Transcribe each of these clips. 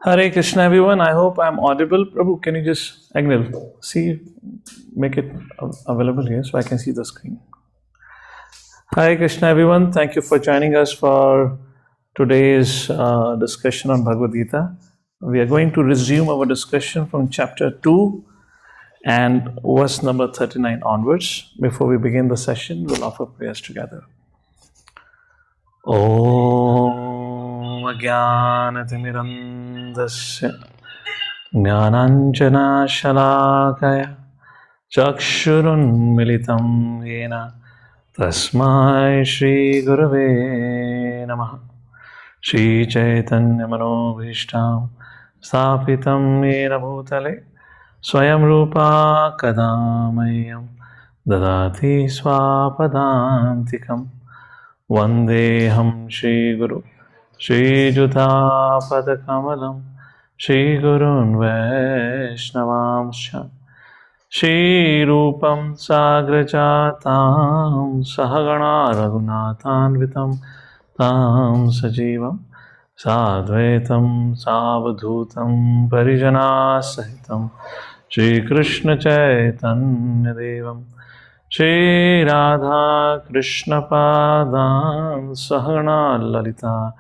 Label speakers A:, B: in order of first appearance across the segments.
A: Hare Krishna, everyone. I hope I'm audible. Prabhu, can you just, Agnil, see, make it available here so I can see the screen. Hare Krishna, everyone. Thank you for joining us for today's discussion on Bhagavad Gita. We are going to resume our discussion from chapter 2 and verse number 39 onwards. Before we begin the session, we'll offer prayers together. Om Ajnanatirandasya Jnananjanashalakaya Chakshurunmilitam Yena Tasmai Shri Gurave Namaha Shri Chaitanya Manobhishtam Sthapitam Yena Bhutale Swayam Rupa Kadamayam Dadati Swapadantikam Vandeham Shri Guru Shri Jutapatakamalam Shri Gurun Vaishnavamsha Shri Rupam Sagrajatam Sahagana Raghunathanvitam Tam Sajivam Sadvaitam Savadhutam Parijana Sahitam Shri Krishna Chaitanya Devam Shri Radha Krishna Padam Sahana Lalita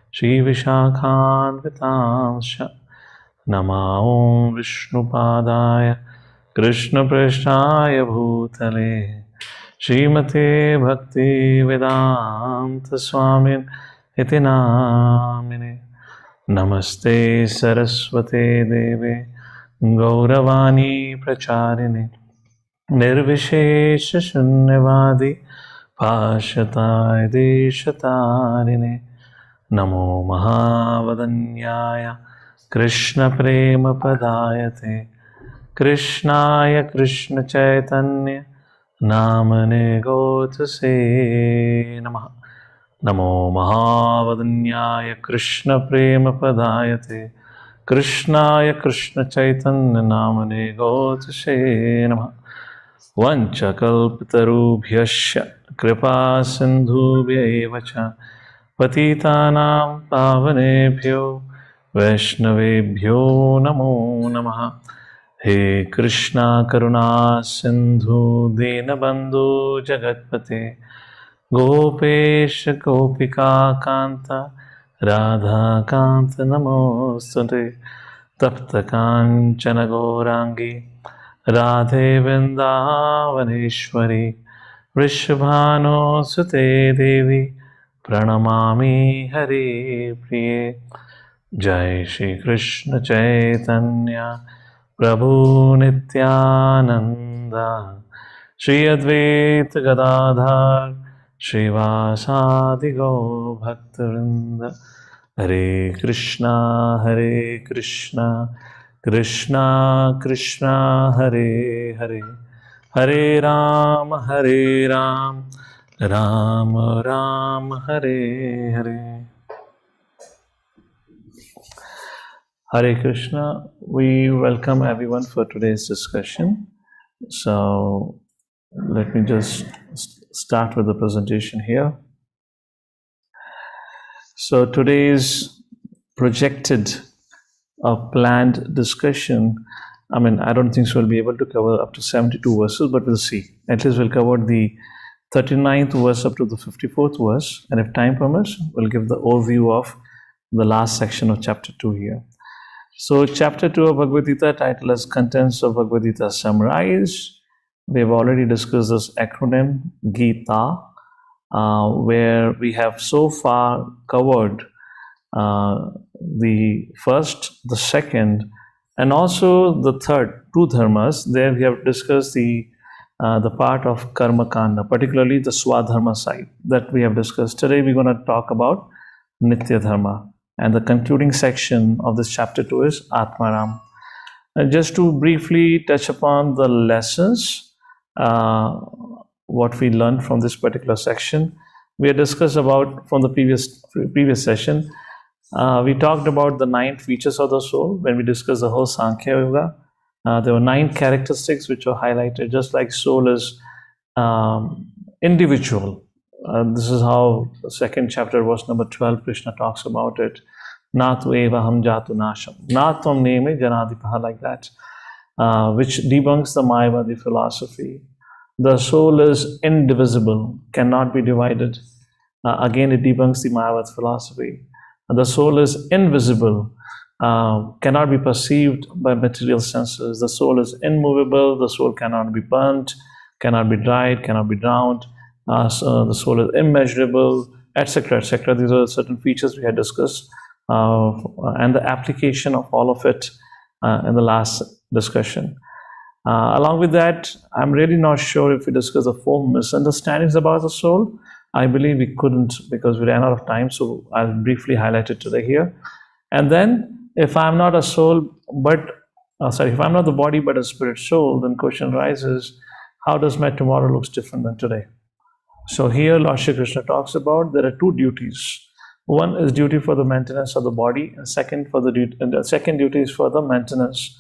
A: Shri Vishakhan Vitamsha Nama Om Vishnu Padaya Krishna Prasthaya Bhutale Srimate Bhakti Vedanta Swamin Iti Namine Namaste Saraswate Deve Gauravani Pracharine Nirvishesha Shunyavadi Pashatai Deshatarine Namo Mahavadanyaya Krishna Prema Padayate Krishnaya Krishna Chaitanya Namane Gotase Namaha Namo Mahavadanyaya Krishna Prema Padayate Krishnaya Krishna Chaitanya Namane Gotase Namaha Vanchakalpatarubhyasya Kripa Sindhubhya Cha Patitanam Pavanebhyo Vaishnavebhyo Namo Namaha He Krishna Karuna Sindhu Dinabandhu Jagatpate Gopesha Gopika Kanta Radha Kanta Namostate Tapta Kanchana Gourangi Radhe Vrindavaneshwari Vrishabhano Sute Devi Pranamami Hari Priye Jai Shri Krishna Chaitanya Prabhu Nityananda Shri Advaita Gadadhar Srivasadi Go Bhaktivinoda Hare Krishna Krishna Krishna Hare Hare Hare Ram Ram Ram Hare Hare. Hare Krishna, we welcome everyone for today's discussion. So let me just start with the presentation here. So today's projected planned discussion, I don't think so we'll be able to cover up to 72 verses, but we'll see. At least we'll cover the 39th verse up to the 54th verse, and if time permits, we'll give the overview of the last section of chapter 2 here. So chapter 2 of Bhagavad Gita, titled as Contents of Bhagavad Gita Summarized. We've already discussed this acronym Gita, where we have so far covered the first, the second, and also the third, two dharmas. There we have discussed the part of Karma Kanda, particularly the Swadharma side that we have discussed. Today we're going to talk about Nitya Dharma. And the concluding section of this chapter 2 is Atmaram. And just to briefly touch upon the lessons, what we learned from this particular section, we had discussed about from the previous session We talked about the 9 features of the soul when we discussed the whole Sankhya Yoga. There were 9 characteristics which were highlighted, just like soul is individual. This is how the second chapter, verse number 12, Krishna talks about it. Natu eva ham jatu nasham. Natvam neme janadipaha, like that, which debunks the Mayavadi philosophy. The soul is indivisible, cannot be divided. Again, it debunks the Mayavad philosophy. The soul is invisible, cannot be perceived by material senses. The soul is immovable. The soul cannot be burnt, cannot be dried, cannot be drowned. So the soul is immeasurable, etc., etc. These are certain features we had discussed, and the application of all of it in the last discussion. Along with that, I'm really not sure if we discuss the 4 misunderstandings about the soul. I believe we couldn't because we ran out of time, so I'll briefly highlight it today here. And then, if I'm not a soul, but if I'm not the body but a spirit soul, then question arises: how does my tomorrow looks different than today? So here, Lord Shri Krishna talks about there are 2 duties. One is duty for the maintenance of the body, and the second duty is for the maintenance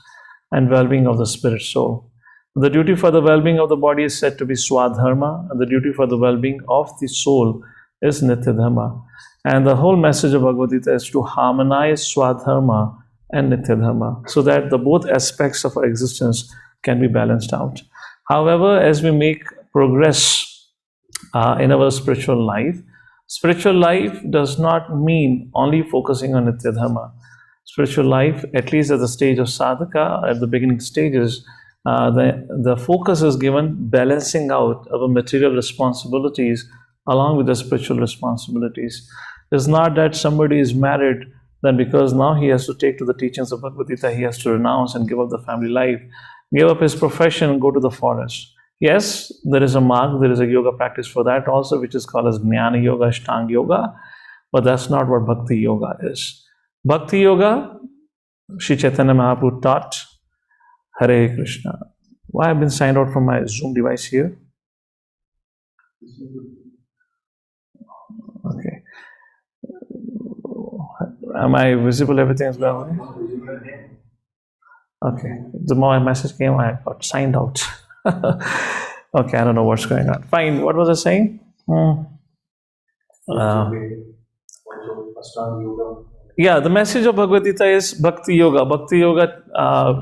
A: and well-being of the spirit soul. The duty for the well-being of the body is said to be swadharma, and the duty for the well-being of the soul is nityadharma. And the whole message of Bhagavad Gita is to harmonize swadharma and nityadharma, so that the both aspects of our existence can be balanced out. However, as we make progress in our spiritual life does not mean only focusing on nityadharma. Spiritual life, at least at the stage of sadhaka, at the beginning stages, the focus is given balancing out our material responsibilities along with the spiritual responsibilities. It's not that somebody is married, then because now he has to take to the teachings of Bhagavad Gita, he has to renounce and give up the family life, give up his profession and go to the forest. Yes, there is a mark, there is a yoga practice for that also, which is called as Jnana Yoga, Ashtanga Yoga, but that's not what Bhakti Yoga is. Bhakti Yoga, Sri Chaitanya Mahaprabhu taught. Hare Krishna. Why I've been signed out from my Zoom device here? Okay. Am I visible? Everything is going okay? Okay. The more message came, I got signed out. Okay, I don't know what's going on. Fine. What was I saying? Yeah, the message of Bhagavad Gita is Bhakti Yoga. Bhakti Yoga,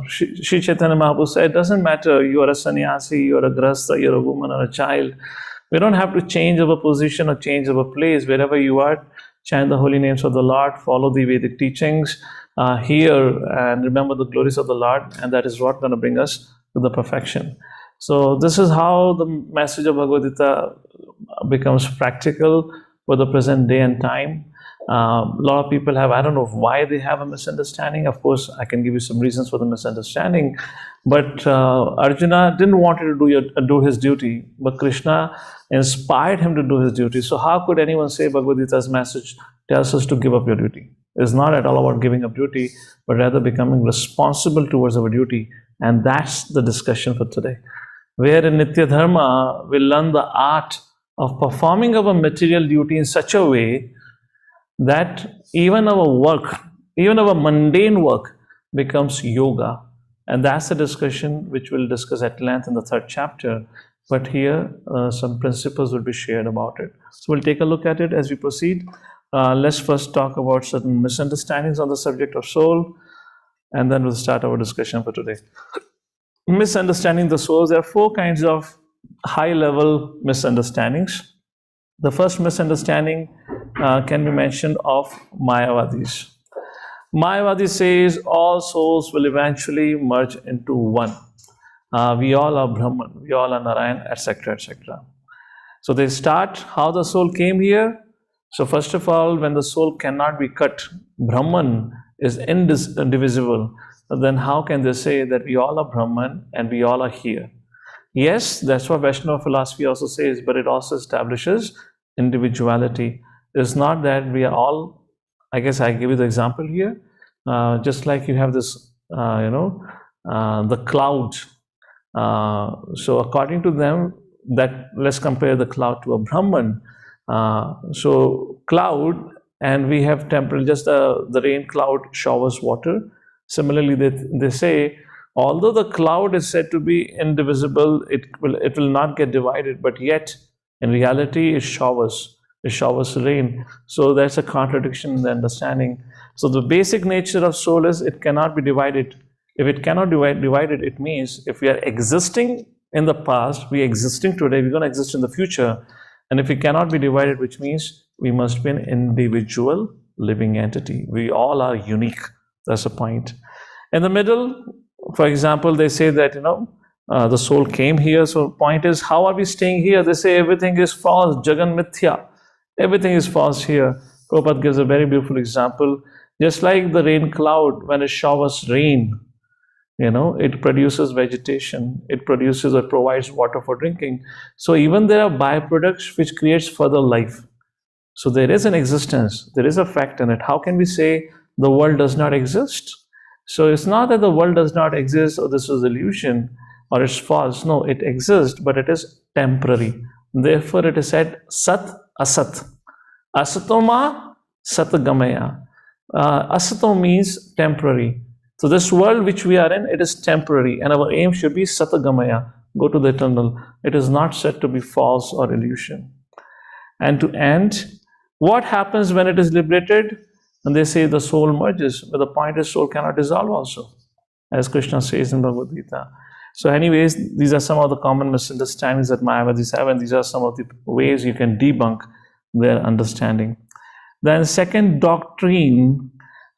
A: Sri Chaitanya Mahaprabhu said, it doesn't matter, you are a sannyasi, you are a grahastha, you're a woman or a child. We don't have to change our position or change our place. Wherever you are, chant the holy names of the Lord, follow the Vedic teachings, hear and remember the glories of the Lord, and that is what's going to bring us to the perfection. So this is how the message of Bhagavad Gita becomes practical for the present day and time. A lot of people have, I don't know why they have a misunderstanding. Of course, I can give you some reasons for the misunderstanding. But Arjuna didn't want to do his duty, but Krishna inspired him to do his duty. So how could anyone say Bhagavad Gita's message tells us to give up your duty? It's not at all about giving up duty, but rather becoming responsible towards our duty. And that's the discussion for today. Where in Nitya Dharma, we learn the art of performing our material duty in such a way that even our work, even our mundane work becomes yoga. And that's the discussion which we'll discuss at length in the 3rd chapter. But here, some principles will be shared about it. So we'll take a look at it as we proceed. Let's first talk about certain misunderstandings on the subject of soul, and then we'll start our discussion for today. Misunderstanding the soul. There are 4 kinds of high-level misunderstandings. The first misunderstanding can be mentioned of Mayavadis. Mayavadi says all souls will eventually merge into one. We all are Brahman, we all are Narayan, etc., etc. So they start how the soul came here. So first of all, when the soul cannot be cut, Brahman is indivisible, then how can they say that we all are Brahman and we all are here? Yes, that's what Vaishnava philosophy also says, but it also establishes individuality. It's not that we are all, I guess I give you the example here, just like you have this, the cloud. So according to them, that let's compare the cloud to a Brahman. So cloud and we have temporal, just the rain cloud showers water. Similarly, they say, although the cloud is said to be indivisible, it will not get divided, but yet in reality it showers rain. So that's a contradiction in the understanding. So the basic nature of soul is it cannot be divided. If it cannot be divided, it means if we are existing in the past, we are existing today, we're going to exist in the future. And if it cannot be divided, which means we must be an individual living entity. We all are unique. That's the point. In the middle, for example, they say that, the soul came here. So point is, how are we staying here? They say everything is false, Jagan Mithya. Everything is false here. Prabhupada gives a very beautiful example. Just like the rain cloud, when it showers rain, it produces vegetation, it produces or provides water for drinking. So even there are byproducts which creates further life. So there is an existence, there is a fact in it. How can we say the world does not exist? So it's not that the world does not exist or this is illusion or it's false. No, it exists, but it is temporary. Therefore, it is said Sat Asat. Asatoma Satagamaya. Asato means temporary. So this world which we are in, it is temporary, and our aim should be Satagamaya, go to the eternal. It is not said to be false or illusion. And to end, what happens when it is liberated? And they say the soul merges, but the point is soul cannot dissolve also, as Krishna says in Bhagavad Gita. So anyways, these are some of the common misunderstandings that Mayavadis have, and these are some of the ways you can debunk their understanding. Then second doctrine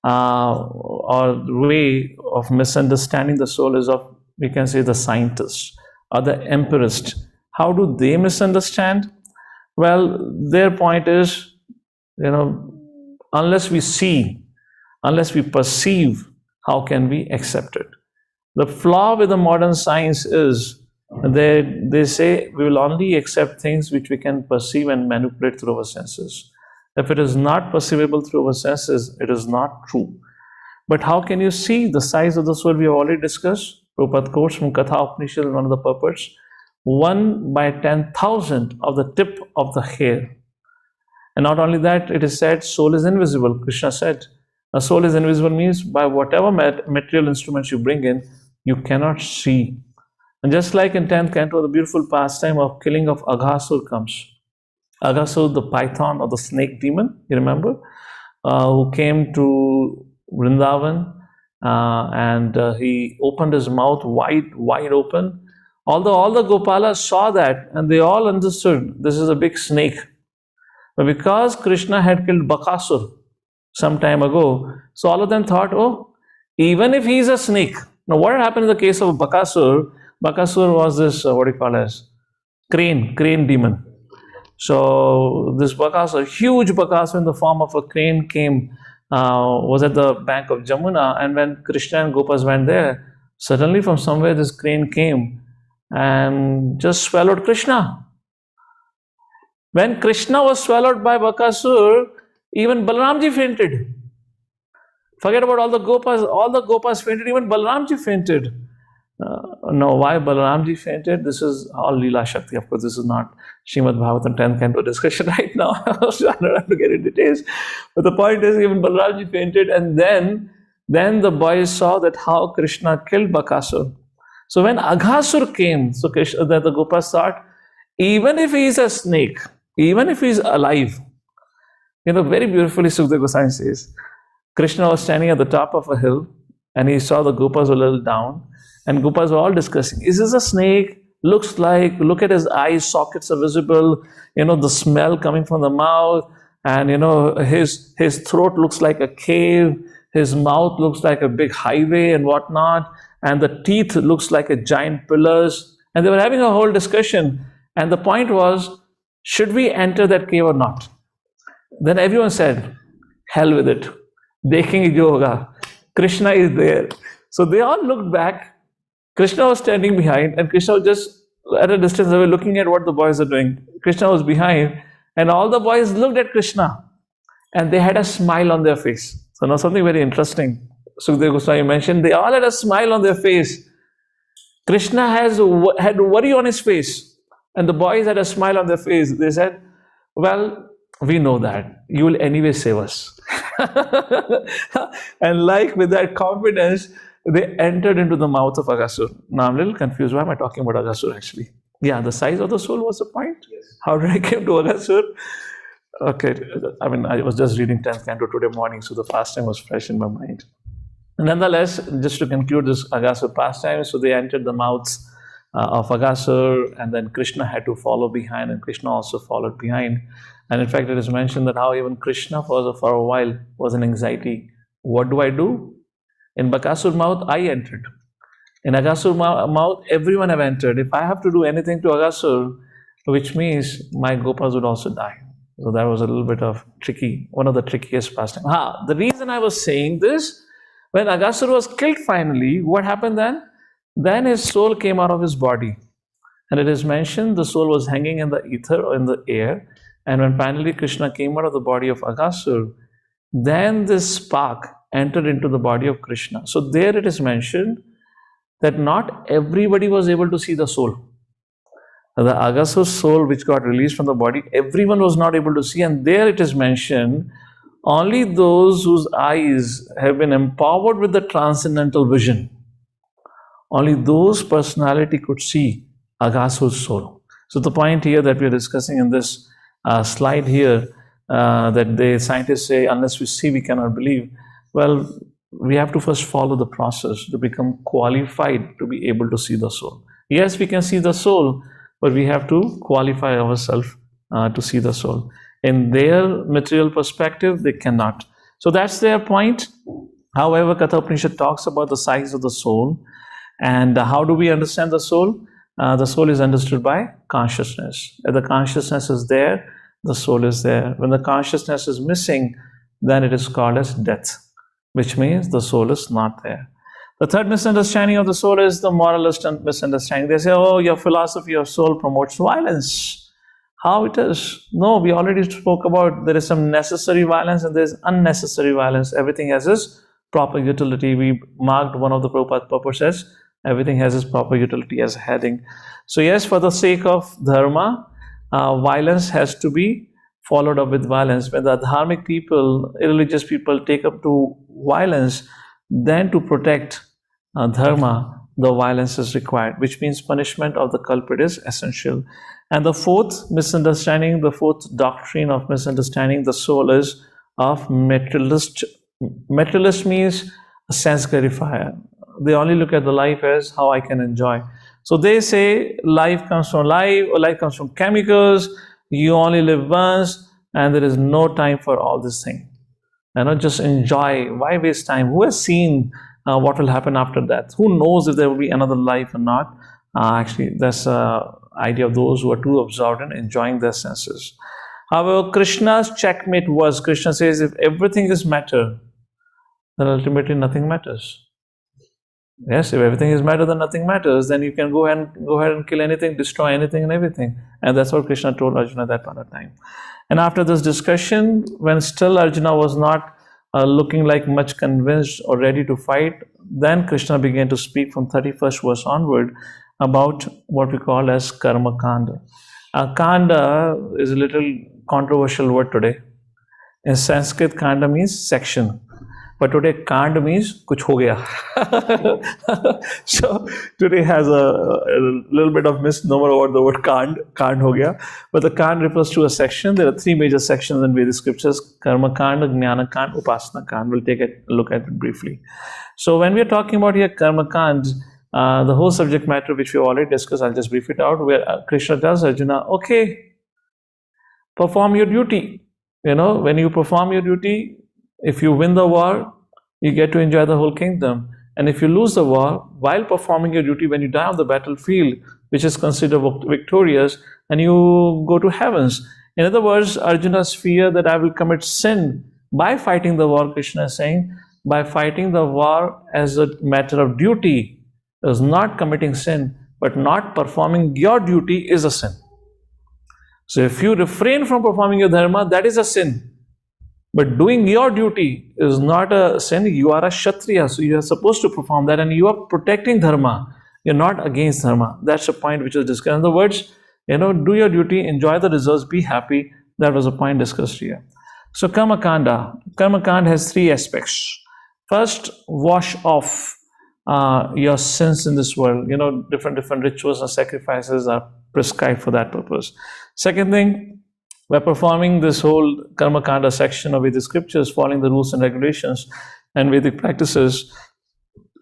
A: or way of misunderstanding the soul is of, we can say, the scientists or the empirist. How do they misunderstand? Well, their point is, unless we see, unless we perceive, how can we accept it? The flaw with the modern science is they say we will only accept things which we can perceive and manipulate through our senses. If it is not perceivable through our senses, it is not true. But how can you see the size of the soul? We have already discussed. Prabhupada quotes from Katha Upanishad in one of the purports. 1 by 10,000 of the tip of the hair. And not only that, it is said soul is invisible. Krishna said, a soul is invisible means by whatever material instruments you bring in, you cannot see. And just like in 10th canto, the beautiful pastime of killing of Aghasur comes. Aghasur, the python or the snake demon, you remember, who came to Vrindavan and he opened his mouth wide open. Although all the Gopalas saw that and they all understood this is a big snake. But because Krishna had killed Bakasur some time ago, so all of them thought, oh, even if he's a snake. Now what happened in the case of Bakasur? Bakasur was this, crane demon. So this Bakasur, huge Bakasur in the form of a crane came, was at the bank of Jamuna, and when Krishna and Gopas went there, suddenly from somewhere this crane came and just swallowed Krishna. When Krishna was swallowed by Bakasur, even Balaramji fainted. Forget about all the Gopas fainted, even Balaramji fainted. No, why Balaramji fainted? This is all Leela Shakti. Of course, this is not Srimad Bhagavatam 10th canto discussion right now. So I don't have to get into details. But the point is, even Balaramji fainted, and then the boys saw that how Krishna killed Bakasur. So when Aghasur came, so Krishna, the Gopas thought, even if he is a snake, even if he is alive, very beautifully Sukadeva Goswami says, Krishna was standing at the top of a hill, and he saw the Gopas were a little down, and Gopas were all discussing, is this a snake? Look at his eye sockets are visible, the smell coming from the mouth, and his throat looks like a cave, his mouth looks like a big highway and whatnot, and the teeth looks like a giant pillars. And they were having a whole discussion, and the point was, should we enter that cave or not? Then everyone said, hell with it. Dekhenge jo hoga. Krishna is there. So they all looked back. Krishna was standing behind, and Krishna was just at a distance away looking at what the boys are doing. Krishna was behind, and all the boys looked at Krishna, and they had a smile on their face. So now something very interesting. Sukadeva Goswami mentioned, they all had a smile on their face. Krishna had worry on his face, and the boys had a smile on their face. They said, well, We know that you will anyway save us. And like with that confidence, they entered into the mouth of Agasur. Now I'm a little confused. Why am I talking about Agasur actually? Yeah, the size of the soul was the point. Yes. How did I come to Agasur? Okay, I mean, I was just reading 10th canto today morning, so the pastime was fresh in my mind. Nonetheless, just to conclude this Agasur pastime, so they entered the mouths of Agasur, and then Krishna had to follow behind, and Krishna also followed behind. And in fact, it is mentioned that how even Krishna for a while was in anxiety. What do I do? In Bakasur mouth, I entered. In Agasur mouth, everyone have entered. If I have to do anything to Agasur, which means my Gopas would also die. So that was a little bit of tricky, one of the trickiest pastimes. The reason I was saying this, when Agasur was killed finally, what happened then? Then his soul came out of his body. And it is mentioned the soul was hanging in the ether or in the air. And when finally Krishna came out of the body of Agasur, then this spark entered into the body of Krishna. So there it is mentioned that not everybody was able to see the soul. The Agasur's soul which got released from the body, everyone was not able to see. And there it is mentioned, only those whose eyes have been empowered with the transcendental vision, only those personality could see Agasur's soul. So the point here that we are discussing in this slide here, that the scientists say, unless we see, we cannot believe. Well, we have to first follow the process to become qualified to be able to see the soul. Yes, we can see the soul, but we have to qualify ourselves to see the soul. In their material perspective, they cannot. So that's their point. However, Katha Upanishad talks about the size of the soul. And how do we understand the soul? The soul is understood by consciousness. If the consciousness is there, the soul is there. When the consciousness is missing, then it is called as death, which means the soul is not there. The third misunderstanding of the soul is the moralist misunderstanding. They say, oh, your philosophy of soul promotes violence. How it is? No, we already spoke about there is some necessary violence and there is unnecessary violence. Everything has its proper utility. We marked one of the Prabhupada purposes. Everything has its proper utility as a heading. So yes, for the sake of dharma, violence has to be followed up with violence. When the dharmic people, irreligious people take up to violence, then to protect dharma, the violence is required, which means punishment of the culprit is essential. And the fourth misunderstanding, the fourth doctrine of misunderstanding the soul is of materialist. Materialist means a sense gratifier. They only look at the life as how I can enjoy. So they say life comes from life, or life comes from chemicals, you only live once, and there is no time for all this thing. Just enjoy. Why waste time? Who has seen what will happen after death? Who knows if there will be another life or not? Actually, that's the idea of those who are too absorbed in enjoying their senses. However, Krishna's checkmate was, Krishna says, if everything is matter, then ultimately nothing matters. Yes, if everything is matter, then nothing matters. Then you can go ahead and kill anything, destroy anything and everything. And that's what Krishna told Arjuna at that point of time. And after this discussion, when still Arjuna was not looking like much convinced or ready to fight, then Krishna began to speak from 31st verse onward about what we call as karma kanda. Kanda is a little controversial word today. In Sanskrit, kanda means section. But today, kand means kuch ho gaya. So today has a little bit of misnomer about the word kand ho gaya. But the kand refers to a section. There are three major sections in Vedic scriptures: karma kand, jnana kand, upasana kand. We'll take a look at it briefly. So when we are talking about here karma kand, the whole subject matter which we already discussed, I'll just brief it out, where Krishna tells Arjuna, okay, perform your duty. When you perform your duty, if you win the war, you get to enjoy the whole kingdom. And if you lose the war, while performing your duty, when you die on the battlefield, which is considered victorious, and you go to heavens. In other words, Arjuna's fear that I will commit sin by fighting the war, Krishna is saying, by fighting the war as a matter of duty is not committing sin, but not performing your duty is a sin. So if you refrain from performing your dharma, that is a sin. But doing your duty is not a sin. You are a Kshatriya, so you are supposed to perform that, and you are protecting dharma. You're not against dharma. That's the point which is discussed. In other words, do your duty, enjoy the results, be happy, That was a point discussed here. So Karma Kanda. Karma Kanda has three aspects. First, wash off your sins in this world. Different rituals and sacrifices are prescribed for that purpose. Second thing, by performing this whole Karma Kanda section of Vedic scriptures, following the rules and regulations and Vedic practices,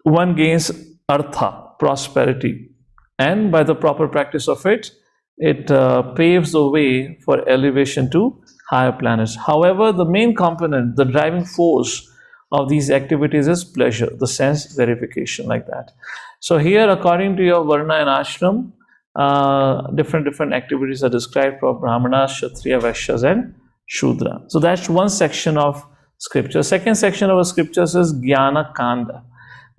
A: one gains artha, prosperity. And by the proper practice of it, it paves the way for elevation to higher planets. However, the main component, the driving force of these activities is pleasure, the sense verification, like that. So here, according to your Varna and Ashram, different activities are described for Brahmanas, Kshatriya, Vaishyas, and Shudra. So that's one section of scripture. Second section of scriptures is Jnana Kanda.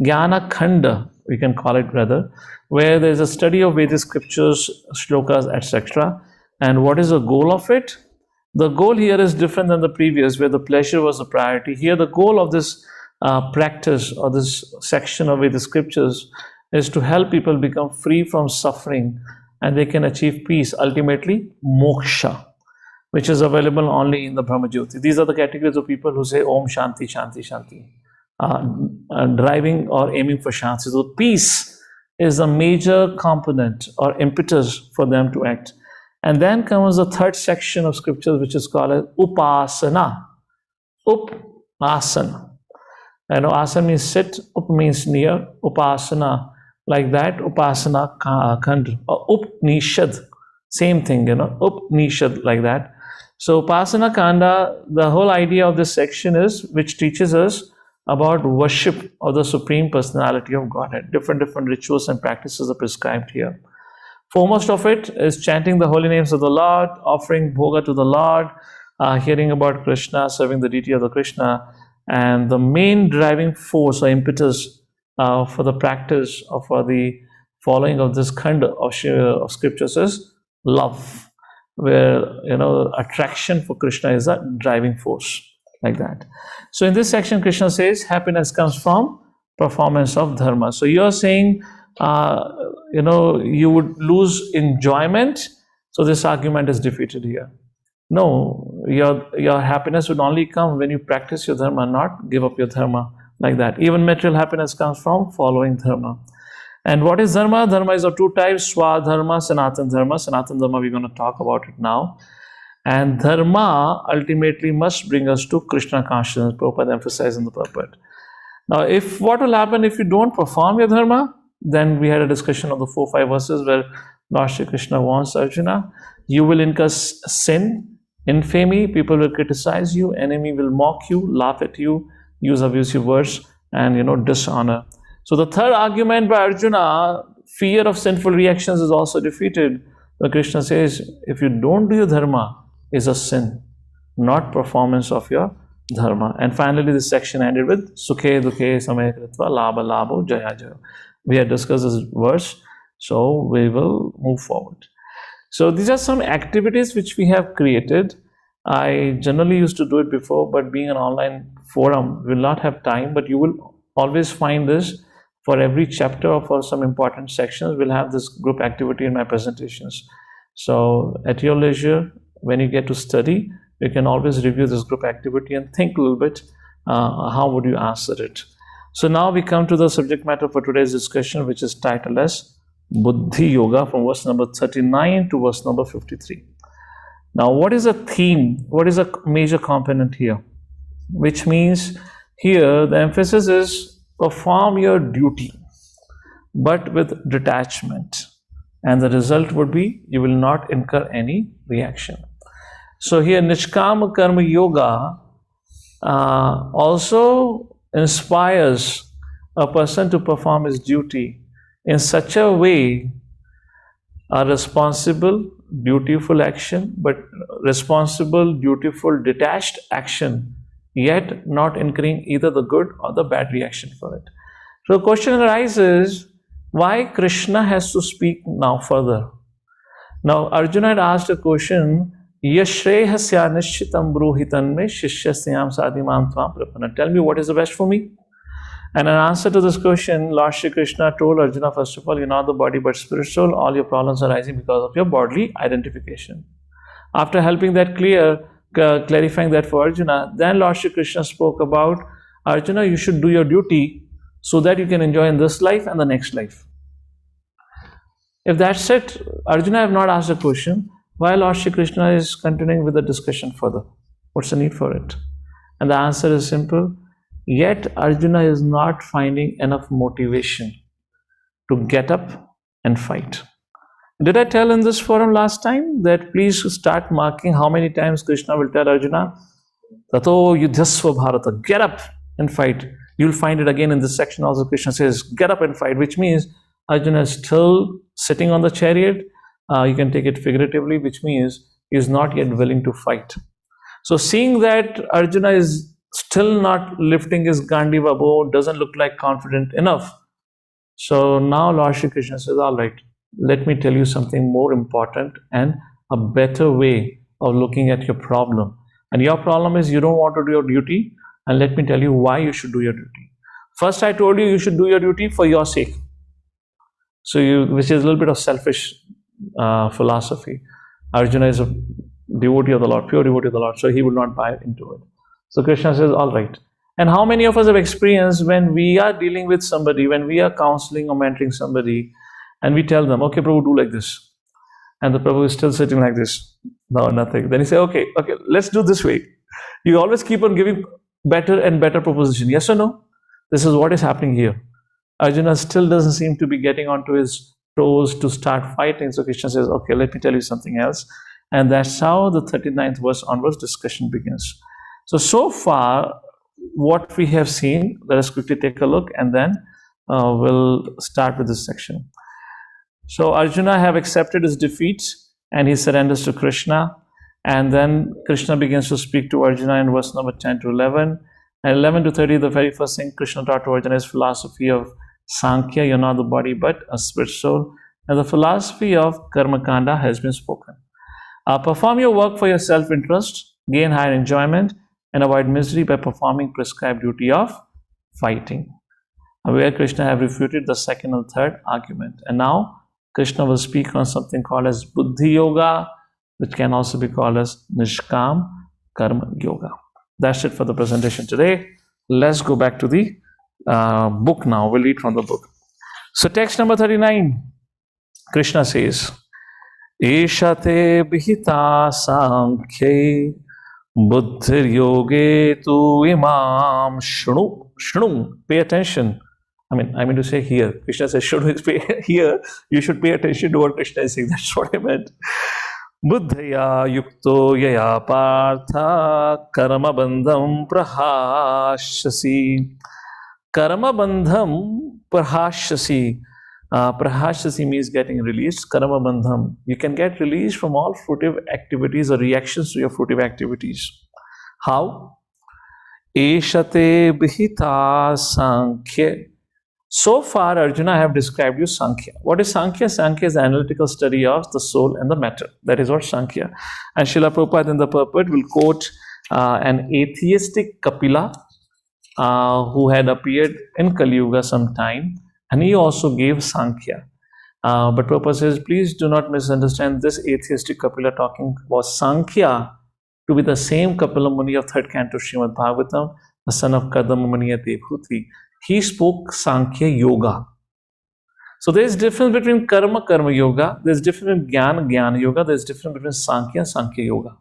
A: Jnana Khanda, we can call it rather, where there is a study of Vedic scriptures, shlokas, etc. And what is the goal of it? The goal here is different than the previous, where the pleasure was the priority. Here, the goal of this practice or this section of Vedic scriptures is to help people become free from suffering, and they can achieve peace, ultimately moksha, which is available only in the Brahma Jyoti. These are the categories of people who say Om Shanti, Shanti, Shanti, driving or aiming for Shanti. So peace is a major component or impetus for them to act. And then comes the third section of scriptures, which is called Upasana. Upasana. Asana means sit, up means near, Upasana, like that, Upasana Khand, or Upnishad, same thing, Upnishad, like that. So Upasana Kanda, the whole idea of this section is, which teaches us about worship of the Supreme Personality of Godhead. Different rituals and practices are prescribed here. Foremost of it is chanting the holy names of the Lord, offering bhoga to the Lord, hearing about Krishna, serving the deity of the Krishna. And the main driving force or impetus for the practice or for the following of this khanda of scriptures is love, where attraction for Krishna is a driving force, like that. So in this section, Krishna says happiness comes from performance of dharma. So you're saying you would lose enjoyment, so this argument is defeated here. No, your happiness would only come when you practice your dharma, not give up your dharma, like that. Even material happiness comes from following dharma. And what is dharma? Dharma is of two types: Swadharma, Sanatan Dharma. Sanatan Dharma, we're going to talk about it now. And dharma ultimately must bring us to Krishna consciousness. Prabhupada emphasized in the purport. Now, what will happen if you don't perform your dharma? Then we had a discussion of the 4-5 verses where Lord Shri Krishna warns Arjuna, you will incur sin, infamy, people will criticize you, enemy will mock you, laugh at you, use abusive words, and dishonor. So the third argument by Arjuna, fear of sinful reactions, is also defeated. Where Krishna says, if you don't do your dharma, is a sin, not performance of your dharma. And finally, this section ended with Sukhe Dukhe Samaya Kritva Labha Labho Jaya Jaya. We had discussed this verse, so we will move forward. So these are some activities which we have created. I generally used to do it before, but being an online forum, we will not have time, but you will always find this for every chapter or for some important sections. We'll have this group activity in my presentations. So at your leisure, when you get to study, you can always review this group activity and think a little bit, how would you answer it? So now we come to the subject matter for today's discussion, which is titled as Buddhi Yoga, from verse number 39 to verse number 53. Now, what is a theme? What is a major component here? Which means here the emphasis is perform your duty, but with detachment. And the result would be you will not incur any reaction. So here Nishkama Karma Yoga also inspires a person to perform his duty in such a way, a responsible, dutiful action, but responsible, dutiful, detached action, yet not incurring either the good or the bad reaction for it. So the question arises, why Krishna has to speak now further? Now Arjuna had asked a question, Yashrehasya nishchitam bruhitan me shishyasyam sadimam tvam prapana. Tell me what is the best for me? And in answer to this question, Lord Shri Krishna told Arjuna, first of all, you're not the body but spiritual. All your problems are arising because of your bodily identification. After helping that clarifying that for Arjuna, then Lord Shri Krishna spoke about, Arjuna, you should do your duty so that you can enjoy in this life and the next life. If that's it, Arjuna have not asked a question, why Lord Shri Krishna is continuing with the discussion further? What's the need for it? And the answer is simple. Yet Arjuna is not finding enough motivation to get up and fight. Did I tell in this forum last time that please start marking how many times Krishna will tell Arjuna, Tato yudhyasva bharata, get up and fight. You'll find it again in this section also. Krishna says, get up and fight, which means Arjuna is still sitting on the chariot. You can take it figuratively, which means he is not yet willing to fight. So seeing that Arjuna is still not lifting his Gandiva bow, doesn't look like confident enough. So now Lord Shri Krishna says, all right, let me tell you something more important and a better way of looking at your problem. And your problem is you don't want to do your duty, and let me tell you why you should do your duty. First, I told you should do your duty for your sake. So which is a little bit of selfish philosophy. Arjuna is a devotee of the Lord, pure devotee of the Lord, so he will not buy into it. So Krishna says, all right. And how many of us have experienced when we are dealing with somebody, when we are counseling or mentoring somebody, and we tell them, okay, Prabhu, do like this. And the Prabhu is still sitting like this. No, nothing. Then he say, okay, let's do this way. You always keep on giving better and better proposition. Yes or no? This is what is happening here. Arjuna still doesn't seem to be getting onto his toes to start fighting. So Krishna says, okay, let me tell you something else. And that's how the 39th verse onwards discussion begins. So far, what we have seen, let us quickly take a look and then we'll start with this section. So Arjuna have accepted his defeat and he surrenders to Krishna. And then Krishna begins to speak to Arjuna in verse number 10 to 11. And 11 to 30, the very first thing Krishna taught to Arjuna is philosophy of Sankhya, you're not the body but a spirit soul. And the philosophy of Karma Kanda has been spoken. Perform your work for your self-interest, gain higher enjoyment, and avoid misery by performing prescribed duty of fighting. Where Krishna have refuted the second and third argument. And now Krishna will speak on something called as Buddhi Yoga, which can also be called as Nishkam Karma Yoga. That's it for the presentation today. Let's go back to the book now. We'll read from the book. So text number 39, Krishna says, Eshate bihita sankhye buddhir yoge tu imam shnu. Pay attention. I mean to say here. Krishna says, here, you should pay attention to what Krishna is saying. That's what I meant. Buddhaya yukto yaya partha karma bandham prahashyasi. Karma bandham prahashyasi. Prahashyasi means getting released. Karma bandham. You can get released from all fruitive activities or reactions to your fruitive activities. How? Eshate bihita sankhya. So far, Arjuna, I have described you Sankhya. What is Sankhya? Sankhya is the analytical study of the soul and the matter. That is what Sankhya. And Srila Prabhupada in the purport will quote an atheistic Kapila who had appeared in Kali Yuga sometime, and he also gave Sankhya. But Prabhupada says, please do not misunderstand this atheistic Kapila talking about Sankhya to be the same Kapila Muni of 3rd canto Srimad Bhagavatam, the son of Kadama Muniya Devhuti. He spoke Sankhya Yoga. So there is difference between Karma Yoga, there is difference between Jnana Yoga, there is difference between Sankhya and Sankhya Yoga.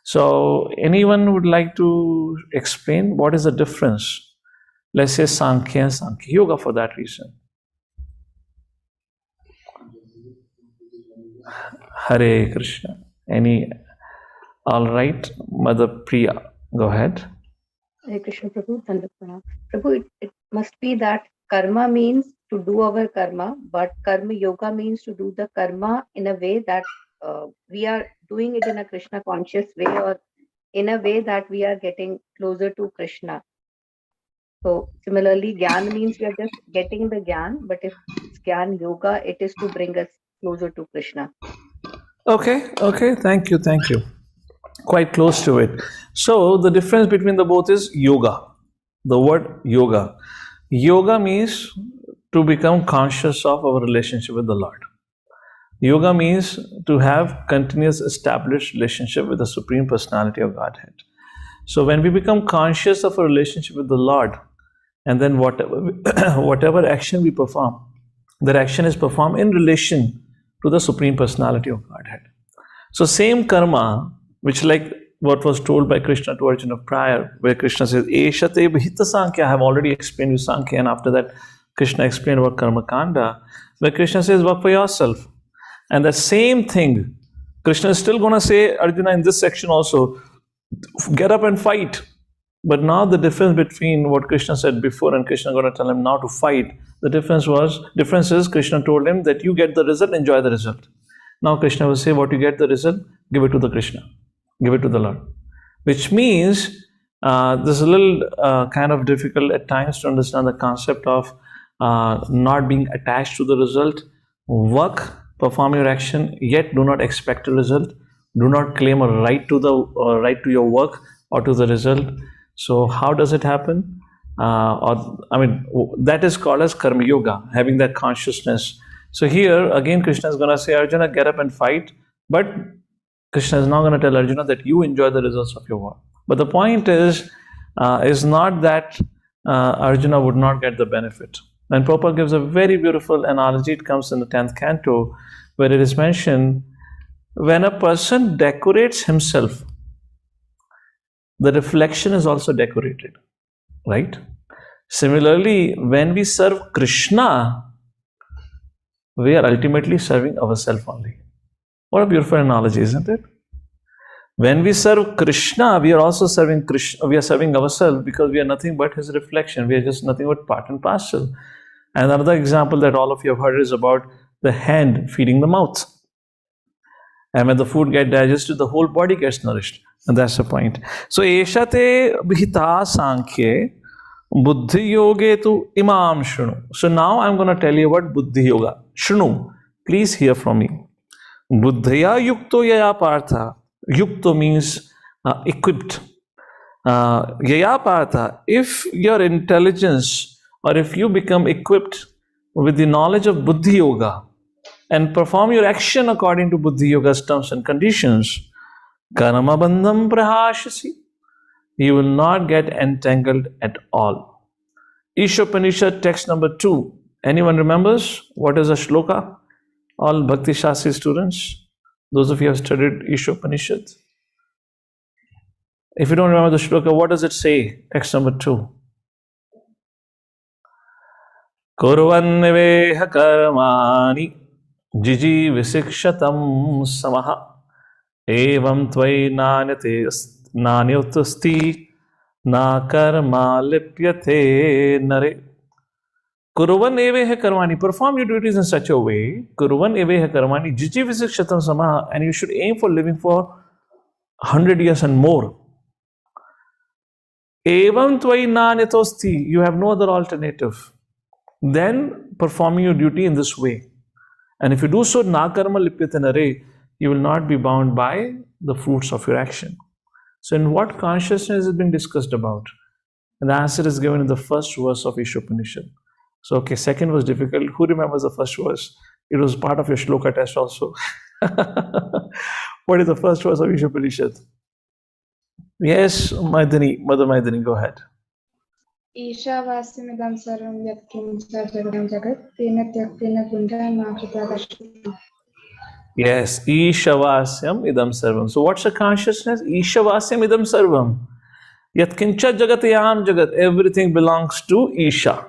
A: So anyone would like to explain what is the difference? Let's say Sankhya and Sankhya Yoga for that reason. Hare Krishna. All right, Mother Priya, go ahead.
B: Hare Krishna, Prabhu. Prabhu, it must be that karma means to do our karma, but karma yoga means to do the karma in a way that we are doing it in a Krishna conscious way, or in a way that we are getting closer to Krishna. So similarly, Gyan means we are just getting the Gyan, but if it's Gyan yoga, it is to bring us closer to Krishna.
A: Okay, thank you. Quite close to it. So the difference between the both is yoga. The word yoga. Yoga means to become conscious of our relationship with the Lord. Yoga means to have continuous established relationship with the Supreme Personality of Godhead. So when we become conscious of a relationship with the Lord, and then whatever action we perform, that action is performed in relation to the Supreme Personality of Godhead. So same karma, which like what was told by Krishna to Arjuna prior, where Krishna says, Eshate Bhita Sankhya, I have already explained you Sankhya, and after that Krishna explained about Karma Kanda, where Krishna says, work for yourself. And the same thing, Krishna is still going to say, Arjuna, in this section also, get up and fight. But now the difference between what Krishna said before and Krishna going to tell him now to fight, the difference is Krishna told him that you get the result, enjoy the result. Now Krishna will say, what you get the result, give it to the Krishna, give it to the Lord. Which means this is a little kind of difficult at times to understand the concept of not being attached to the result. Work, perform your action, yet do not expect a result. Do not claim a right to the right to your work or to the result. So how does it happen? That is called as karma yoga, having that consciousness. So here again, Krishna is going to say, Arjuna, get up and fight. But Krishna is not going to tell Arjuna that you enjoy the results of your work. But the point is not that Arjuna would not get the benefit. And Prabhupada gives a very beautiful analogy. It comes in the 10th canto, where it is mentioned, when a person decorates himself, the reflection is also decorated, right? Similarly, when we serve Krishna, we are ultimately serving ourselves only. What a beautiful analogy, isn't it? When we serve Krishna, we are also serving Krishna. We are serving ourselves because we are nothing but his reflection. We are just nothing but part and parcel. And another example that all of you have heard is about the hand feeding the mouth. And when the food gets digested, the whole body gets nourished. And that's the point. So, Eshate Bhita Sankhye Buddhi Yoge tu Imam Shunu. So now I'm going to tell you about Buddhi Yoga. Shunu, please hear from me. Buddhaya Yukto Yaya Partha. Yukto means equipped. Yaya Partha, if your intelligence or if you become equipped with the knowledge of Buddhi Yoga and perform your action according to Buddhi Yoga's terms and conditions, Karma bandham prahashasi, you will not get entangled at all. Ishopanishad text number 2. Anyone remembers what is a shloka? All Bhakti Shastri students, those of you who have studied Ishopanishad. If you don't remember the shloka, what does it say? Text number 2. Kurvanneveha karmani jiji visikshatam samaha evam tvai nanyutasti na karma lipyate nare. Kuruvan eveha karmani, perform your duties in such a way. Kuruvan eveha karmani jiji visikshatam samaha, and you should aim for living for 100 years and more. Evam tvai nanyutasti, you have no other alternative. Then performing your duty in this way. And if you do so, na karma lipyate nare, you will not be bound by the fruits of your action. So in what consciousness is being discussed about? And the answer is given in the first verse of Ishopanishad. So okay, second was difficult. Who remembers the first verse? It was part of your shloka test also. What is the first verse of Ishopanishad? Yes, Mother Maidani, go ahead.
C: ईशावास्यमिदं सर्वं यत्किञ्च जगतं जगत् तेन त्यक्तेन पुण्यं नाक्षितादर्शनम्.
A: Yes, Ishavasyam idam sarvam. So what's the consciousness? Ishavasyam idam sarvam. Yatkincha jagatayam jagat. Everything belongs to Isha.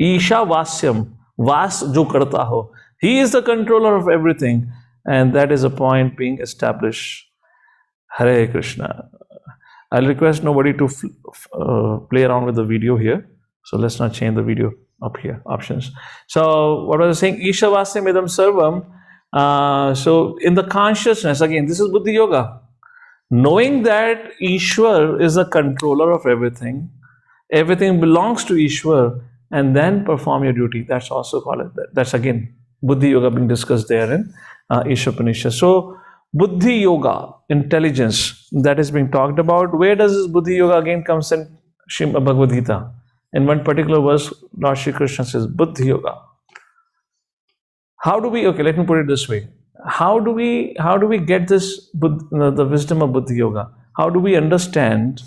A: Ishavasyam. Vas jo karta ho. He is the controller of everything. And that is a point being established. Hare Krishna. I'll request nobody to play around with the video here. So let's not change the video up here, options. So what was I saying? Ishavasyam idam sarvam. So in the consciousness, again, this is Buddhi Yoga. Knowing that Ishwar is the controller of everything, everything belongs to Ishwar, and then perform your duty. That's also called it. That's again Buddhi Yoga being discussed there in Ishopanishad. So Buddhi Yoga, intelligence, that is being talked about. Where does this Buddhi Yoga again comes in Srimad Bhagavad Gita? In one particular verse, Lord Shri Krishna says, Buddhi Yoga. How do we, okay, let me put it this way. how do we get this the wisdom of Buddhi Yoga? How do we understand?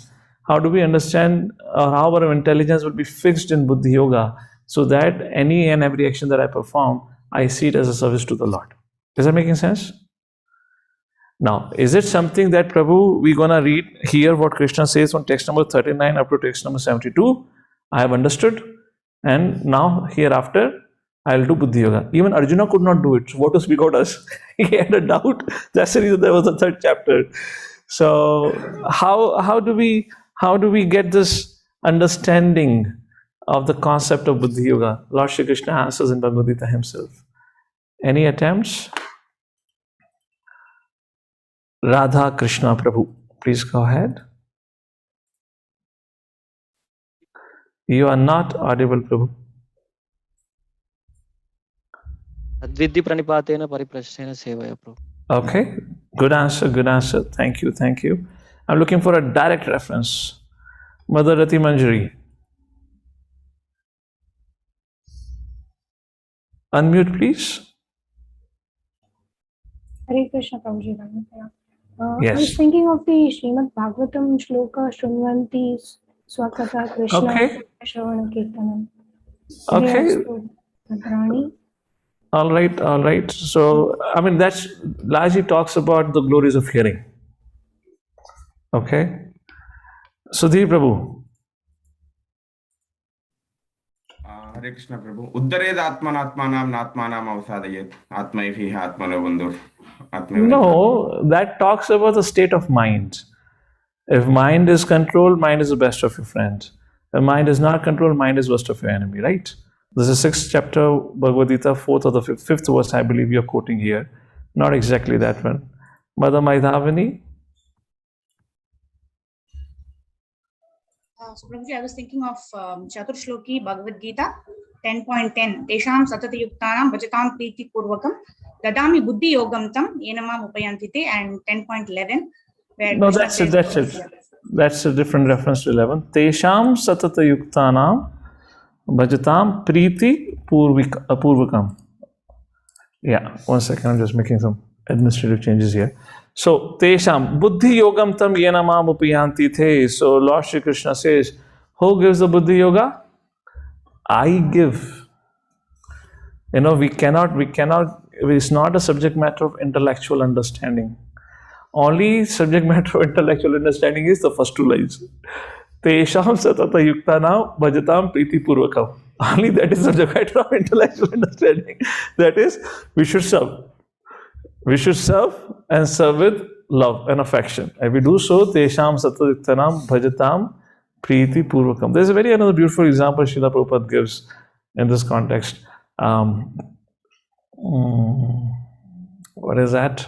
A: How do we understand how our intelligence will be fixed in Buddhi Yoga, so that any and every action that I perform, I see it as a service to the Lord? Is that making sense? Now, is it something that Prabhu we're gonna read here what Krishna says from text number 39 up to text number 72? I have understood, and now hereafter I'll do Buddhi Yoga. Even Arjuna could not do it. So what to speak about us? He had a doubt. That's the reason there was a third chapter. So how do we get this understanding of the concept of Buddhi Yoga? Lord Shri Krishna answers in Bhagavad Gita himself. Any attempts? Radha Krishna Prabhu, please go ahead. You are not audible, Prabhu.
D: Advidhi pranipatena pariprasthena sevaya, Prabhu.
A: Okay, good answer, good answer. Thank you, thank you. I'm looking for a direct reference. Mother Rati Manjari. Unmute, please.
C: Hare Krishna, Prabhuji. I
A: Yes.
C: was thinking of the Srimad Bhagavatam shloka Shunvanti Swakata Krishna
A: Okay.
C: Shravana Kirtanam.
A: Okay.
C: Madrani.
A: All right, all right. So, I mean, that's largely talks about the glories of hearing. Okay. Sudhir Prabhu.
E: Hare Krishna Prabhu. Uddared atmanatmanam natmanam avsadayet. Atmaifiha atmano bandhur.
A: No, that talks about the state of mind. If mind is controlled, mind is the best of your friend. If mind is not controlled, mind is worst of your enemy, right? This is 6th chapter, Bhagavad Gita, 4th or the 5th verse, I believe you're quoting here. Not exactly that one. Mother Maidhavani?
F: So, Prabhuji, I was thinking of Chatur Shloki Bhagavad Gita 10.10. Tesham satati yuktanam bhajatam priti purvakam dadami buddhi yogam tam yenamam upayantite, and 10.11.
A: No, that's it, that's it. That's a different reference to 11. Tesham satata yuktanam bhajatam priti purvakam. Yeah, one second, I'm just making some administrative changes here. So, Tesham, Buddhi Yogam tam yenamam upayanti the. So, Lord Shri Krishna says, who gives the Buddhi Yoga? I give. You know, we cannot, it's not a subject matter of intellectual understanding. Only subject matter of intellectual understanding is the first two lines. Tesham satata yuktanam bhajatam priti purvakam. Only that is subject matter of intellectual understanding. That is, we should serve. We should serve and serve with love and affection. If we do so, Tesham satata yuktanam bhajatam priti purvakam. There's a very another beautiful example Srila Prabhupada gives in this context. What is that?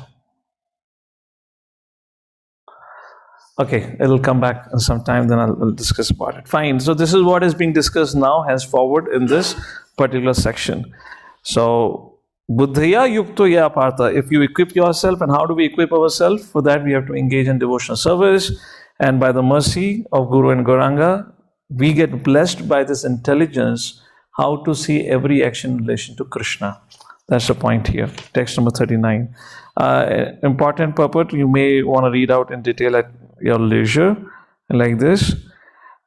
A: Okay, it'll come back in some time, then I'll discuss about it. Fine, so this is what is being discussed now, henceforward in this particular section. So, Buddhaya yukto ya partha, if you equip yourself, and how do we equip ourselves? For that we have to engage in devotional service, and by the mercy of Guru and Gauranga, we get blessed by this intelligence, how to see every action in relation to Krishna. That's the point here, text number 39. Important purport, you may want to read out in detail at your leisure, like this.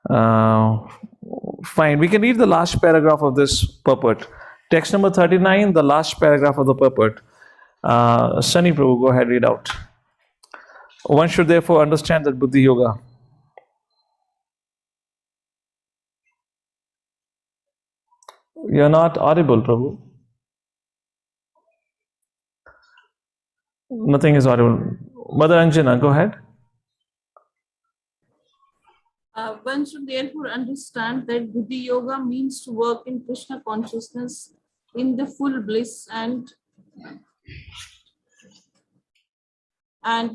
A: Fine, we can read the last paragraph of this purport. Text number 39, the last paragraph of the purport. Sunny Prabhu, go ahead, read out. One should therefore understand that Buddhi Yoga. You're not audible, Prabhu. Nothing is audible. Mother Anjana, go ahead.
G: One should therefore understand that Buddhi Yoga means to work in Krishna consciousness in the full bliss and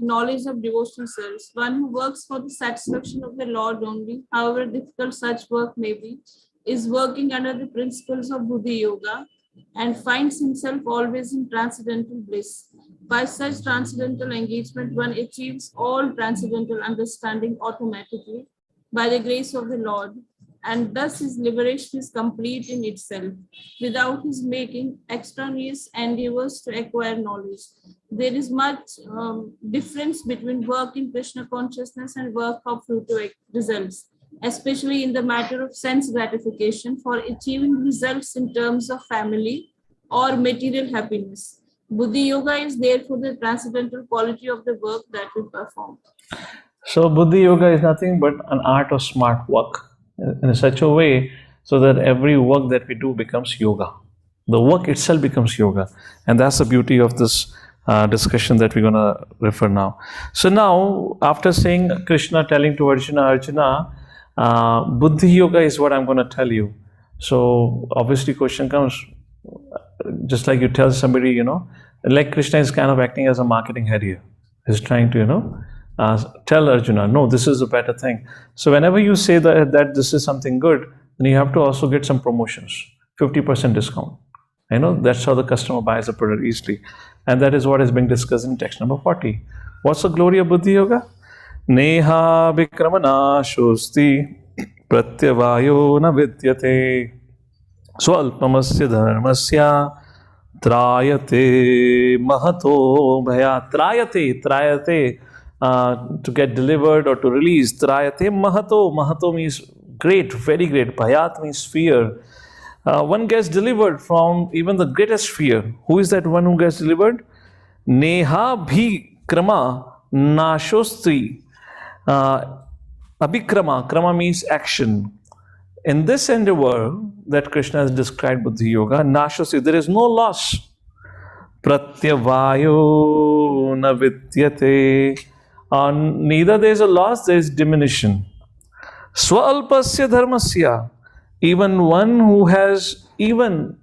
G: knowledge of devotional service. One who works for the satisfaction of the Lord only, however difficult such work may be, is working under the principles of Buddhi Yoga and finds himself always in transcendental bliss. By such transcendental engagement, one achieves all transcendental understanding automatically by the grace of the Lord. and thus his liberation is complete in itself, without his making extraneous endeavors to acquire knowledge. There is much difference between work in Krishna consciousness and work of fruitive results, especially in the matter of sense gratification for achieving results in terms of family or material happiness. Buddhi Yoga is therefore the transcendental quality of the work that we perform.
A: So Buddhi Yoga is nothing but an art of smart work in such a way so that every work that we do becomes yoga. The work itself becomes yoga. And that's the beauty of this discussion that we're going to refer now. So now, after saying Krishna telling to Arjuna, Buddhi Yoga is what I'm going to tell you. So obviously question comes, just like you tell somebody, like Krishna is kind of acting as a marketing head here. He's trying to, tell Arjuna, no, this is a better thing. So whenever you say that this is something good, then you have to also get some promotions, 50% discount. That's how the customer buys a product easily. And that is what is being discussed in text number 40. What's the glory of Buddhi Yoga? Neha vikramana shosti pratyavayo na vidyate swalpamasya dharmasya trayate mahato bhaya. Trayate, to get delivered or to release. Trayate mahato. Mahato means great, very great. Bhayat means fear. One gets delivered from even the greatest fear. Who is that one who gets delivered? Neha bhikrama nashostri. Abhikrama. Krama means action. In this endeavor that Krishna has described Buddhi Yoga, nashostri, there is no loss. Pratyavayo na vidyate. Neither there is a loss, there is diminution. Swalpasya dharmasya. Even one who has even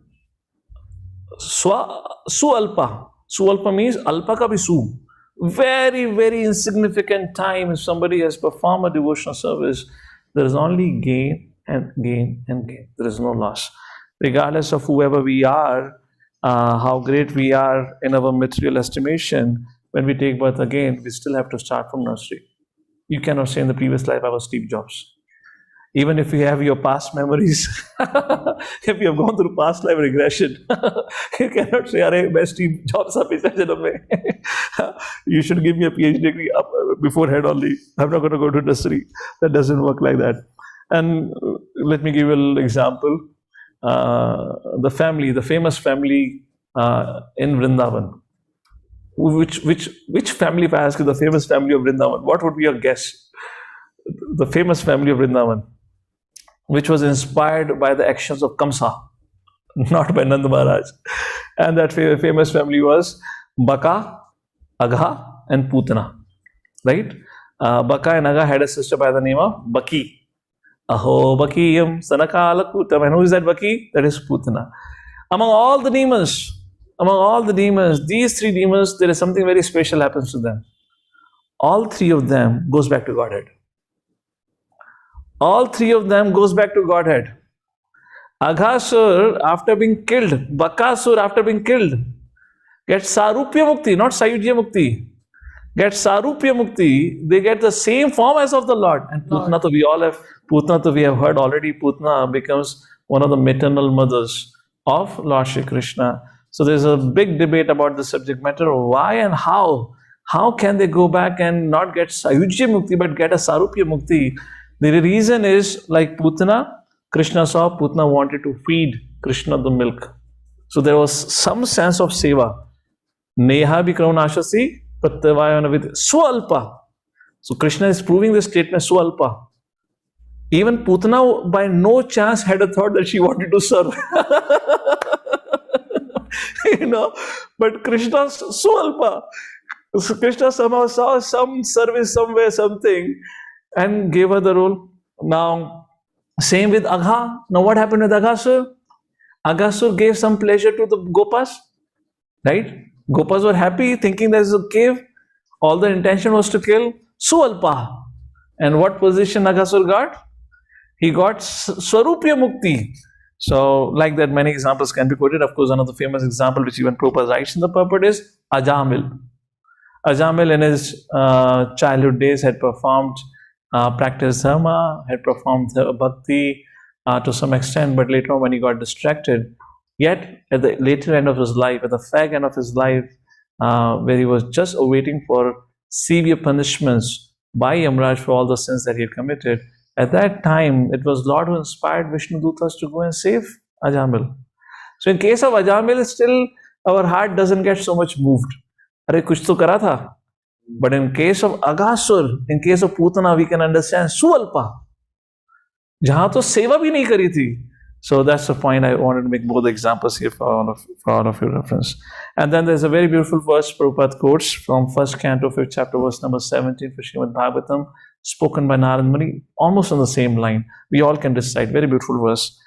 A: sualpa. Sualpa means alpa ka bhi su. Very, very insignificant time. If somebody has performed a devotional service, there is only gain and gain and gain. There is no loss. Regardless of whoever we are, how great we are in our material estimation, when we take birth again, we still have to start from nursery. You cannot say in the previous life I was Steve Jobs. Even if you have your past memories, if you have gone through past life regression, you cannot say, "Arey, मैं Steve Jobs था पिछले जन्म में." You should give me a PhD degree beforehand only. I'm not going to go to nursery. That doesn't work like that. And let me give you a little example. The famous family in Vrindavan. Which family, if I ask you the famous family of Vrindavan, what would be your guess? The famous family of Vrindavan, which was inspired by the actions of Kamsa, not by Nand Maharaj. And that famous family was Baka, Agha, and Putana. Right? Baka and Agha had a sister by the name of Baki. Aho Bakiyam Sanakala Putam. And who is that Baki? That is Putana. Among all the demons, these three demons, there is something very special happens to them. All three of them goes back to Godhead. All three of them goes back to Godhead. Aghasur, after being killed, Bakasur, after being killed, gets Sarupya Mukti, not Sayujya Mukti. Gets Sarupya Mukti, they get the same form as of the Lord. And Putna, we have heard already, Putna becomes one of the maternal mothers of Lord Shri Krishna. So there's a big debate about the subject matter. Why and how? How can they go back and not get Sayujya Mukti but get a Sarupya Mukti? The reason is, like Putana, Krishna saw Putana wanted to feed Krishna the milk. So there was some sense of seva. Neha bikramnashasi pratyavayana with swalpa. So Krishna is proving this statement swalpa. Even Putana by no chance had a thought that she wanted to serve. But Krishna swalpa. So Krishna somehow saw some service somewhere, something, and gave her the role. Now, same with Agha. Now, what happened with Aghasur? Aghasur gave some pleasure to the Gopas, right? Gopas were happy, thinking there's a cave. All the intention was to kill Sualpa. And what position Aghasur got? He got Swarupya Mukti. So, like that, many examples can be quoted. Of course, one of the famous example which even Prabhupada writes in the purport is Ajamil. Ajamil in his childhood days had performed practiced dharma, had performed bhakti to some extent, but later on when he got distracted, yet at the later end of his life, at the fag end of his life, where he was just awaiting for severe punishments by Yamraj for all the sins that he had committed, at that time it was Lord who inspired Vishnu Dutas to go and save Ajamil. So in case of Ajamil, still our heart doesn't get so much moved. Arey kuch to kara tha. But in case of Aghasur, in case of Putana, we can understand Suvalpa. Jahan to seva bhi nahi kari thi. So that's the point. I wanted to make both examples here for all of your reference. And then there's a very beautiful verse Prabhupada quotes from 1st canto, 5th chapter, verse number 17 for Srimad Bhagavatam, spoken by Narad Muni, almost on the same line. We all can recite. Very beautiful verse.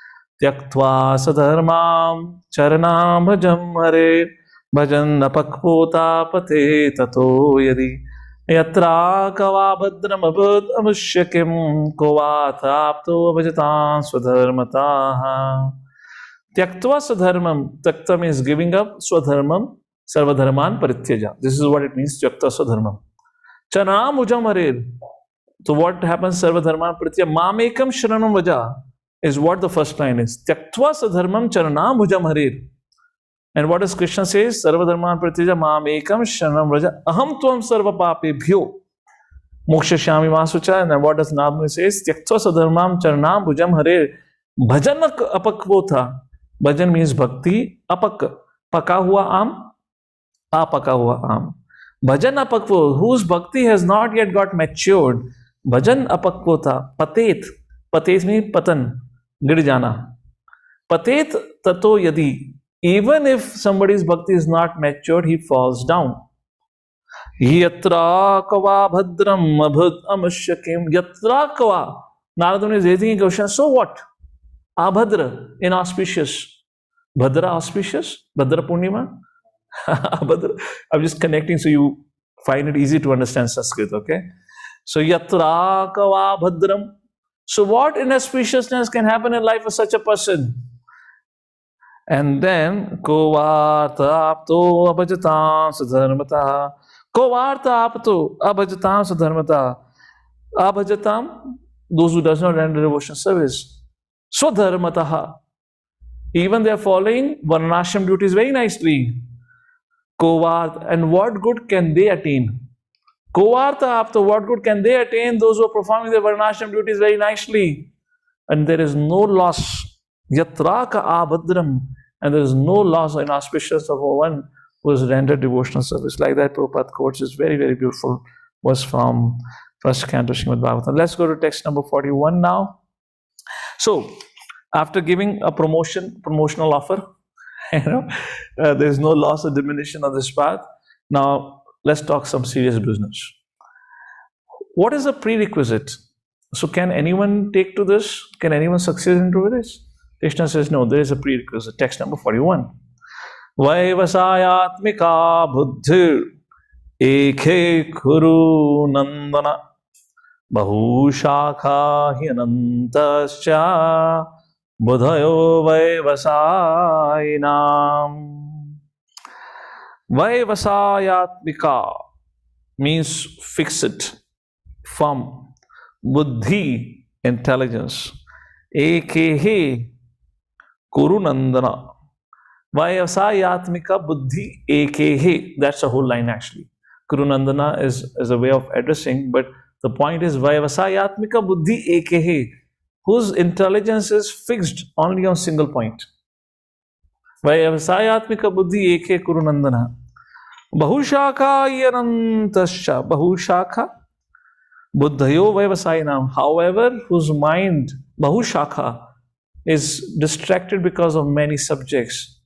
A: Tyaktva sadharmam charanam bhajam hare bhajan apakpota pate tato yadi yatra kava bhadram abhad amushyakim kovatapto bhajatam swadharmataha. Tyaktva swadharmam. Tyakta means giving up. Swadharmam sarvadharman parityaja. This is what it means, tyakta swadharmam. Charanam bhajam hare. So what happens, sarvadharman parityaja? Mamekam sharanam vaja is what the first line is. Tyaktva sadharmam charanam bhujam harir. And what does Krishna says? Sarvadharman pratija mam ekam sharanam vraja aham tvam sarva papebhyo moksha shyami masucha. And then what does Nabhuni says? Tyaktva sadharmam charanam bhujam harir bhajan apakvotha. Bhajan means bhakti. Apak, paka hua am, apaka hua am. Bhajan apakvo, whose bhakti has not yet got matured. Bhajan apakvotha. Patet. Patet means patan. Girjana. Patet tato yadi. Even if somebody's bhakti is not matured, he falls down. Yatra kava bhadram abhad amushyakim. Yatra kava. Narada is raising a question. So what? Abhadra, inauspicious. Bhadra, auspicious? Bhadra Purnima? Abhadra. I'm just connecting so you find it easy to understand Sanskrit, okay? So yatra kava bhadram. So what inauspiciousness can happen in life of such a person? And then kovarta apto abhajatam sadharmata. Kovarta apto abhajatam sadharmata. Abhajatam, those who does not render devotion service. Swadharmataha. Even they are following varnashram duties very nicely. Kovarta. And what good can they attain? Kovarta apto, what good can they attain? Those who are performing their varnashram duties very nicely. And there is no loss. Yatraka abhadram. And there is no loss or inauspicious of one who has rendered devotional service. Like that, Prabhupada quotes is very, very beautiful. Was from 1st canto Srimad Bhagavatam. Let's go to text number 41 now. So, after giving a promotional offer, there is no loss or diminution of this path. Now, let's talk some serious business. What is a prerequisite? So can anyone take to this? Can anyone succeed into this? Krishna says, no, there is a prerequisite. Text number 41. Vaivasayatmika buddhir ekhe kuru nandana bahushakha hyanantascha buddhayo vaivasayinam. Vaivasayatmika means fixed, firm. Buddhi, intelligence. Ekhe Kuru Nandana. Vaivasayatmika buddhi ekhe. That's a whole line actually. Kuru Nandana is a way of addressing, but the point is Vaivasayatmika buddhi ekhe, whose intelligence is fixed only on single point. Vaivasayatmika buddhi ekhe Kuru Nandana. Bahushakha yanantascha. Bahushakha buddhayo vaivasayinam. However, whose mind, Bahushakha, is distracted because of many subjects.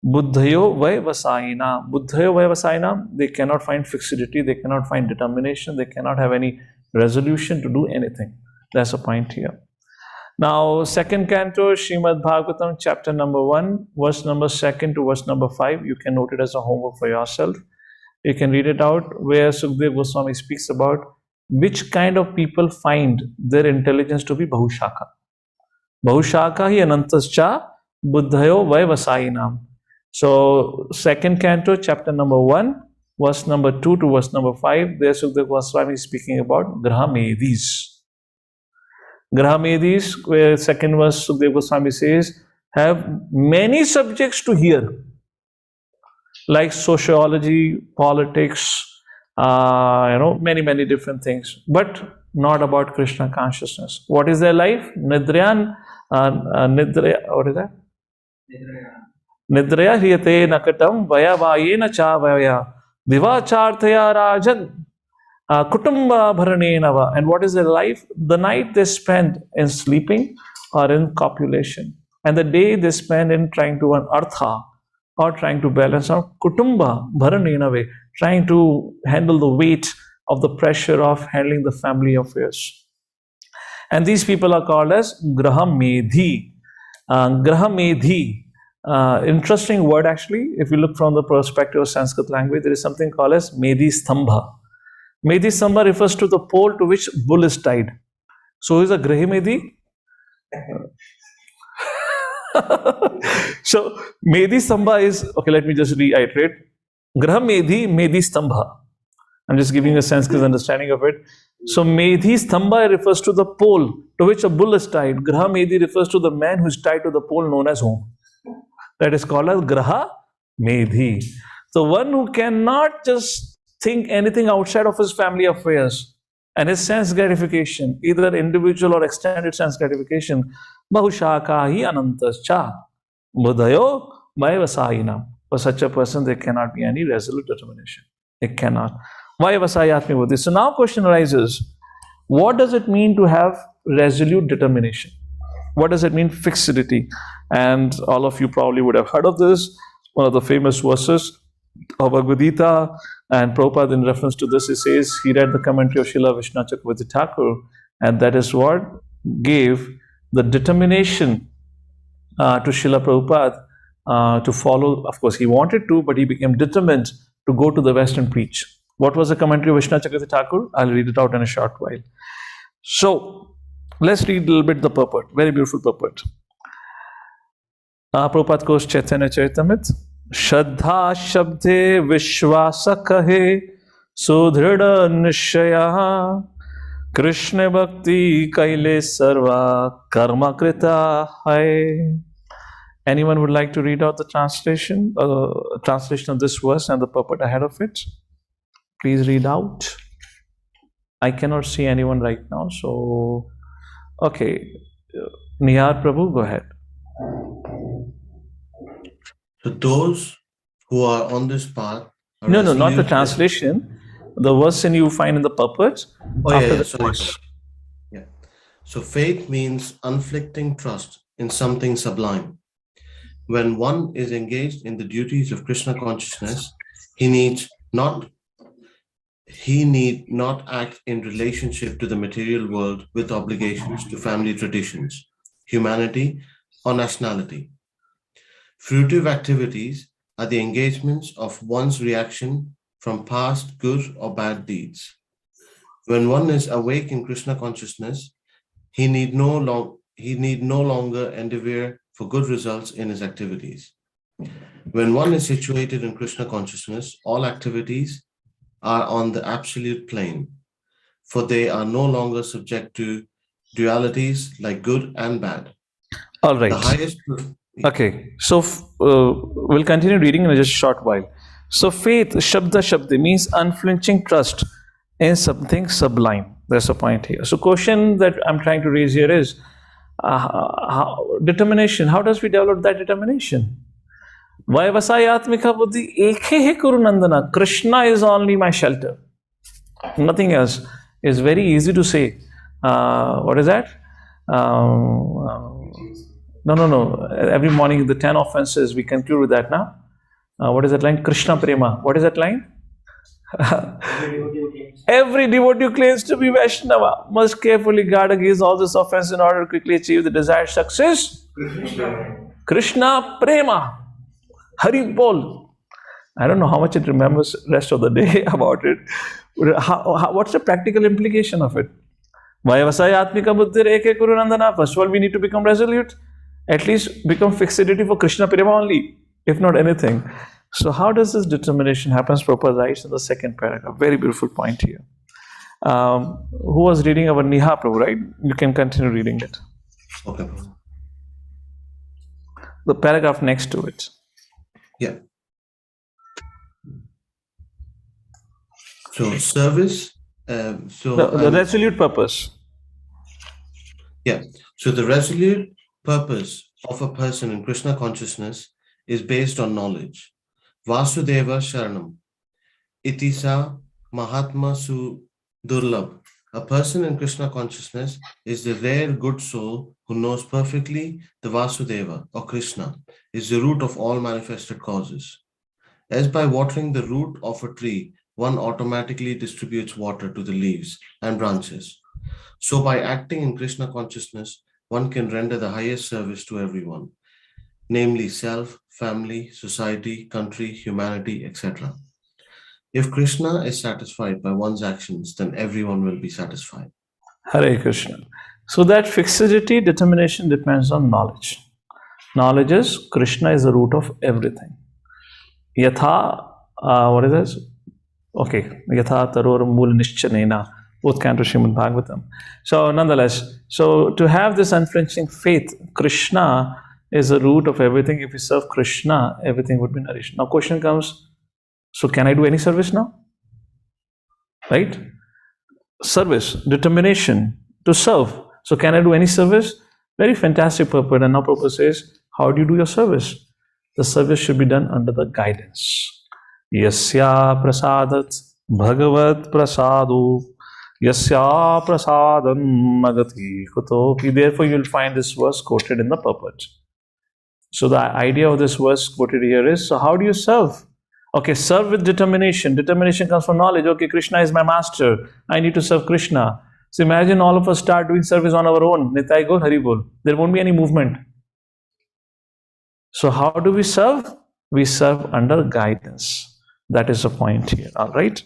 A: Buddhayo vaivasayinam. Buddhayo vaivasayinam, they cannot find fixity, they cannot find determination, they cannot have any resolution to do anything. That's the point here. Now, 2nd canto, Srimad Bhagavatam, chapter number 1, verse number 2 to verse number 5. You can note it as a homework for yourself. You can read it out, where Sukadeva Goswami speaks about which kind of people find their intelligence to be Bahushakha. Bahushakha hi anantascha buddhayo vaivasayinam. So, 2nd canto, chapter number 1, verse number 2 to verse number 5, there Sukadeva Goswami is speaking about Grahamedis. Grahamedis, where second verse Sukadeva Goswami says, have many subjects to hear, like sociology, politics, many different things, but not about Krishna consciousness. What is their life? Nidrya, what is that? Nidraya hriyate nakatam vaya vayena cha vaya divacharthaya rajan kutumba bharanenava. And what is their life? The night they spend in sleeping or in copulation, and the day they spend in trying to earn artha or trying to balance out kutumba bharanenave, trying to handle the weight of the pressure of handling the family affairs. And these people are called as Grahamedhi. Grahamedhi, interesting word actually. If you look from the perspective of Sanskrit language, there is something called as Medhi Stambha. Medhi Stambha refers to the pole to which bull is tied. So is a Grahamedhi? So Medhi Stambha is, okay, let me just reiterate. Grahamedhi, Medhi Stambha. I'm just giving a Sanskrit understanding of it. So Medhi Stambha refers to the pole to which a bull is tied. Graha Medhi refers to the man who is tied to the pole known as home. That is called as Graha Medhi. So one who cannot just think anything outside of his family affairs and his sense gratification, either individual or extended sense gratification, Bahushakahi Anantascha Budayo Vaivasayinam. For such a person, there cannot be any resolute determination. It cannot. Why Vasayatmi Buddhi? So now question arises, what does it mean to have resolute determination? What does it mean fixity? And all of you probably would have heard of this. One of the famous verses of Bhagavad Gita, and Prabhupada in reference to this, he says, he read the commentary of Srila Vishnu Chakravarti Thakur, and that is what gave the determination to Srila Prabhupada to follow. Of course, he wanted to, but he became determined to go to the West and preach. What was the commentary of Vishnu Chakravarti Thakur? I'll read it out in a short while. So, let's read a little bit the purport. Very beautiful purport. Prabhupada goes Chaitanya Charitamrita. Shraddha Shabde Vishwasa Kahe Sudhrida Nishaya Krishna Bhakti Kaile Sarva Karma Krita Hai. Anyone would like to read out the translation of this verse and the purport ahead of it? Please read out. I cannot see anyone right now, so okay. Nihar Prabhu, go ahead.
H: So those who are on this path are
A: No, not the
H: resolute-
A: translation. The verse you find in the purport. After the
H: sorry.
A: verse.
H: Yeah. So faith means unflicting trust in something sublime. When one is engaged in the duties of Krishna consciousness, he need not act in relationship to the material world with obligations to family traditions, humanity, or nationality. Fruitive activities are the engagements of one's reaction from past good or bad deeds. When one is awake in Krishna consciousness, he need no longer endeavor for good results in his activities. When one is situated in Krishna consciousness, all activities are on the absolute plane, for they are no longer subject to dualities like good and bad.
A: All right.
H: The highest.
A: Okay, so we'll continue reading in just a short while. So faith, Shabda means unflinching trust in something sublime. That's the point here. So question that I'm trying to raise here is determination. How does we develop that determination? Why Vasayatmika Buddhi Ekhe Kurunandana. Krishna is only my shelter. Nothing else. It's very easy to say. What is that? No. Every morning, the 10 offenses, we conclude with that now. What is that line? Krishna Prema. What is that line? Every devotee claims to be Vaishnava must carefully guard against all this offense in order to quickly achieve the desired success. Krishna Prema. Hari Bol. I don't know how much it remembers rest of the day about it. What's the practical implication of it? Vayavasayatmika buddhir eke kurunandana. First of all, we need to become resolute. At least become fixated for Krishna Prema only, if not anything. So how does this determination happen? Prabhupada writes in the second paragraph. Very beautiful point here. Who was reading our Niha, Prabhu, right? You can continue reading it.
H: Okay, Prabhu.
A: The paragraph next to it.
H: Yeah. So service.
A: The resolute purpose.
H: Yeah. So the resolute purpose of a person in Krishna consciousness is based on knowledge. Vasudeva Sharanam. Itisa Mahatma Su Durlabh. A person in Krishna consciousness is the rare good soul who knows perfectly the Vasudeva or Krishna is the root of all manifested causes. As by watering the root of a tree, one automatically distributes water to the leaves and branches. So by acting in Krishna consciousness, one can render the highest service to everyone, namely self, family, society, country, humanity, etc. If Krishna is satisfied by one's actions, then everyone will be satisfied.
A: Hare Krishna. So that fixity, determination depends on knowledge. Knowledge is Krishna is the root of everything. Yatha, what is this? Okay, Yatha Taror Mul Nishchanena, both canto Srimad Bhagavatam. So nonetheless, so to have this unflinching faith, Krishna is the root of everything. If we serve Krishna, everything would be nourished. Now question comes, so can I do any service now? Right? Service, determination to serve. So can I do any service? Very fantastic purpose. And now Prabhupada says, how do you do your service? The service should be done under the guidance. Yasya prasadat bhagavat prasadu yasya prasadam magati kutopi. Therefore you will find this verse quoted in the purport. So the idea of this verse quoted here is, so how do you serve? Okay, serve with determination. Determination comes from knowledge. Okay, Krishna is my master. I need to serve Krishna. So imagine all of us start doing service on our own. Nitai Gaur Hari Bol. There won't be any movement. So how do we serve? We serve under guidance. That is the point here. All right.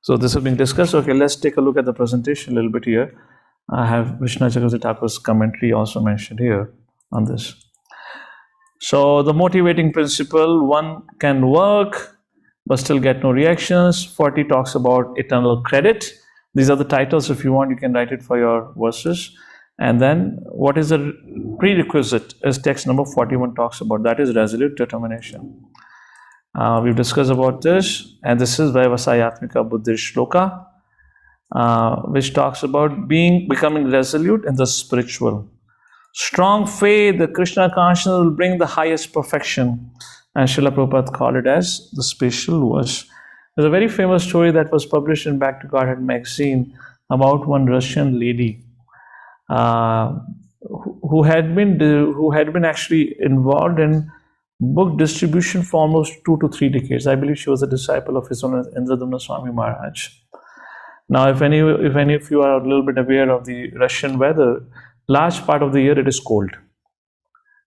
A: So this is being discussed. Okay, let's take a look at the presentation a little bit here. I have Vishnu Chakravarti Thakur's commentary also mentioned here on this. So the motivating principle, one can work but still get no reactions. 40 talks about eternal credit. These are the titles. If you want, you can write it for your verses. And then what is the prerequisite, as text number 41 talks about, that is resolute determination. We've discussed about this, and this is Vaivasayatmika Buddhi Shloka, which talks about becoming resolute in the spiritual. Strong faith, the Krishna consciousness will bring the highest perfection. And Srila Prabhupada called it as the special verse. There's a very famous story that was published in Back to Godhead magazine about one Russian lady who had been actually involved in book distribution for almost 2 to 3 decades. I believe she was a disciple of His Holiness Indradumna Swami Maharaj. Now, if any of you are a little bit aware of the Russian weather, large part of the year it is cold.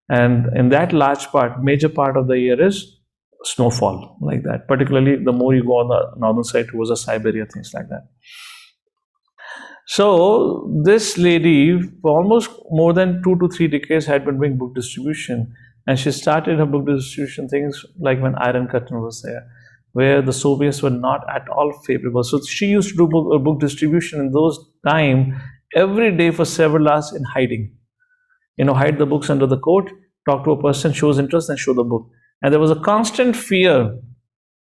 A: And in that large part, major part of the year is snowfall, like that. Particularly the more you go on the northern side towards the Siberia, things like that. So this lady, for almost more than 2 to 3 decades, had been doing book distribution. And she started her book distribution things like when Iron Curtain was there, where the Soviets were not at all favorable. So she used to do book distribution in those time every day for several hours in hiding. Hide the books under the coat, talk to a person, shows interest, and show the book. And there was a constant fear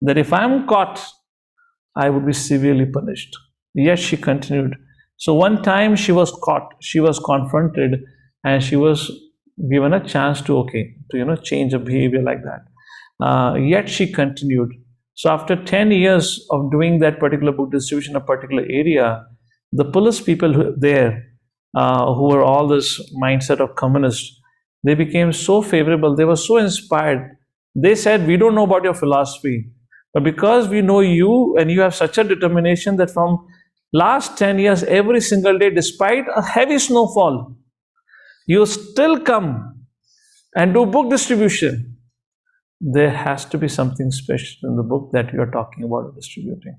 A: that if I'm caught, I would be severely punished. Yet she continued. So one time she was caught, she was confronted, and she was given a chance to change her behavior like that. Yet she continued. So after 10 years of doing that particular book distribution in a particular area, the police people there, who were all this mindset of communists, they became so favorable, they were so inspired. They said, we don't know about your philosophy, but because we know you and you have such a determination that from last 10 years, every single day, despite a heavy snowfall, you still come and do book distribution. There has to be something special in the book that you are talking about or distributing.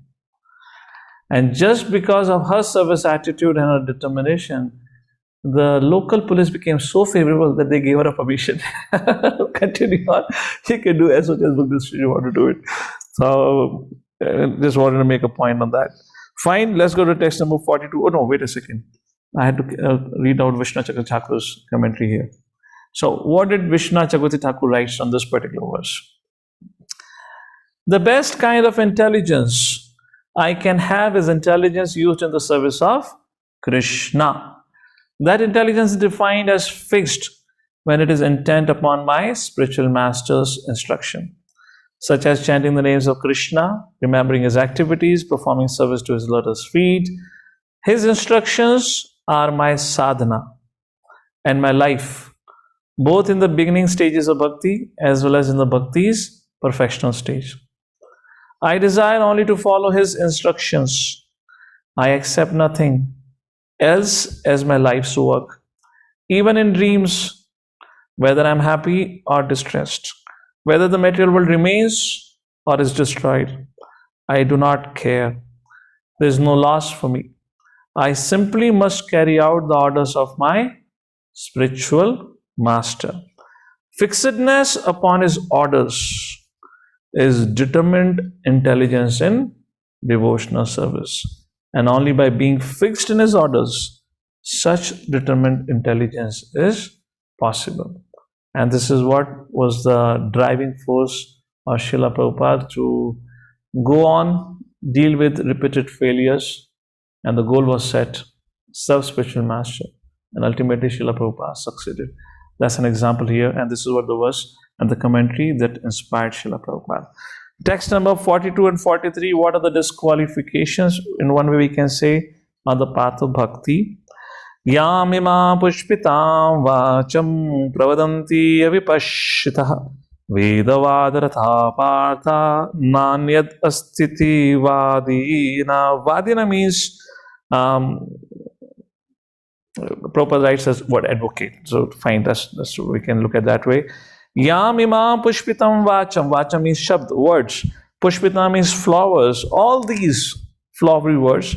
A: And just because of her service attitude and her determination, the local police became so favorable that they gave her a permission. Continue on. You can do as much as book this if you want to do it. So, just wanted to make a point on that. Fine, let's go to text number 42. Oh, no, wait a second. I had to read out Vishnu Chakra Thakur's commentary here. So, what did Vishnu Chakra Thakur write on this particular verse? The best kind of intelligence I can have is intelligence used in the service of Krishna. That intelligence is defined as fixed when it is intent upon my spiritual master's instruction, such as chanting the names of Krishna, remembering his activities, performing service to his lotus feet. His instructions are my sadhana and my life, both in the beginning stages of bhakti as well as in the bhakti's perfectional stage. I desire only to follow his instructions. I accept nothing else as my life's work. Even in dreams, whether I'm happy or distressed, whether the material world remains or is destroyed, I do not care. There is no loss for me. I simply must carry out the orders of my spiritual master. Fixedness upon his orders is determined intelligence in devotional service. And only by being fixed in his orders, such determined intelligence is possible. And this is what was the driving force of Srila Prabhupada to go on, deal with repeated failures, and the goal was set, serve spiritual master. And ultimately Srila Prabhupada succeeded. That's an example here, and this is what the verse and the commentary that inspired Srila Prabhupada. Text number 42 and 43, what are the disqualifications? In one way we can say, on the path of bhakti. Yamima pushpitam vacham pravadanti avipashitaha vedavadartha partha nanyad astiti vadina. Vadina means, Prabhupada writes as what? Advocate. So fine, that's we can look at that way. Yam imam pushpitam vacham. Vacham means shabd, words. Pushpitam means flowers. All these flowery words.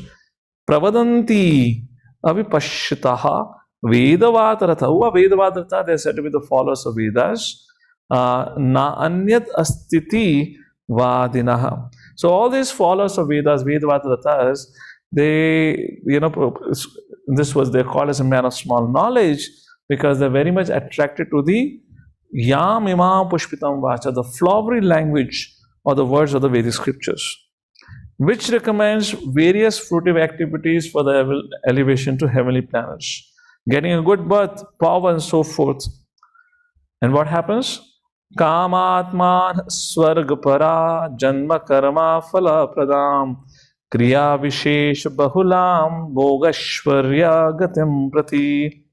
A: Pravadanti avipashitaha vedavatartha. Who are vedavatartha? They are said to be the followers of Vedas. Na anyat astiti vadinaha. So all these followers of Vedas, vedavatarthas, they, this was, they're called as a man of small knowledge because they're very much attracted to the Yam Imam Pushpitam Vacha, the flowery language or the words of the Vedic scriptures, which recommends various fruitive activities for the elevation to heavenly planets, getting a good birth, power, and so forth. And what happens? Kamatman Swargapara Janma Karma Phala Pradam Kriya Vishesh Bahulam Bhogashwarya Gatim Prati.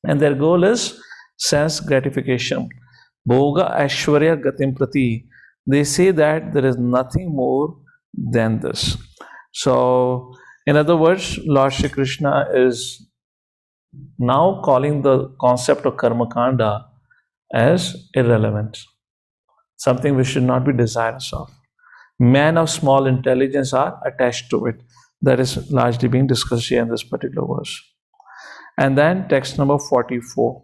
A: And their goal is sense gratification. Bhoga Ashwarya Gatim Prati. They say that there is nothing more than this. So, in other words, Lord Shri Krishna is now calling the concept of karma kanda as irrelevant, something we should not be desirous of. Men of small intelligence are attached to it. That is largely being discussed here in this particular verse. And then text number 44.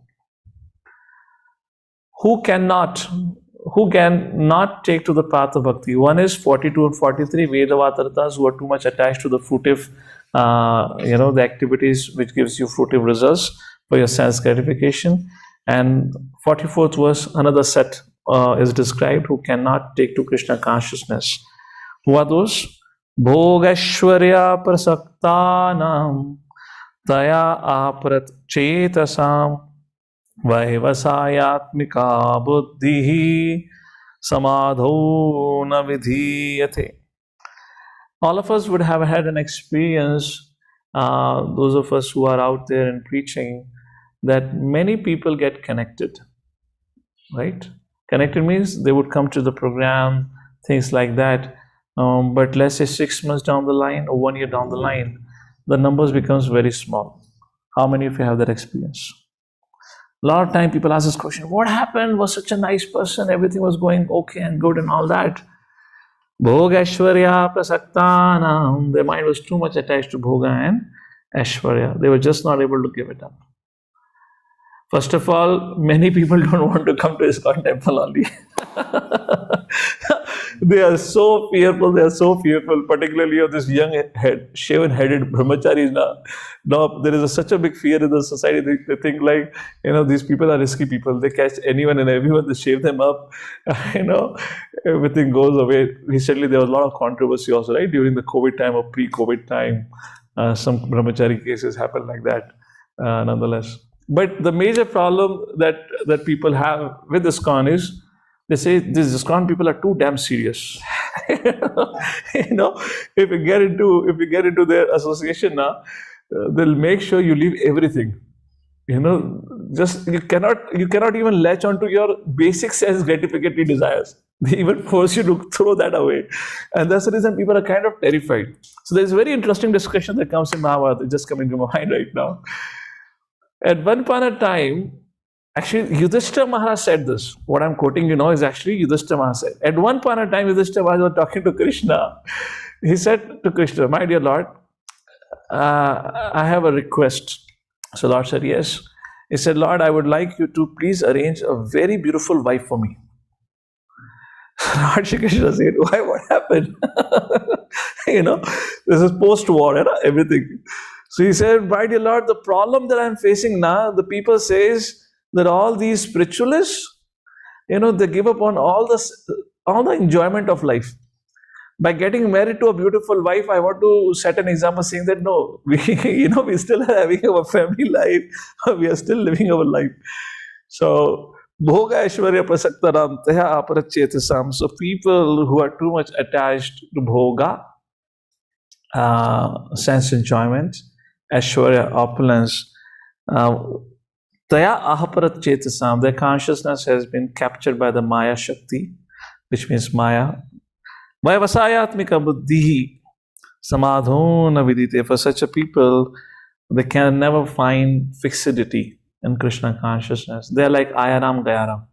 A: Who cannot take to the path of bhakti? One is 42 and 43, Vedavatarthas, who are too much attached to the fruitive, the activities which gives you fruitive results for your sense gratification. And 44th verse, another set is described who cannot take to Krishna consciousness. Who are those? Bhogashwarya prasaktanam taya aprat chetasam vaivasayatmika buddhihi samadho na vidhiyate. All of us would have had an experience, those of us who are out there and preaching, that many people get connected, right? Connected means they would come to the program, things like that. But let's say 6 months down the line or 1 year down the line, the numbers becomes very small. How many of you have that experience? A lot of time people ask this question, what happened? Was such a nice person, everything was going okay and good and all that. Bhoga Ashwarya Prasaktanam. Their mind was too much attached to Bhoga and Ashwarya. They were just not able to give it up. First of all, many people don't want to come to ISKCON temple only. They are so fearful. They are so fearful, particularly of this young shaven-headed brahmacharis. Now there is such a big fear in the society. They think like, these people are risky people. They catch anyone and everyone. They shave them up. Everything goes away. Recently, there was a lot of controversy also, right? During the COVID time or pre-COVID time, some brahmachari cases happened like that. Nonetheless. But the major problem that people have with ISKCON is they say these ISKCON people are too damn serious. If you get into their association now, they'll make sure you leave everything. Just you cannot even latch onto your basic sense gratificatory desires. They even force you to throw that away, and that's the reason people are kind of terrified. So there's a very interesting discussion that comes in Mahabharata. It's just coming to my mind right now. At one point of time, actually, Yudhishthira Maharaj said this. What I'm quoting, is actually Yudhishthira Maharaj said. At one point of time, Yudhishthira Maharaj was talking to Krishna. He said to Krishna, "My dear Lord, I have a request." So Lord said, "Yes." He said, "Lord, I would like you to please arrange a very beautiful wife for me." Lord Shri Krishna said, "Why? What happened?" This is post-war, everything. So he said, "My dear Lord, the problem that I'm facing now, the people says that all these spiritualists, they give up on all the enjoyment of life. By getting married to a beautiful wife, I want to set an example saying that no, we still are having our family life, we are still living our life." So, Bhoga Aishwarya Prasaktaram Teha Aparacchetasam. So people who are too much attached to Bhoga, sense enjoyment, Aishwarya, opulence, Taya Ahaparat Chetasam, their consciousness has been captured by the Maya Shakti, which means Maya. Vayavasayatmika buddhi samadhona vidite. For such a people, they can never find fixity in Krishna consciousness. They are like Ayaram Gayaram.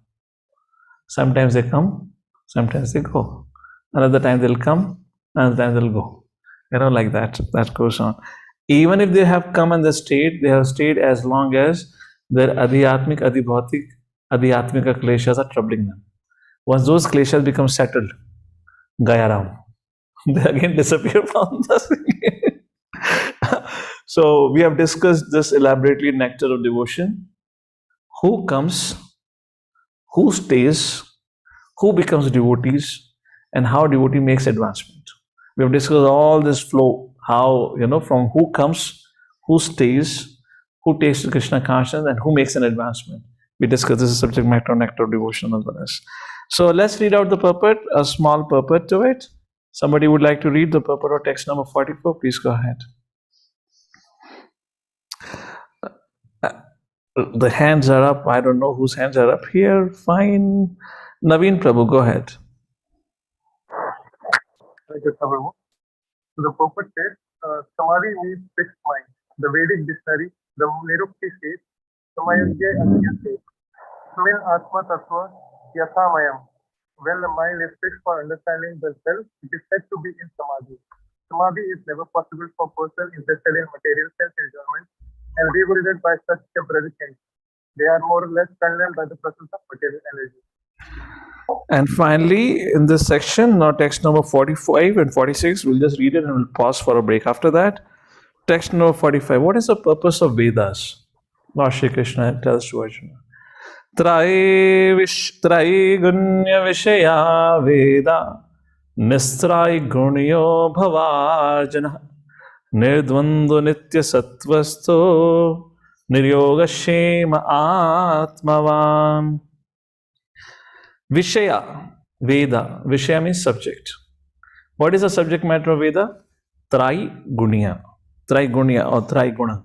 A: Sometimes they come, sometimes they go. Another time they'll come, another time they'll go. Like that. That goes on. Even if they have come and they have stayed as long as their adhyatmik, adhibhautik, adhyatmika kleshas are troubling them. Once those kleshas become settled, Gayaram, they again disappear from the scene. So we have discussed this elaborately in Nectar of Devotion. Who comes, who stays, who becomes devotees, and how devotee makes advancement. We have discussed all this flow, how, from who comes, who stays, who takes to Krishna consciousness, and who makes an advancement. We discussed this subject matter of Nectar of Devotion as well as. So let's read out the purport, a small purport to it. Somebody would like to read the purport of text number 44, please go ahead. The hands are up. I don't know whose hands are up here. Fine. Naveen Prabhu, go ahead.
I: Thank you, Prabhu. So the purport says, Samadhi means fixed mind. The Vedic dictionary, the Nirukti says, Samayagya Agya says, Smin Atma Tattva Yathamayam. When the mind is fixed for understanding the self, it is said to be in Samadhi. Samadhi is never possible for a person interested in material self-enjoyment and regulated by such temporary things. They are more or less condemned by the presence of material energy.
A: And finally, in this section, now text number 45 and 46, we'll just read it and we'll pause for a break after that. Text number 45, what is the purpose of Vedas? Lord Shri Krishna tells to Arjuna. Trai gunya vishaya veda nistrai gunyo bhavarjana nirdvando nitya sattvasto niryoga shema atmavan. Vishaya, Veda. Vishaya means subject. What is the subject matter of Veda? Trai gunya or Trai guna,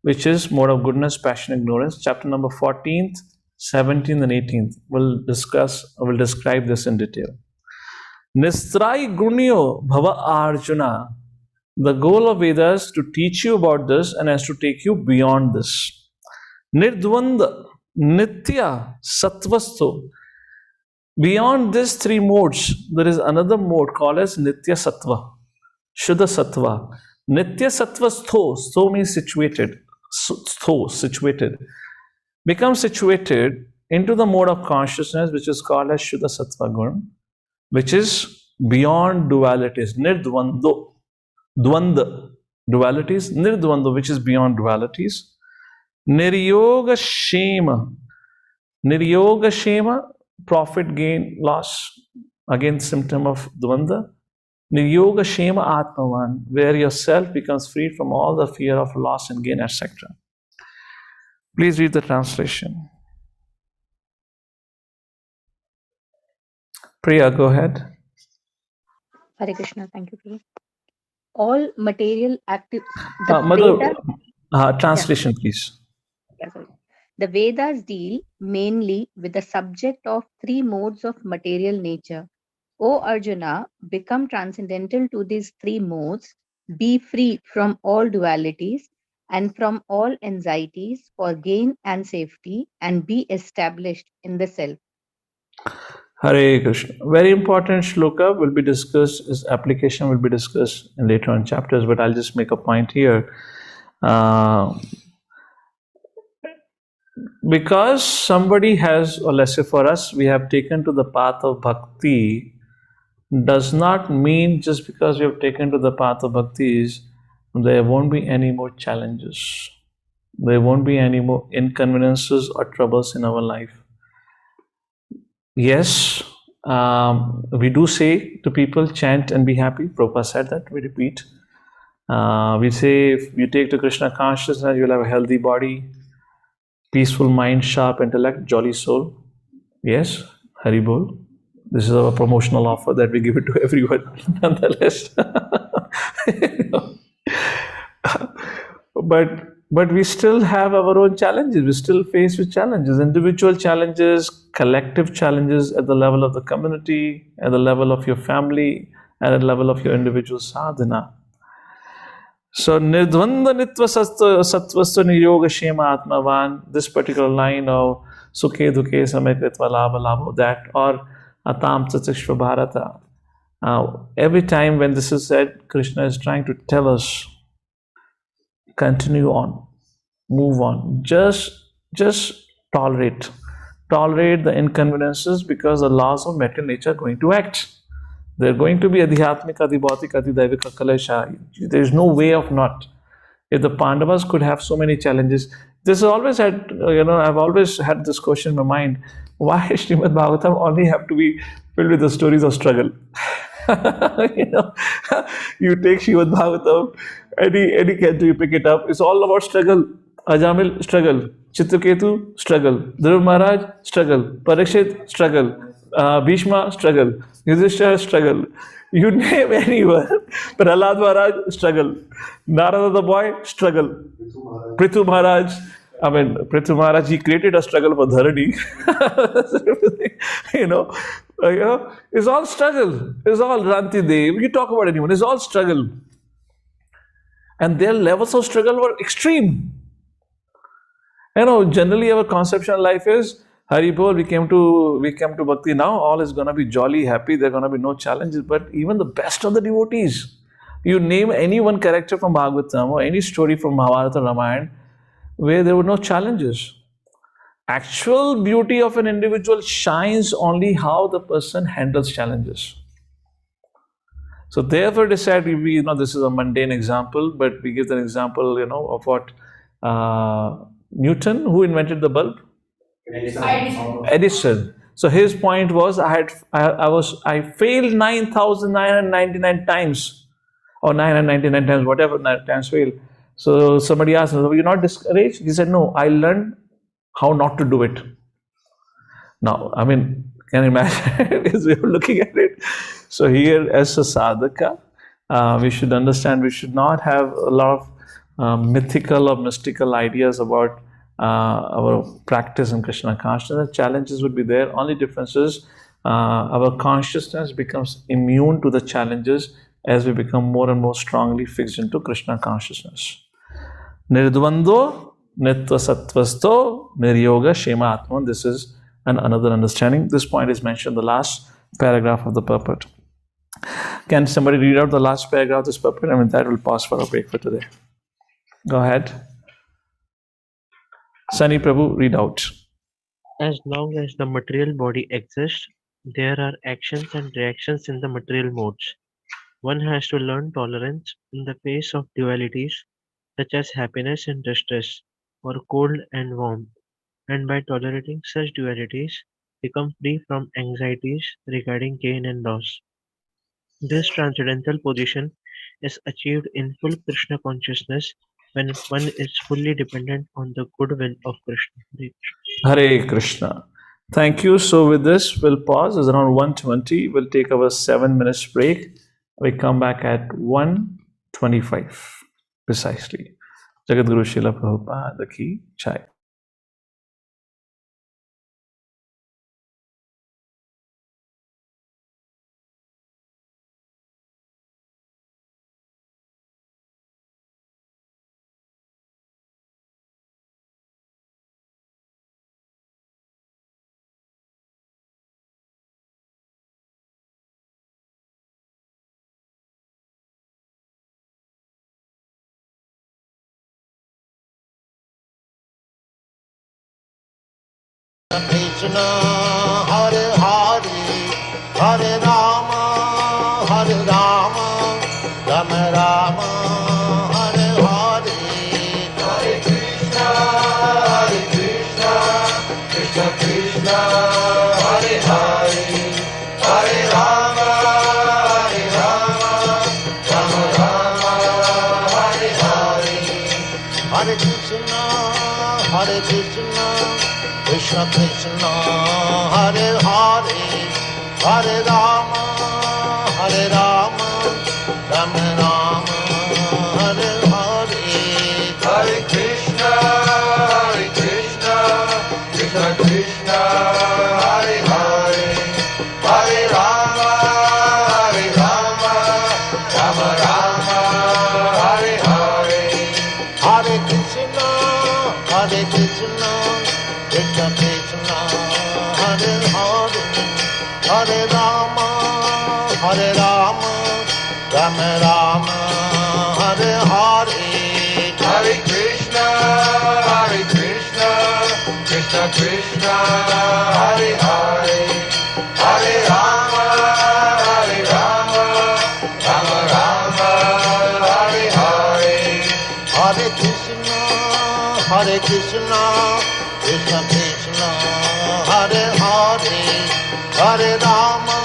A: which is mode of goodness, passion, ignorance. Chapter number 14th, 17th and 18th. We'll describe this in detail. Nistrai gunyo bhava arjuna. The goal of Vedas is to teach you about this and as to take you beyond this. Nirdvanda, nitya, sattvasto. Beyond these three modes, there is another mode called as Nitya Sattva, Shuddha Sattva. Nitya Sattva Stho, Stho means situated, Stho, situated. becomes situated into the mode of consciousness which is called as Shuddha Sattva Gun, which is beyond dualities, nirdvando, dvanda, dualities, nirdvando, which is beyond dualities, niryoga shema, niryoga shema, profit, gain, loss, again symptom of dvanda, niryoga shema atmavan, where yourself becomes freed from all the fear of loss and gain, etc. Please read the translation. Priya, go ahead.
B: Hare Krishna. Thank you, Prabhu. All material active.
A: Mother,
B: Vedas,
A: translation, please.
B: sorry. The Vedas deal mainly with the subject of three modes of material nature. O Arjuna, become transcendental to these three modes, be free from all dualities and from all anxieties for gain and safety, and be established in the self.
A: Hare Krishna. Very important shloka will be discussed, its application will be discussed in later on chapters, but I'll just make a point here. Because somebody has, or let's say for us, we have taken to the path of bhakti, does not mean just because we have taken to the path of bhakti, there won't be any more challenges. There won't be any more inconveniences or troubles in our life. Yes, we do say to people, chant and be happy. Prabhupada said that, we repeat. We say, if you take to Krishna consciousness, you'll have a healthy body, peaceful mind, sharp intellect, jolly soul. Yes, Hari Bol. This is our promotional offer that we give it to everyone, nonetheless. But we still have our own challenges. We still face with challenges, individual challenges, collective challenges at the level of the community, at the level of your family, and at the level of your individual sadhana. So, nirdvanda nitva sattvastu niyoga shema atmavan, this particular line of sukhe dukhe samay kritva labha labho, that, or atam tatikshva bharata. Every time when this is said, Krishna is trying to tell us, continue on, move on, just tolerate the inconveniences, because the laws of material nature are going to act. They're going to be adhyatmika, adhibhautika, adhidaivika, kalesha. There's no way of not. If the Pandavas could have so many challenges, this has always had, I've always had this question in my mind: why Srimad Bhagavatam only have to be filled with the stories of struggle? You take Srimad Bhagavatam, any canto you pick it up, it's all about struggle. Ajamil, struggle. Chitraketu, struggle. Dhruv Maharaj, struggle. Parikshit, struggle. Bhishma, struggle. Yudhishthira, struggle. You name anyone. Prahlad Maharaj, struggle. Narada the boy, struggle. Prithu Maharaj, Prithu Maharaj, he created a struggle for Dharani. It's all struggle. It's all Ranti Dev. You talk about anyone, it's all struggle. And their levels of struggle were extreme. Generally our conception of life is, Hari Bol, we came to Bhakti now, all is going to be jolly, happy, there are going to be no challenges. But even the best of the devotees, you name any one character from Bhagavatam or any story from Mahabharata, Ramayana, where there were no challenges. Actual beauty of an individual shines only how the person handles challenges. So therefore decide, this is a mundane example, but we give an example, of what Newton, who invented the bulb? Edison. So his point was, I failed 9,999 times, or 999 times, whatever times failed. So somebody asked him, were you not discouraged? He said, no, I learned how not to do it. Now, can you imagine his way of looking at it? So here, as a sadhaka, we should understand, we should not have a lot of mythical or mystical ideas about our practice in Krishna consciousness. The challenges would be there. Only difference is our consciousness becomes immune to the challenges as we become more and more strongly fixed into Krishna consciousness. Nirdvando nitva sattvasto niryoga shema atman. This is another understanding. This point is mentioned in the last paragraph of the purport. Can somebody read out the last paragraph of this purport? That will pause for a break for today. Go ahead. Sunny Prabhu, read out.
J: As long as the material body exists, there are actions and reactions in the material modes. One has to learn tolerance in the face of dualities such as happiness and distress, or cold and warmth, and by tolerating such dualities, become free from anxieties regarding gain and loss. This transcendental position is achieved in full Krishna consciousness when one is fully dependent on the goodwill of Krishna.
A: Hare Krishna. Thank you. So with this, we'll pause. It's around 1:20. We'll take our 7 minutes break. We come back at 1:25 precisely. Jagadguru Srila Prabhupada ki Jai.
K: Krishna, Hare Hare, Hare Rama, Hare Rama, Rama Rama, Hare Hare, Hare Krishna, Krishna Krishna, Hare Hare, Hare Rama, Rama Rama, Hare Hare, Hare Krishna, Krishna Krishna, Hare Hare, Hare Rama, Rama Rama, Hare Hare, Hare Krishna, Krishna Krishna, Hare Hare, Hare Rama, Rama Rama, Hare Hare, Hare Krishna, Krishna Krishna, Hare Hare, Hare Rama, Rama Rama, Hare Hare, Hare Krishna, Krishna Krishna, Hare Hare, Hare Rama, Rama Rama, Hare Hare, Hare Krishna, Krishna Krishna, Hare Hare, Hare Rama,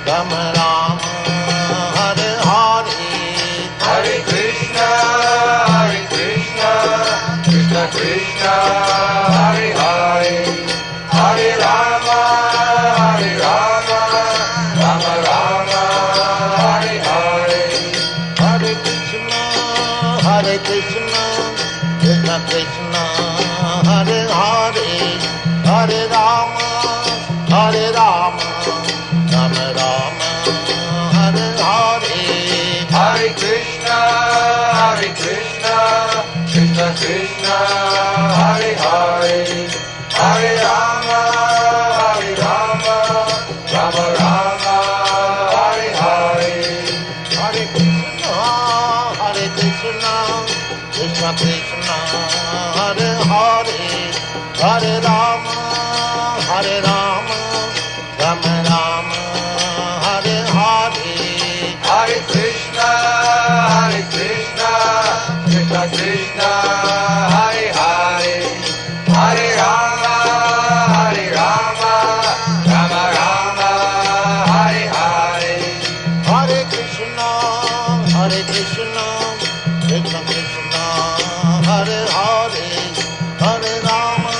K: Rama Rama, Hare Hare, Hare Krishna, Krishna Krishna, Hare Hare, Hare Rama, Rama Rama, Hare Hare, Hare Krishna, Krishna Krishna, Hare Hare, Hare Rama, Rama Rama, Hare Hare, Hare Krishna, Krishna Krishna, Hare Hare, Hare Rama, Rama Rama, Hare Hare, Hare Krishna, Krishna Krishna, Hare Hare, Hare Rama, Rama Rama, Hare Hare, Hare Krishna, Krishna Krishna, Hare Hare, Hare Rama, Rama Rama, Hare Hare, Hare Krishna, Krishna Krishna, Hare Hare, Hare Rama,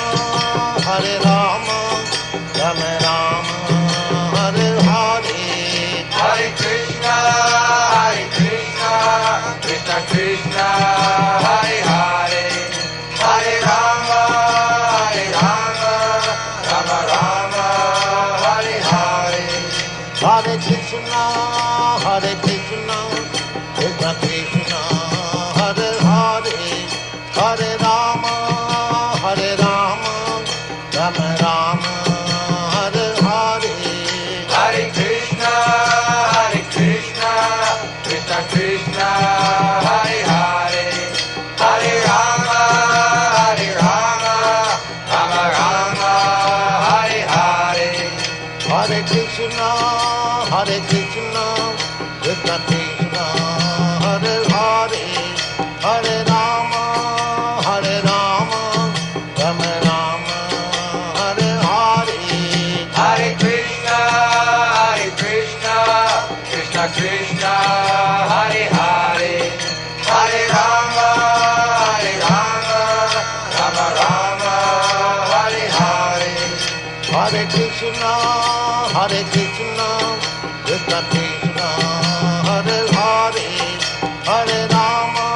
K: Krishna, Hare Krishna, Krishna Krishna, Hare Hare, Hare Rama, Rama Rama, Hare Hare. Hare Krishna, Krishna Krishna, Hare Hare, Hare Rama, Rama Rama, Hare Hare. Hare Krishna, Krishna Krishna, Hare Hare, Hare Rama,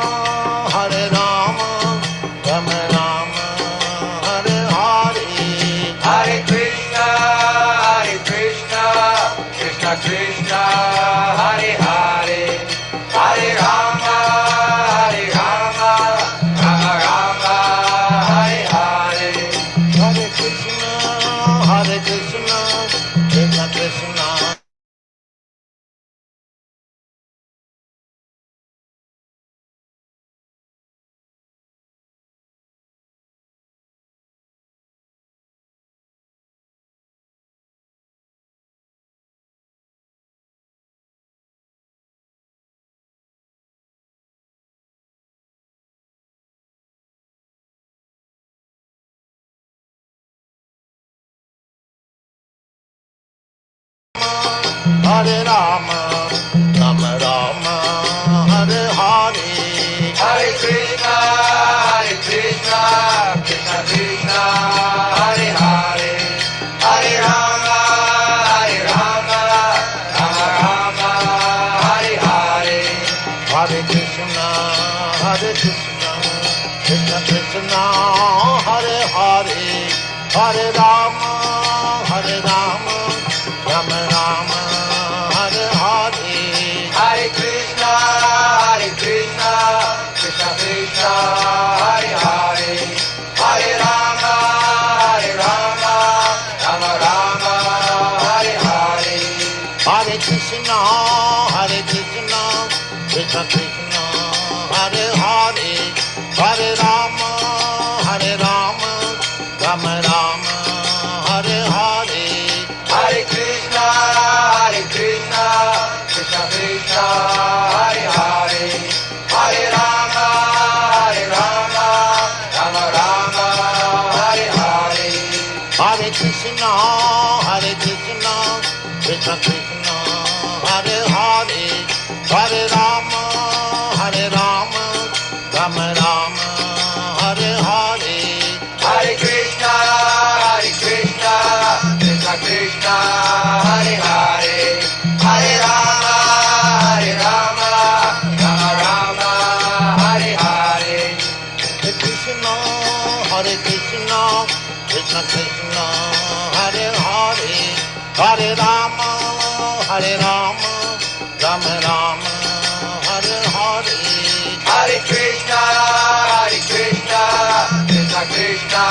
K: Rama Rama, Hare Hare. Hare Krishna, Krishna Krishna, Hare Hare, Hare Rama, Rama Rama, Hare Hare. Hare Krishna, Krishna Krishna. Hare Rama, Rama Rama, Hare Hare. Hare Krishna, Krishna Krishna, Hare Hare, Hare Rama, Rama Rama, Hare Hare. Hare Krishna, Krishna Krishna, Hare Hare, Hare Rama, Rama Rama, Hare Hare. Hare Krishna, Krishna Krishna, Hare Hare, Hare Rama, Rama Rama, Hare Hare. Hare Krishna, Krishna Krishna, Hare Hare, Hare Rama, Rama Rama, Hare Hare. Hare Krishna, Krishna Krishna, Hare Hare, Hare Rama, Rama Rama, Hare Hare. Hare Krishna, Krishna Krishna, Hare Hare, Hare Rama, Rama Rama, Hare Hare. Hare Krishna, Krishna Krishna, Hare Hare, Hare Rama, Rama Rama, Hare Hare. Hare Krishna, Krishna Krishna, Hare Hare, Hare Rama, Rama Rama, Hare Hare. Hare Krishna, Krishna Krishna,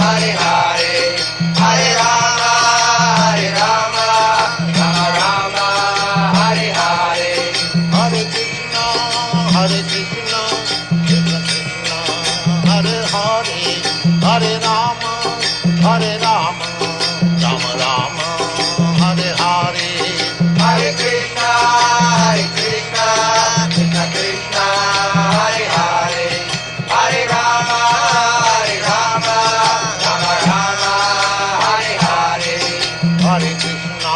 K: Hare Hare, Hare Rama, Rama Rama, Hare Hare. Hare Krishna, Krishna Krishna, Hare Hare, Hare Rama, Rama Rama, Hare Hare. Hare Krishna, Krishna Krishna, Hare Hare, Hare Rama, Rama Rama, Hare Hare. Hare Krishna,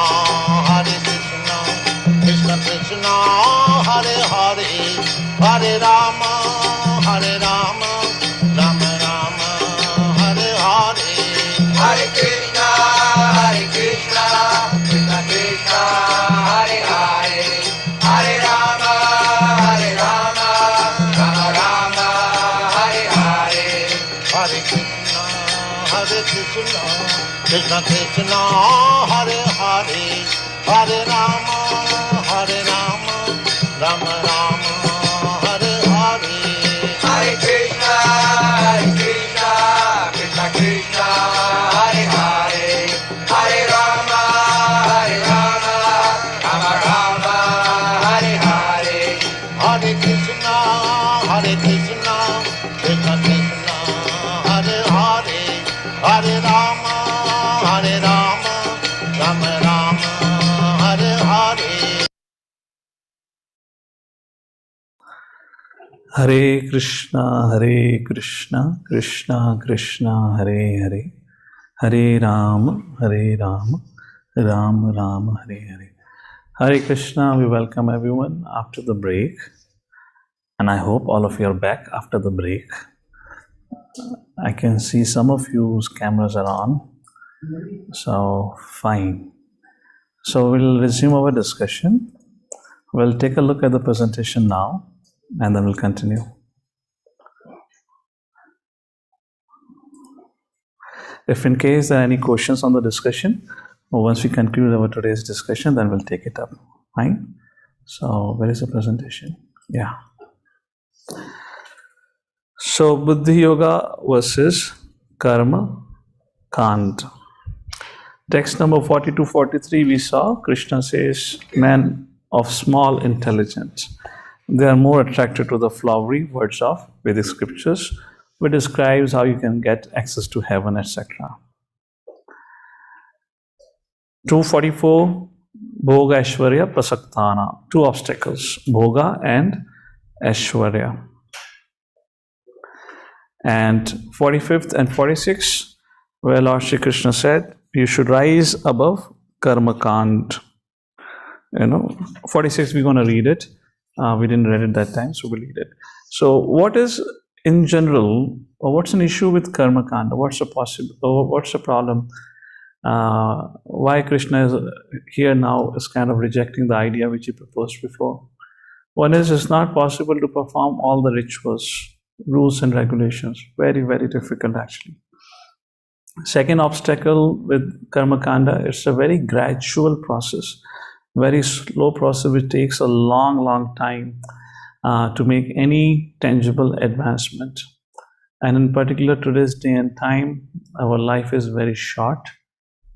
K: Krishna Krishna, Hare Hare, Hare Rama, Rama Rama, Hare Hare. Hare Krishna, Krishna Krishna, Hare Hare, Hare Rama, Rama Rama, Hare Hare. Hare Krishna, Krishna Krishna, Hare Hare, Hare Rama, Rama Rama, Hare Hare. Hare Krishna, Krishna Krishna, Hare Hare, Hare Rama, Rama Rama, Hare Hare. Hare Krishna, Krishna Krishna, Hare Hare, Hare Rama, Rama Rama,
A: Hare Krishna, Krishna Krishna, Hare Hare, Hare Rama, Rama Rama, Hare Hare. Hare Krishna, we welcome everyone after the break. And I hope all of you are back after the break. I can see some of you's cameras are on. So, fine. So, we'll resume our discussion. We'll take a look at the presentation now and then we'll continue. If in case there are any questions on the discussion, or once we conclude our today's discussion, then we'll take it up. Fine. So, where is the presentation? Yeah. So, Buddhi Yoga versus Karma Kand. Text number 42-43, we saw Krishna says, men of small intelligence, they are more attracted to the flowery words of Vedic scriptures, which describes how you can get access to heaven, etc. 244, Bhoga Aishwarya Prasaktana, two obstacles, Bhoga and Aishwarya. And 45th and 46, where Lord Shri Krishna said, you should rise above Karma Kand. 46, we're going to read it. We didn't read it that time, so we'll read it. So, what is in general, or what's an issue with Karma Kanda? What's the problem? Why Krishna is here now is kind of rejecting the idea which he proposed before. One is, it's not possible to perform all the rituals, rules and regulations. Very, very difficult actually. Second obstacle with Karma Kanda, it's a very gradual process, very slow process which takes a long time to make any tangible advancement. And in particular, today's day and time, our life is very short.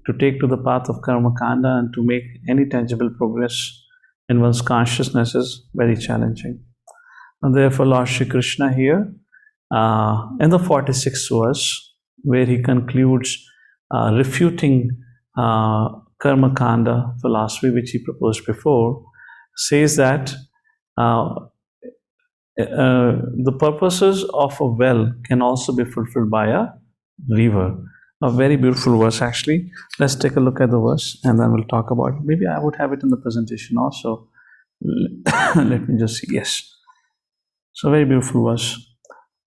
A: To take to the path of Karma Kanda and to make any tangible progress in one's consciousness is very challenging. And therefore, Lord Shri Krishna here, in the 46th verse, where he concludes refuting Karma Kanda philosophy, which he proposed before, says that the purposes of a well can also be fulfilled by a river. A very beautiful verse actually. Let's take a look at the verse and then we'll talk about it. Maybe I would have it in the presentation also. Let me just see. Yes. So very beautiful verse.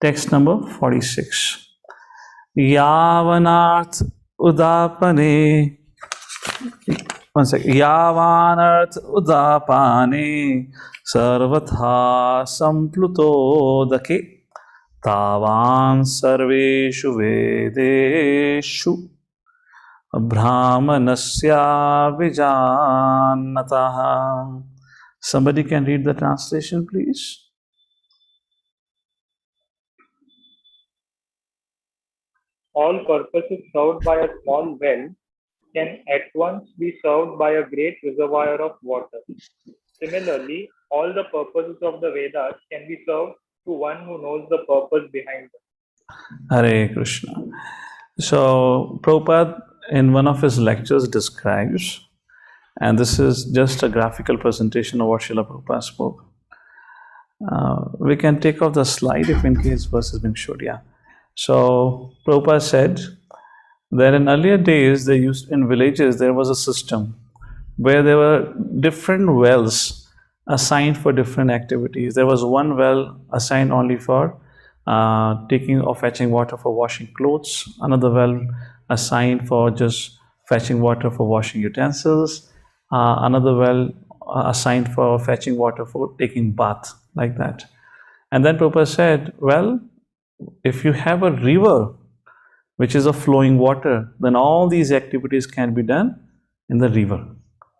A: Text number 46. Yavanarth udapane. One second. Yavanarth udapane sarvatha samplutodake tavan sarveshu vedeshu brahmanasya vijannataha. Somebody can read the translation, please.
I: All purposes served by a small well can at once be served by a great reservoir of water. Similarly, all the purposes of the Vedas can be served to one who knows the purpose behind them.
A: Hare Krishna. So, Prabhupada in one of his lectures describes, and this is just a graphical presentation of what Srila Prabhupada spoke. We can take off the slide if in case verse has been showed. Yeah. So, Prabhupada said that in earlier days, in villages, there was a system where there were different wells assigned for different activities. There was one well assigned only for taking or fetching water for washing clothes, another well assigned for just fetching water for washing utensils, another well assigned for fetching water for taking bath, like that. And then Prabhupada said, well, if you have a river which is a flowing water, then all these activities can be done in the river.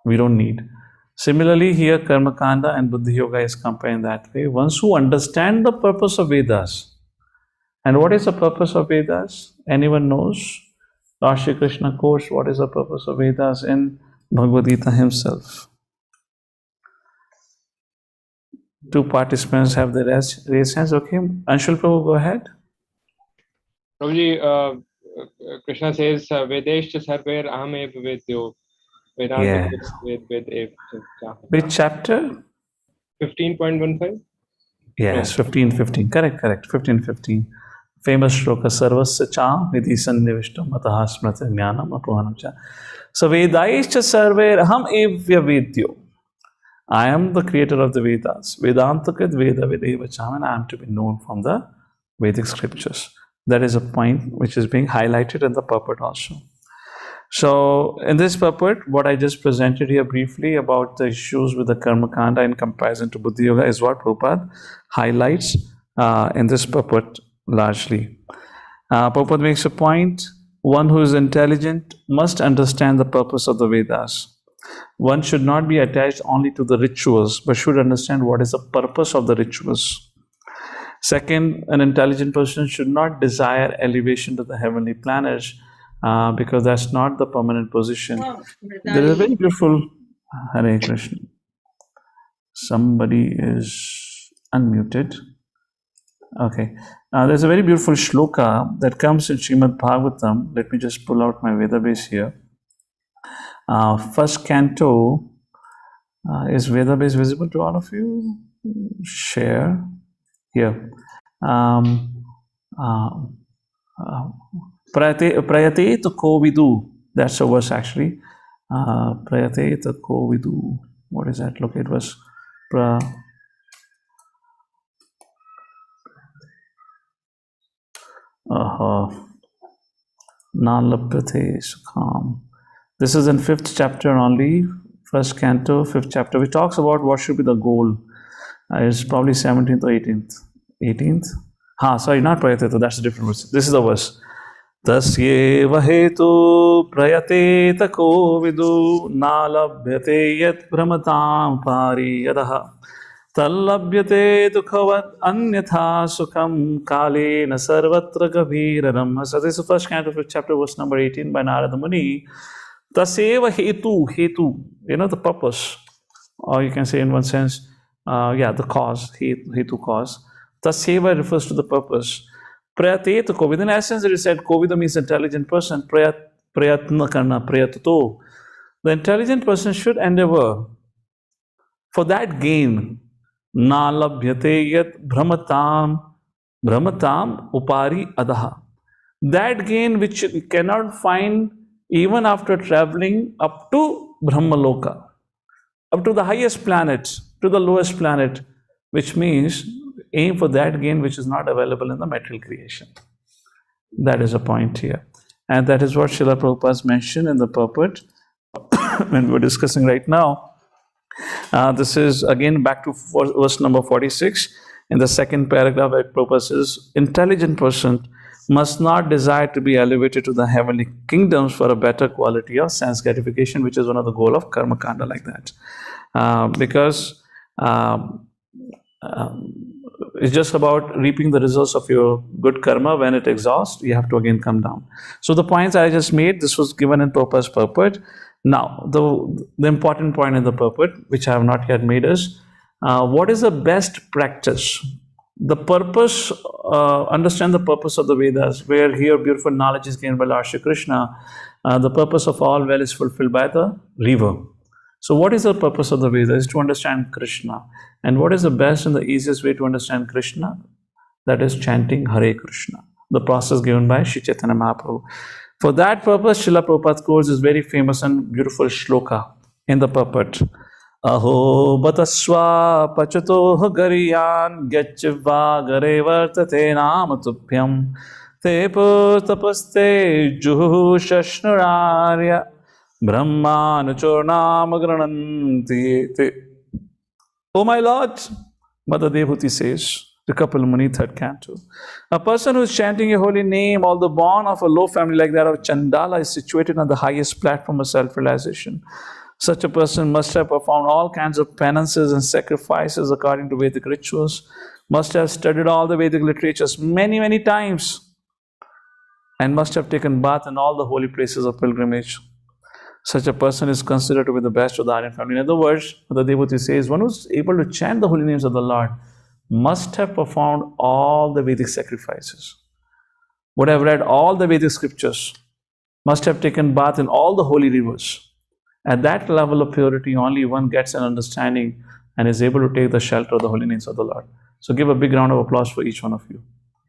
A: We don't need. Similarly, here Karma Kanda and Buddhi Yoga is compared in that way. Once who understand the purpose of Vedas, and what is the purpose of Vedas? Anyone knows? Lord Shri Krishna quotes what is the purpose of Vedas in Bhagavad Gita himself. Two participants have their raised hands. Okay, Anshul Prabhu, go ahead.
L: Prabhuji, Krishna says, Vedeshcha sarver ahamev vedyo.
A: Yeah. Which chapter?
L: 15.15.
A: Yes, 15:15. Correct. 15:15. Famous shloka sarvasya cha vidhi sannivishtam ataha smrata jnanam apohanam cha. So Vedaischa sarver aham evya vedyo. I am the creator of the Vedas. Vedantakad Veda Vedeva Cham, and I am to be known from the Vedic scriptures. That is a point which is being highlighted in the purport also. So, in this purport, what I just presented here briefly about the issues with the Karma Kanda in comparison to Buddhi Yoga is what Prabhupada highlights in this purport largely. Prabhupada makes a point: one who is intelligent must understand the purpose of the Vedas. One should not be attached only to the rituals, but should understand what is the purpose of the rituals. Second, an intelligent person should not desire elevation to the heavenly planets, because that's not the permanent position. There is a very beautiful Hare Krishna. Somebody is unmuted. Okay. There's a very beautiful shloka that comes in Srimad Bhagavatam. Let me just pull out my Veda base here. First canto. Is Veda base visible to all of you? Share. Here. Prayate to ko vidu. That's a verse actually. Prayate to ko vidu. What is that? Look, it was Nalabhyate Sukham. This is in 5th chapter only, first canto, 5th chapter, which talks about what should be the goal. It's probably 17th or 18th. 18th? Sorry, not Prayateta, that's a different verse. This is the verse. Tasyeva hetu prayateta ko vidu nalabhyate yat brahmatam pari yadaha tallabhyate dukhavat anyatha sukham kalena sarvatra gaviraram. So this is the first canto of chapter, verse number 18 by Narada Muni. Tasyeva hetu, the purpose, or you can say in one sense, the cause, hetu cause. Tasyeva refers to the purpose. Prayate to Kovid. In essence, it is said Kovid means intelligent person. Prayatna karna, prayatato. The intelligent person should endeavor for that gain. Na labhyate yat brahmatam upari adaha. That gain which you cannot find even after traveling up to Brahmaloka, up to the highest planet, to the lowest planet, which means aim for that gain which is not available in the material creation. That is a point here. And that is what Srila Prabhupada has mentioned in the purport when we're discussing right now. This is again back to verse number 46. In the second paragraph, where Prabhupada says, intelligent person must not desire to be elevated to the heavenly kingdoms for a better quality of sense gratification, which is one of the goal of karma kanda like that. Because it's just about reaping the results of your good karma. When it exhausts, you have to again come down. So the points I just made, this was given in Prabhupada's purport. Now, the important point in the purport, which I have not yet made, is what is the best practice? The purpose, understand the purpose of the Vedas, where here beautiful knowledge is gained by Lord Shri Krishna. The purpose of all well is fulfilled by the lever. So what is the purpose of the Vedas? Is to understand Krishna. And what is the best and the easiest way to understand Krishna? That is chanting Hare Krishna, the process given by Sri Chaitanya Mahaprabhu. For that purpose, Srila Prabhupada's course is very famous and beautiful shloka in the purport. Aho bataswa pachato gariyan gyachva gare vartate namatubhyam tepo tapaste juhu shashnararya brahmanachornam grananti. Oh my Lord, Mother Devuti says, the Kapil Muni, 3rd canto. A person who is chanting a holy name, although born of a low family like that of Chandala, is situated on the highest platform of self-realization. Such a person must have performed all kinds of penances and sacrifices according to Vedic rituals, must have studied all the Vedic literatures many, many times, and must have taken bath in all the holy places of pilgrimage. Such a person is considered to be the best of the Aryan family. In other words, the devotee says, one who is able to chant the holy names of the Lord must have performed all the Vedic sacrifices, would have read all the Vedic scriptures, must have taken bath in all the holy rivers. At that level of purity, only one gets an understanding and is able to take the shelter of the holy names of the Lord. So give a big round of applause for each one of you.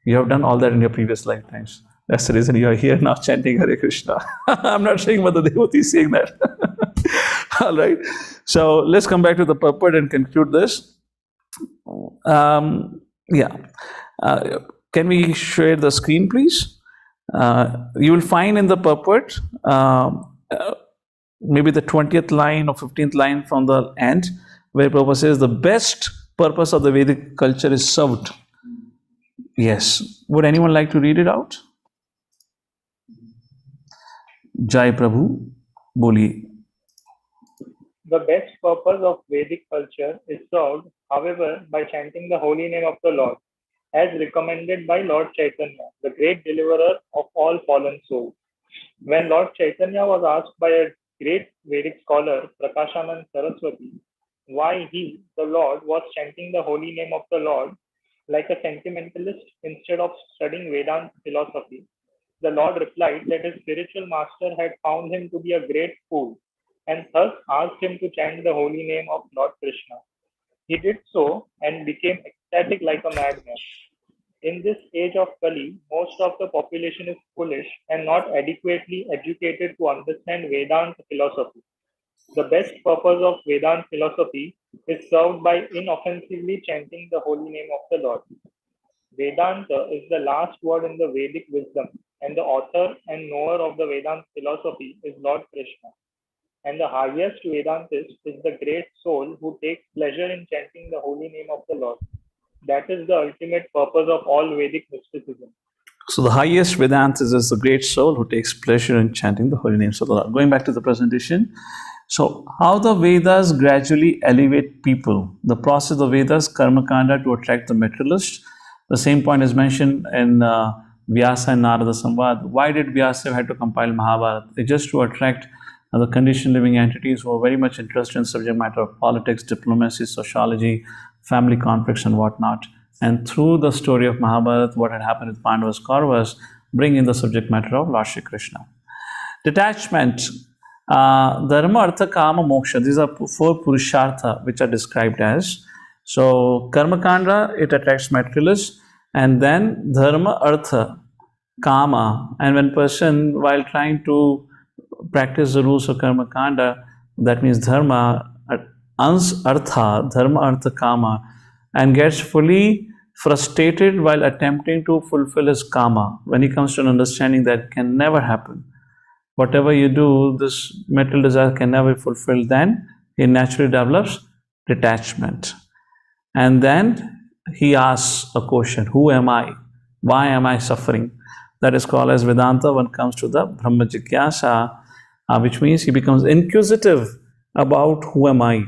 A: You have done all that in your previous lifetimes. That's the reason you are here now chanting Hare Krishna. I'm not saying what the devotee is saying that. All right. So let's come back to the purport and conclude this. Yeah. Can we share the screen, please? You will find in the purport maybe the 20th line or 15th line from the end, where Prabhupada says the best purpose of the Vedic culture is served. Yes. Would anyone like to read it out? Jai Prabhu, boliye.
I: The best purpose of Vedic culture is served, however, by chanting the holy name of the Lord, as recommended by Lord Chaitanya, the great deliverer of all fallen souls. When Lord Chaitanya was asked by a great Vedic scholar, Prakashanand Saraswati, why he, the Lord, was chanting the holy name of the Lord like a sentimentalist instead of studying Vedanta philosophy, the Lord replied that his spiritual master had found him to be a great fool and thus asked him to chant the holy name of Lord Krishna. He did so and became ecstatic like a madman. In this age of Kali, most of the population is foolish and not adequately educated to understand Vedanta philosophy. The best purpose of Vedanta philosophy is served by inoffensively chanting the holy name of the Lord. Vedanta is the last word in the Vedic wisdom, and the author and knower of the Vedanta philosophy is Lord Krishna. And the highest Vedantist is the great soul who takes pleasure in chanting the holy name of the Lord. That is the ultimate purpose of all Vedic mysticism.
A: So the highest Vedanta is the great soul who takes pleasure in chanting the holy names of the Lord. Going back to the presentation. So how the Vedas gradually elevate people. The process of Vedas, Karma Kanda, to attract the materialist. The same point is mentioned in Vyasa and Narada Samvad. Why did Vyasa have to compile Mahabharata? It's just to attract the conditioned living entities who are very much interested in subject matter of politics, diplomacy, sociology, family conflicts and whatnot. And through the story of Mahabharata, what had happened with Pandavas, Kauravas, bring in the subject matter of Lord Shri Krishna. Detachment, Dharma, Artha, Kama, Moksha. These are four Purushartha which are described as. So, Karma Kanda, it attracts materialists, and then Dharma, Artha, Kama. And when person, while trying to practice the rules of Karma Kanda, that means Dharma, Artha, Dharma, Artha, Kama, and gets fully frustrated while attempting to fulfill his Kama. When he comes to an understanding that can never happen. Whatever you do, this material desire can never be fulfilled, then he naturally develops detachment. And then he asks a question, who am I? Why am I suffering? That is called as Vedanta when it comes to the Brahma Jigyasa, which means he becomes inquisitive about who am I.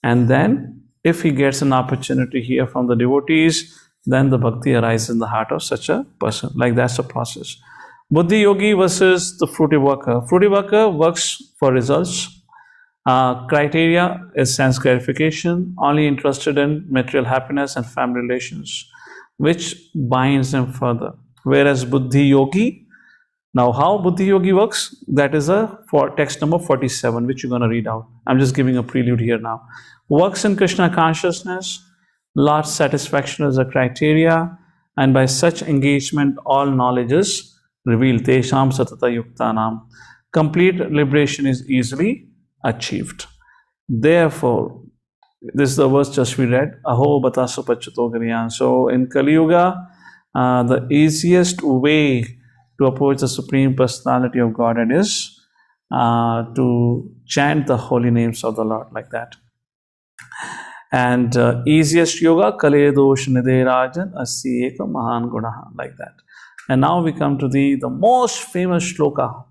A: And then if he gets an opportunity here from the devotees, then the bhakti arises in the heart of such a person. Like that's the process. Buddhi yogi versus the fruity worker. Fruity worker works for results. Criteria is sense gratification, only interested in material happiness and family relations, which binds them further. Whereas Buddhi yogi, now how Buddhi yogi works, that is for text number 47, which you're going to read out. I'm just giving a prelude here now. Works in Krishna consciousness, Lord's satisfaction is a criteria, and by such engagement, all knowledge is revealed. Tesham satata yuktanam. Complete liberation is easily achieved. Therefore, this is the verse just we read. Aho batasu pachato gariyan. So in Kali Yuga, the easiest way to approach the Supreme Personality of Godhead is to chant the holy names of the Lord like that. And easiest yoga, Kale dosh nide rajan asya eka mahan gunaha, like that. And now we come to the most famous shloka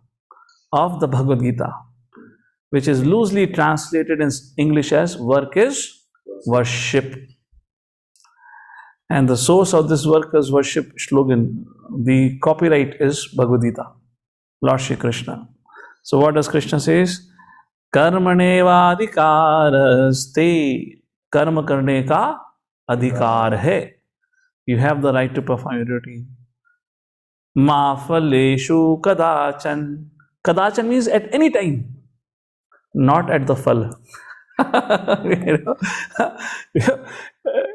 A: of the Bhagavad Gita, which is loosely translated in English as work is worship. And the source of this work is worship slogan, the copyright is Bhagavad Gita, Lord Shri Krishna. So what does Krishna says? Karmaneva adhikaraste. Karma karne ka adhikar hai. You have the right to perform your duty. Ma phaleshu kadachan. Kadachan means at any time, not at the phal. You know,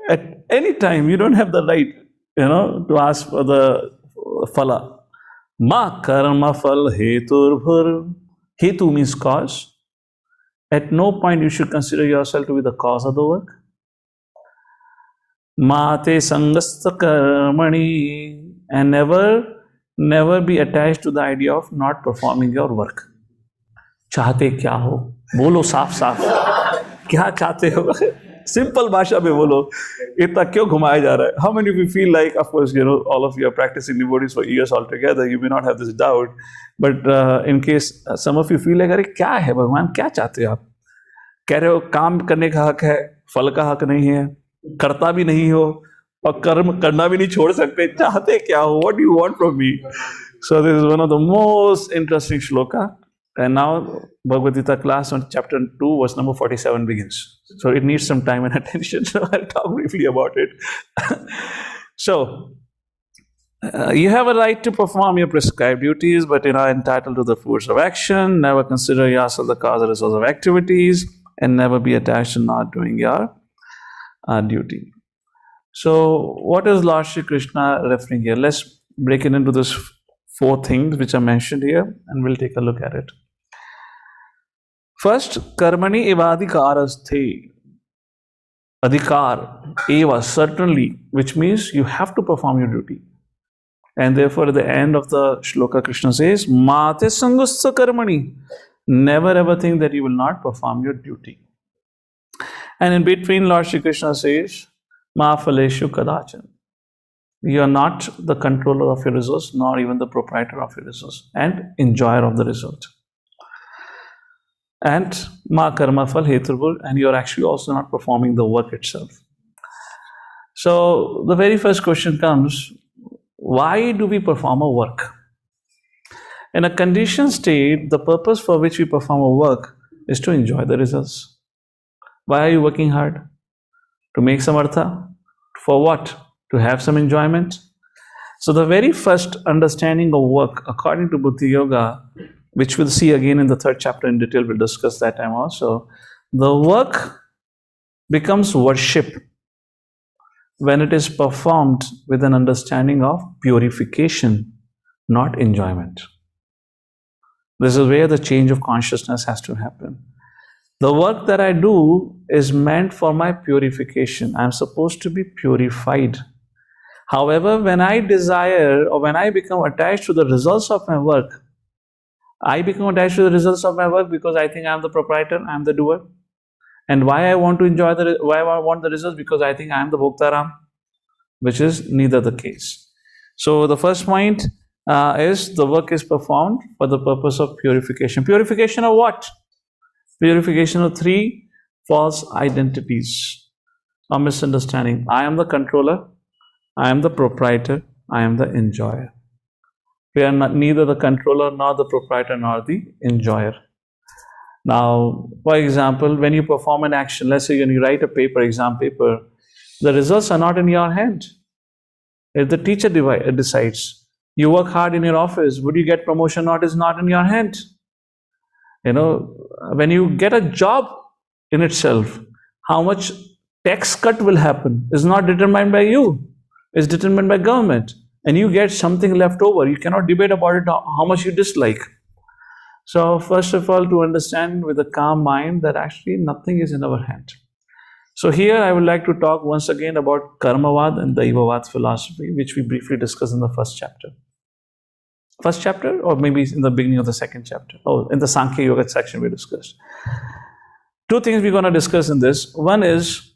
A: at any time you don't have the right, to ask for the phala. Ma karma phal hetur. Hetu means cause. At no point you should consider yourself to be the cause of the work. Mate sangasta karmani, and never be attached to the idea of not performing your work. चाहते क्या हो, बोलो साफ साफ क्या चाहते हो. Simple भाषा में बोलो, इतना क्यों घुमाया जा रहा है. How many of you feel like, of course, all of you are practicing devotees for years altogether, you may not have this doubt, but in case some of you feel like, अरे क्या है भगवान, क्या चाहते हो आप. कह रहे हो काम करने का हक है, फल का हक नहीं है, करता भी नहीं हो और कर्म करना भी नहीं छोड़ सकते. चाहते क्या हो, what do you want from me? So this is one of the most interesting shloka. And now Bhagavad Gita class on chapter 2 verse number 47 begins. So it needs some time and attention. So I'll talk briefly about it. So you have a right to perform your prescribed duties, but you're not entitled to the fruits of action. Never consider yourself the cause or result of activities, and never be attached to not doing your duty. So what is Lord Shri Krishna referring here? Let's break it into these 4 things which are mentioned here, and we'll take a look at it. First, karmani evadhikarasthe. Adhikar, eva, certainly, which means you have to perform your duty. And therefore, at the end of the shloka, Krishna says, Mate sangustha karmani. Never ever think that you will not perform your duty. And in between, Lord Shri Krishna says, Ma phaleshu kadachan. You are not the controller of your results, nor even the proprietor of your results, and enjoyer of the result. And ma karma phal heturvur, and you are actually also not performing the work itself. So the very first question comes, why do we perform a work? In a conditioned state, the purpose for which we perform a work is to enjoy the results. Why are you working hard? To make some artha? For what? To have some enjoyment? So the very first understanding of work, according to Buddhi Yoga, which we'll see again in the 3rd chapter in detail, we'll discuss that time also, the work becomes worship when it is performed with an understanding of purification, not enjoyment. This is where the change of consciousness has to happen. The work that I do is meant for my purification. I'm supposed to be purified. However, when I desire or when I become attached to the results of my work, I become attached to the results of my work because I think I'm the proprietor, I'm the doer. And why I want to enjoy why I want the results? Because I think I'm the Bhoktaram, which is neither the case. So the first point is the work is performed for the purpose of purification. Purification of what? Purification of 3 false identities or misunderstanding. I am the controller, I am the proprietor, I am the enjoyer. We are neither the controller nor the proprietor nor the enjoyer. Now, for example, when you perform an action, let's say when you write a paper, exam paper, the results are not in your hand. If the teacher decides, you work hard in your office, would you get promotion or not is not in your hand. When you get a job in itself, how much tax cut will happen is not determined by you, it's determined by government. And you get something left over. You cannot debate about it how much you dislike. So first of all, to understand with a calm mind that actually nothing is in our hand. So here I would like to talk once again about Karmavad and Daivavad philosophy, which we briefly discussed in the 1st chapter. 1st chapter, or maybe in the beginning of the 2nd chapter. Oh, in the Sankhya Yoga section we discussed. 2 things we're going to discuss in this. One is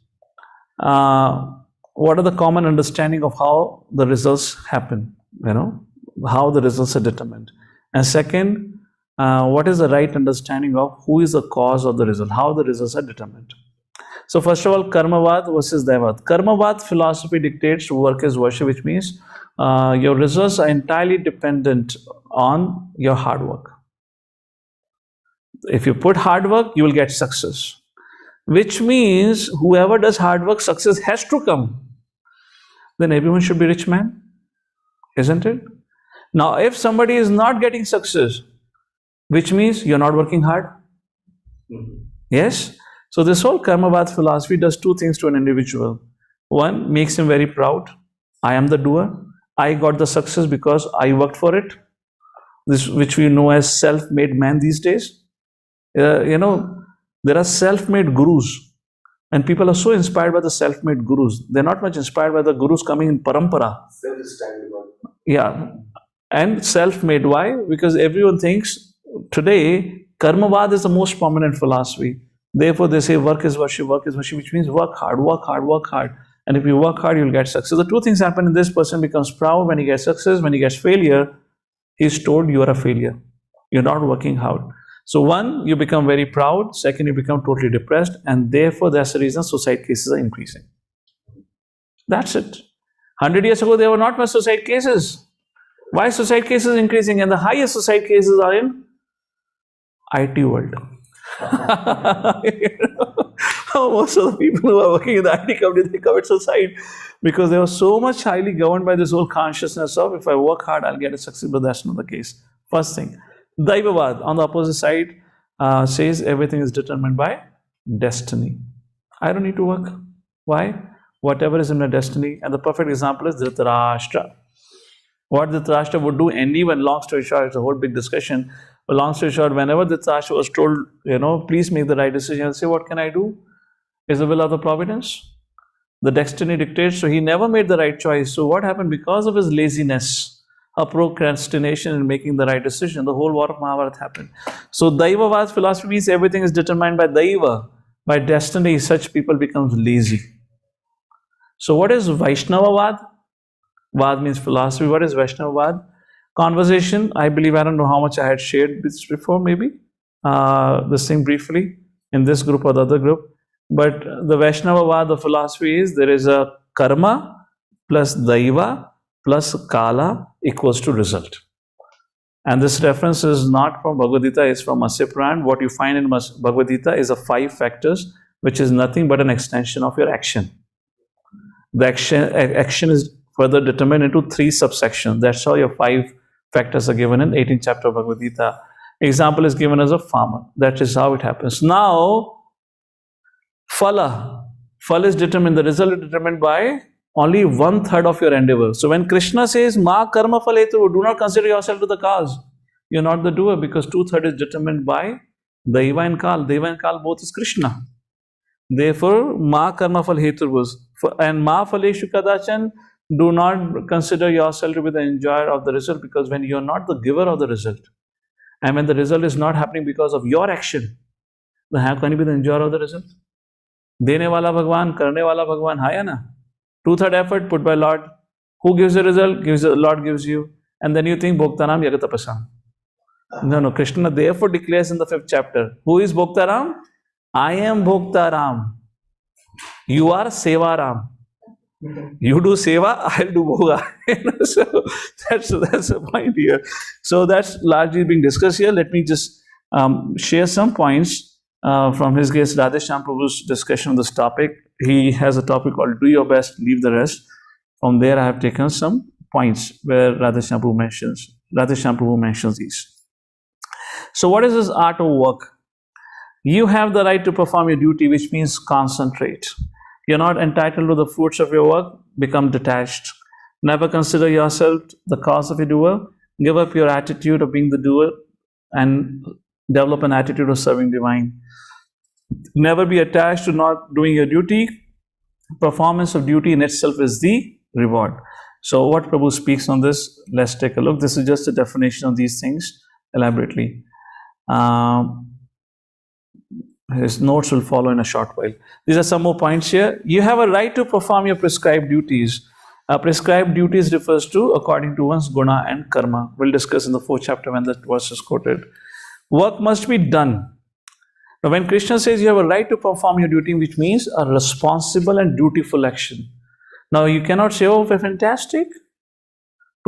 A: what are the common understanding of how the results happen, how the results are determined. And second, what is the right understanding of who is the cause of the result, how the results are determined. So first of all, Karmavad versus Daivad. Karmavad philosophy dictates work is worship, which means your results are entirely dependent on your hard work. If you put hard work, you will get success. Which means whoever does hard work, success has to come. Then everyone should be rich man, isn't it? Now, if somebody is not getting success, which means you're not working hard. Yes? So this whole Karmavad philosophy does two things to an individual. One, makes him very proud. I am the doer. I got the success because I worked for it. This, which we know as self-made man these days. There are self-made gurus, and people are so inspired by the self-made gurus. They're not much inspired by the gurus coming in parampara. Yeah, and self-made. Why? Because everyone thinks today Karmavad is the most prominent philosophy. Therefore, they say work is worship, which means work hard, work hard, work hard. And if you work hard, you'll get success. The two things happen in this person becomes proud when he gets success. When he gets failure, he's told you are a failure. You're not working hard. So one, you become very proud. Second, you become totally depressed. And therefore, that's the reason suicide cases are increasing. That's it. 100 years ago, there were not much suicide cases. Why suicide cases increasing? And the highest suicide cases are in IT world. Most of the people who are working in the IT company, they commit suicide because they were so much highly governed by this whole consciousness of if I work hard, I'll get a success, but that's not the case. First thing. Daivavad, on the opposite side, says everything is determined by destiny. I don't need to work. Why? Whatever is in my destiny. And the perfect example is Dhritarashtra. What Dhritarashtra would do, and even long story short, it's a whole big discussion. But long story short, whenever Dhritarashtra was told, please make the right decision, he'll say, what can I do? Is the will of the providence. The destiny dictates, so he never made the right choice. So what happened? Because of his laziness, a procrastination in making the right decision, the whole war of Mahabharata happened. So Daivavad philosophy means everything is determined by Daiva, by destiny. Such people becomes lazy. So what is Vaishnavavad? Vad means philosophy. What is Vaishnavavad? Conversation. I believe, I don't know how much I had shared this before, maybe this thing briefly in this group or the other group. But the Vaishnavavad, the philosophy is there is a karma plus Daiva plus Kala equals to result. And this reference is not from Bhagavad Gita, it's from Masya Puran. What you find in Bhagavad Gita is a 5 factors, which is nothing but an extension of your action. The action is further determined into 3 subsections. That's how your 5 factors are given in 18th chapter of Bhagavad Gita. Example is given as a farmer. That is how it happens. Now, Phala is determined, the result is determined by only 1/3 of your endeavor. So when Krishna says, Ma karma phaletu, do not consider yourself to the cause. You're not the doer because 2/3 is determined by Daiva and Kal. Daiva and Kal both is Krishna. Therefore, Ma karma phal hetu was. And Ma phaleshu kadachan, do not consider yourself to be the enjoyer of the result because when you're not the giver of the result, and when the result is not happening because of your action, then how can you be the enjoyer of the result? देने वाला भगवान, करने वाला भगवान, है ना? 2/3 effort put by Lord. Who gives the result? Lord gives you. And then you think Bhoktaram Yagatapasam. No. Krishna therefore declares in the 5th chapter. Who is Bhoktaram? I am Bhoktaram. You are Sevaram. You do Seva, I'll do Bhoga. So that's the point here. So that's largely being discussed here. Let me just share some points from his guest Radheshyam Prabhu's discussion on this topic. He has a topic called Do Your Best, Leave the Rest. From there I have taken some points where Radheshyam Prabhu mentions these. So what is this art of work? You have the right to perform your duty, which means concentrate. You're not entitled to the fruits of your work. Become detached. Never consider yourself the cause of your doer. Give up your attitude of being the doer and develop an attitude of serving divine. Never be attached to not doing your duty. Performance of duty in itself is the reward. So what Prabhu speaks on this, let's take a look. This is just a definition of these things elaborately. His notes will follow in a short while. These are some more points here. You have a right to perform your prescribed duties. Prescribed duties refers to according to one's guna and karma. We'll discuss in the 4th chapter when that verse is quoted. Work must be done. Now when Krishna says you have a right to perform your duty, which means a responsible and dutiful action. Now you cannot say, oh, fantastic.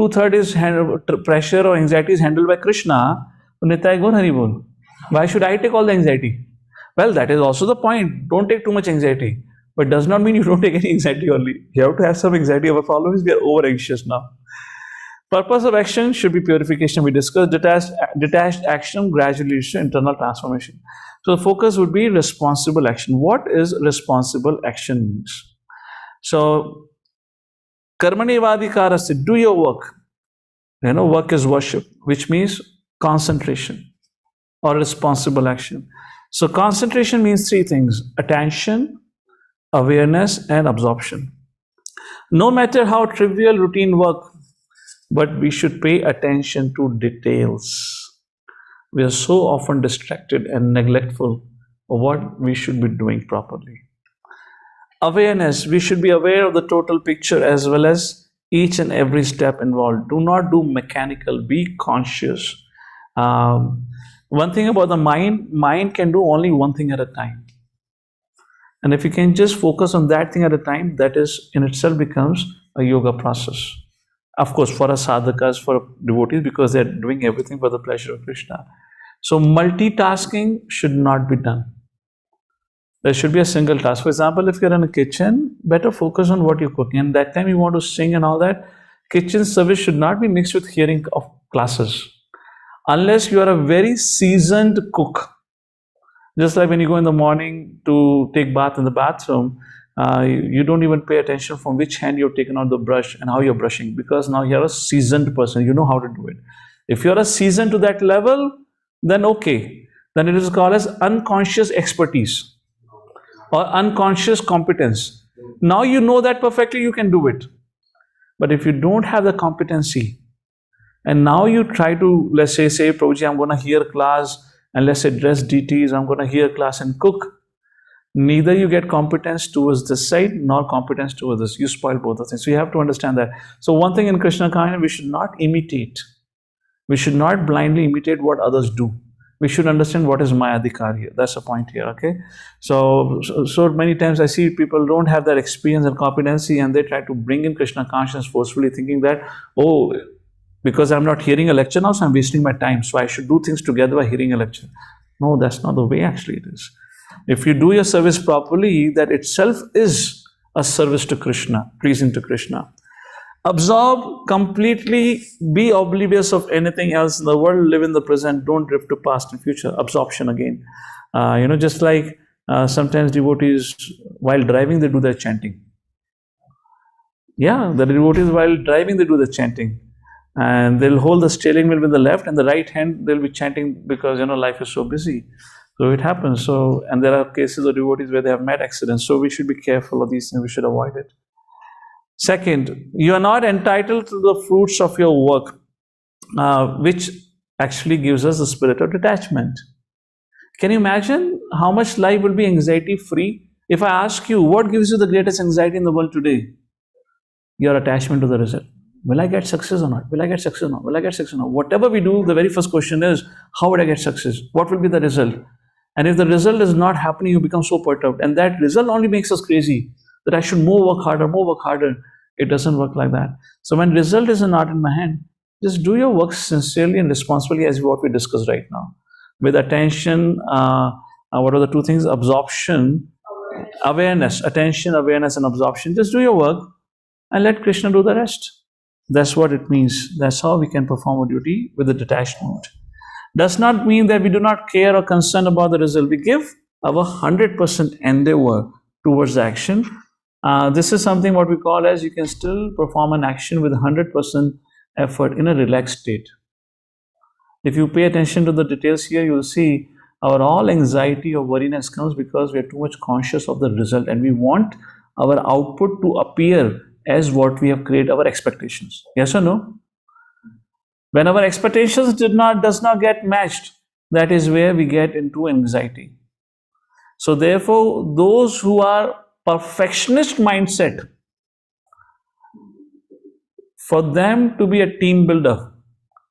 A: 2/3 is pressure or anxiety is handled by Krishna. Why should I take all the anxiety? Well, that is also the point. Don't take too much anxiety. But it does not mean you don't take any anxiety only. You have to have some anxiety. Our problem is we are over anxious now. Purpose of action should be purification. We discussed detached action gradually leads to internal transformation. So the focus would be responsible action. What is responsible action means? So karmani vadhikarasya, do your work. Work is worship, which means concentration or responsible action. So concentration means three things: attention, awareness, and absorption. No matter how trivial routine work, but we should pay attention to details. We are so often distracted and neglectful of what we should be doing properly. Awareness, we should be aware of the total picture as well as each and every step involved. Do not do mechanical, be conscious. One thing about the mind can do only one thing at a time. And if you can just focus on that thing at a time, that is in itself becomes a yoga process. Of course, for us sadhakas, for devotees, because they're doing everything for the pleasure of Krishna. So multitasking should not be done. There should be a single task. For example, if you're in a kitchen, better focus on what you're cooking. And that time you want to sing and all that, kitchen service should not be mixed with hearing of classes. Unless you are a very seasoned cook. Just like when you go in the morning to take bath in the bathroom, you don't even pay attention from which hand you're taking out the brush and how you're brushing, because now you're a seasoned person, you know how to do it. If you're a seasoned to that level, then okay. Then it is called as unconscious expertise or unconscious competence. Now you know that perfectly, you can do it. But if you don't have the competency, and now you try to, let's say Prabhuji, I'm going to hear class, and let's say dress deities, I'm going to hear class and cook. Neither you get competence towards this side, nor competence towards this. You spoil both the things. So you have to understand that. So one thing in Krishna Kahani, we should not imitate. We should not blindly imitate what others do. We should understand what is my adhikar here. That's the point here, okay? So many times I see people don't have that experience and competency, and they try to bring in Krishna consciousness forcefully, thinking that, oh, because I'm not hearing a lecture now, so I'm wasting my time. So I should do things together by hearing a lecture. No, that's not the way actually it is. If you do your service properly, that itself is a service to Krishna, pleasing to Krishna. Absorb completely, be oblivious of anything else in the world, live in the present, don't drift to past and future. Absorption again. Just like sometimes devotees, while driving, they do their chanting. Yeah, the devotees, while driving, they do the chanting. And they'll hold the steering wheel with the left, and the right hand, they'll be chanting because, life is so busy. So it happens. And there are cases of devotees where they have met accidents. So we should be careful of these things. We should avoid it. Second, you are not entitled to the fruits of your work, which actually gives us the spirit of detachment. Can you imagine how much life will be anxiety-free? If I ask you, what gives you the greatest anxiety in the world today? Your attachment to the result. Will I get success or not? Will I get success or not? Will I get success or not? Whatever we do, the very first question is, how would I get success? What will be the result? And if the result is not happening, you become so perturbed. And that result only makes us crazy, that I should more work harder. It doesn't work like that. So when result is not in my hand, just do your work sincerely and responsibly, as what we discussed right now. With attention, what are the two things? Absorption, awareness, attention, awareness, and absorption. Just do your work and let Krishna do the rest. That's what it means. That's how we can perform a duty with a detached mood. Does not mean that we do not care or concern about the result. We give our 100% endeavor towards the action. This is something what we call as you can still perform an action with 100% effort in a relaxed state. If you pay attention to the details here, you'll see our all anxiety or worriness comes because we are too much conscious of the result, and we want our output to appear as what we have created our expectations. Yes or no? When our expectations does not get matched, that is where we get into anxiety. So therefore, those who are perfectionist mindset, for them to be a team builder,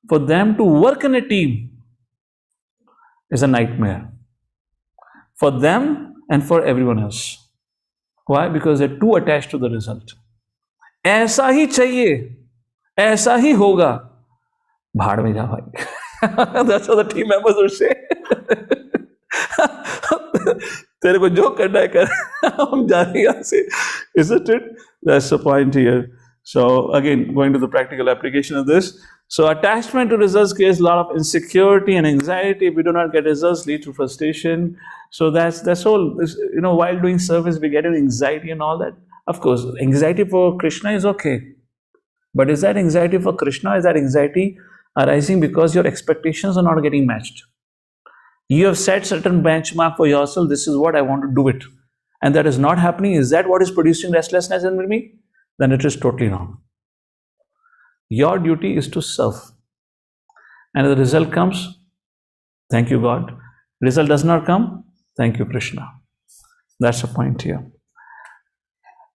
A: for them to work in a team is a nightmare. For them and for everyone else. Why? Because they're too attached to the result. ऐसा ही चाहिए, ऐसा ही होगा, भाड़ में जा भाई. That's how the team members would say. तेरे को जो करना है कर, हम जा रहे हैं यहाँ से. Isn't it? That's the point here. So again, going to the practical application of this. So attachment to results creates a lot of insecurity and anxiety. If we do not get results, lead to frustration. So that's all. While doing service, we get anxiety and all that. Of course, anxiety for Krishna is okay. But is that anxiety for Krishna? Is that anxiety arising because your expectations are not getting matched? You have set certain benchmark for yourself. This is what I want to do it. And that is not happening. Is that what is producing restlessness in me? Then it is totally wrong. Your duty is to serve. And if the result comes, thank you, God. Result does not come, thank you, Krishna. That's the point here.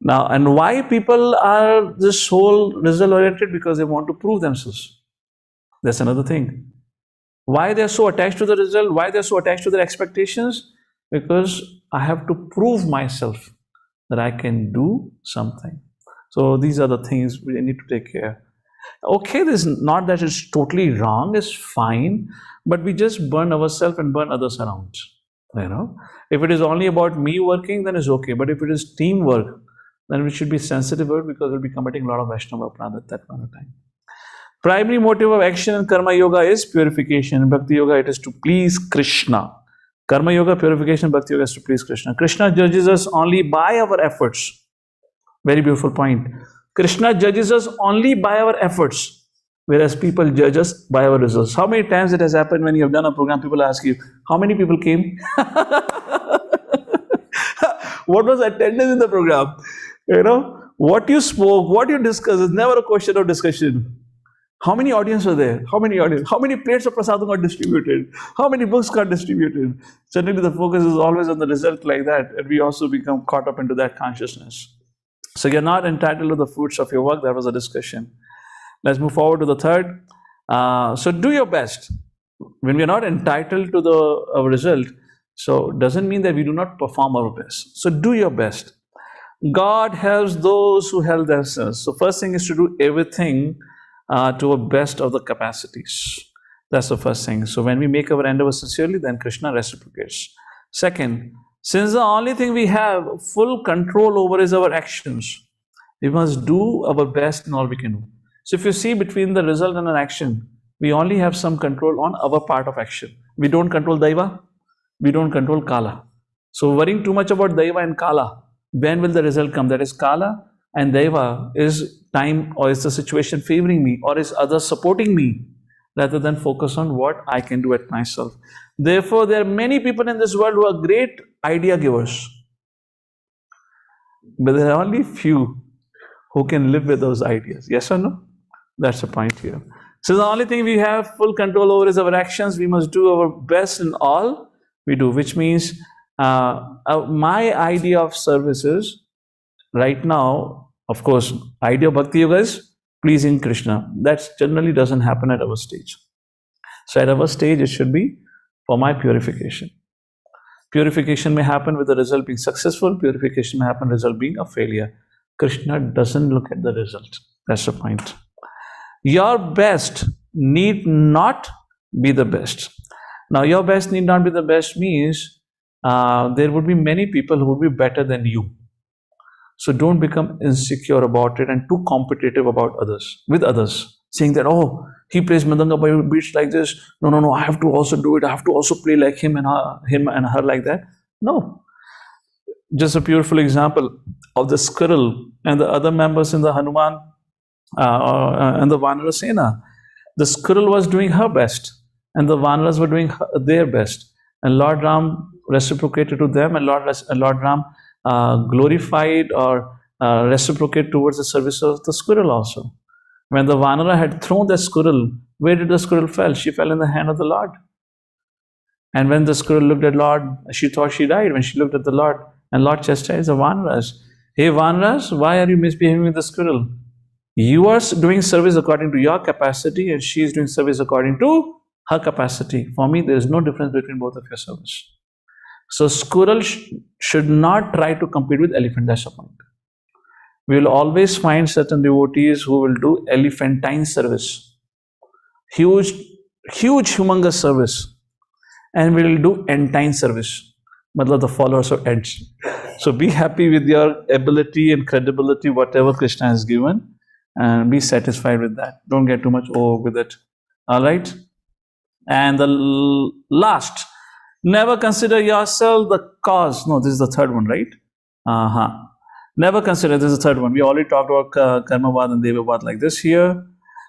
A: Now, and why people are this whole result oriented? Because they want to prove themselves. That's another thing. Why they're so attached to the result? Why they're so attached to their expectations? Because I have to prove myself that I can do something. So these are the things we need to take care. Okay, this is not that it's totally wrong, it's fine, but we just burn ourselves and burn others around. If it is only about me working, then it's okay. But if it is teamwork, then we should be sensitive because we'll be committing a lot of Vaishnava Aparadha at that point of time. Primary motive of action in Karma Yoga is purification. In Bhakti Yoga, it is to please Krishna. Karma Yoga, purification. Bhakti Yoga is to please Krishna. Krishna judges us only by our efforts. Very beautiful point. Krishna judges us only by our efforts, whereas people judge us by our results. How many times it has happened when you have done a program, people ask you, how many people came? What was attendance in the program? What you spoke, what you discussed is never a question of discussion. How many audience were there? How many plates of prasadam got distributed? How many books got distributed? Certainly the focus is always on the result like that, and we also become caught up into that consciousness. So you're not entitled to the fruits of your work. That was a discussion. Let's move forward to the third. So do your best. When we're not entitled to the result, so it doesn't mean that we do not perform our best. So do your best. God helps those who help themselves. So first thing is to do everything to our best of the capacities. That's the first thing. So when we make our endeavor sincerely, then Krishna reciprocates. Second, since the only thing we have full control over is our actions, we must do our best in all we can do. So if you see between the result and an action, we only have some control on our part of action. We don't control Daiva, we don't control Kala. So worrying too much about Daiva and Kala, when will the result come? That is Kala and Daiva is time, or is the situation favoring me, or is others supporting me, rather than focus on what I can do at myself. Therefore, there are many people in this world who are great idea givers, but there are only few who can live with those ideas. Yes or no? That's the point here. So the only thing we have full control over is our actions. We must do our best in all we do, which means my idea of service is right now, of course, idea of Bhakti Yoga is pleasing Krishna. That generally doesn't happen at our stage. So at our stage, it should be for my purification. Purification may happen with the result being successful. Purification may happen with the result being a failure. Krishna doesn't look at the result. That's the point. Your best need not be the best. Now, your best need not be the best means there would be many people who would be better than you. So don't become insecure about it and too competitive about others, with others, saying that, oh, he plays Madanga by beats like this. No, I have to also do it. I have to also play like him and her like that. No. Just a beautiful example of the squirrel and the other members in the Hanuman and the Vanara Sena. The squirrel was doing her best and the Vanaras were doing their best. And Lord Ram reciprocated to them, and Lord Ram glorified or reciprocated towards the service of the squirrel also. When the Vanara had thrown the squirrel, where did the squirrel fall? She fell in the hand of the Lord. And when the squirrel looked at Lord, she thought she died. When she looked at the Lord, and Lord chastised the Vanaras. Hey Vanaras, why are you misbehaving with the squirrel? You are doing service according to your capacity, and she is doing service according to her capacity. For me, there is no difference between both of your service. So squirrel should not try to compete with elephant. That's the point. We will always find certain devotees who will do elephantine service, huge, humongous service, and we will do antine service, matlab the followers of ants. So be happy with your ability and credibility, whatever Krishna has given, and be satisfied with that. Don't get too much over with it. All right. And the last, never consider yourself the cause. No, this is the third one, right? Never consider, this is the third one. We already talked about karmavad and devavad like this here.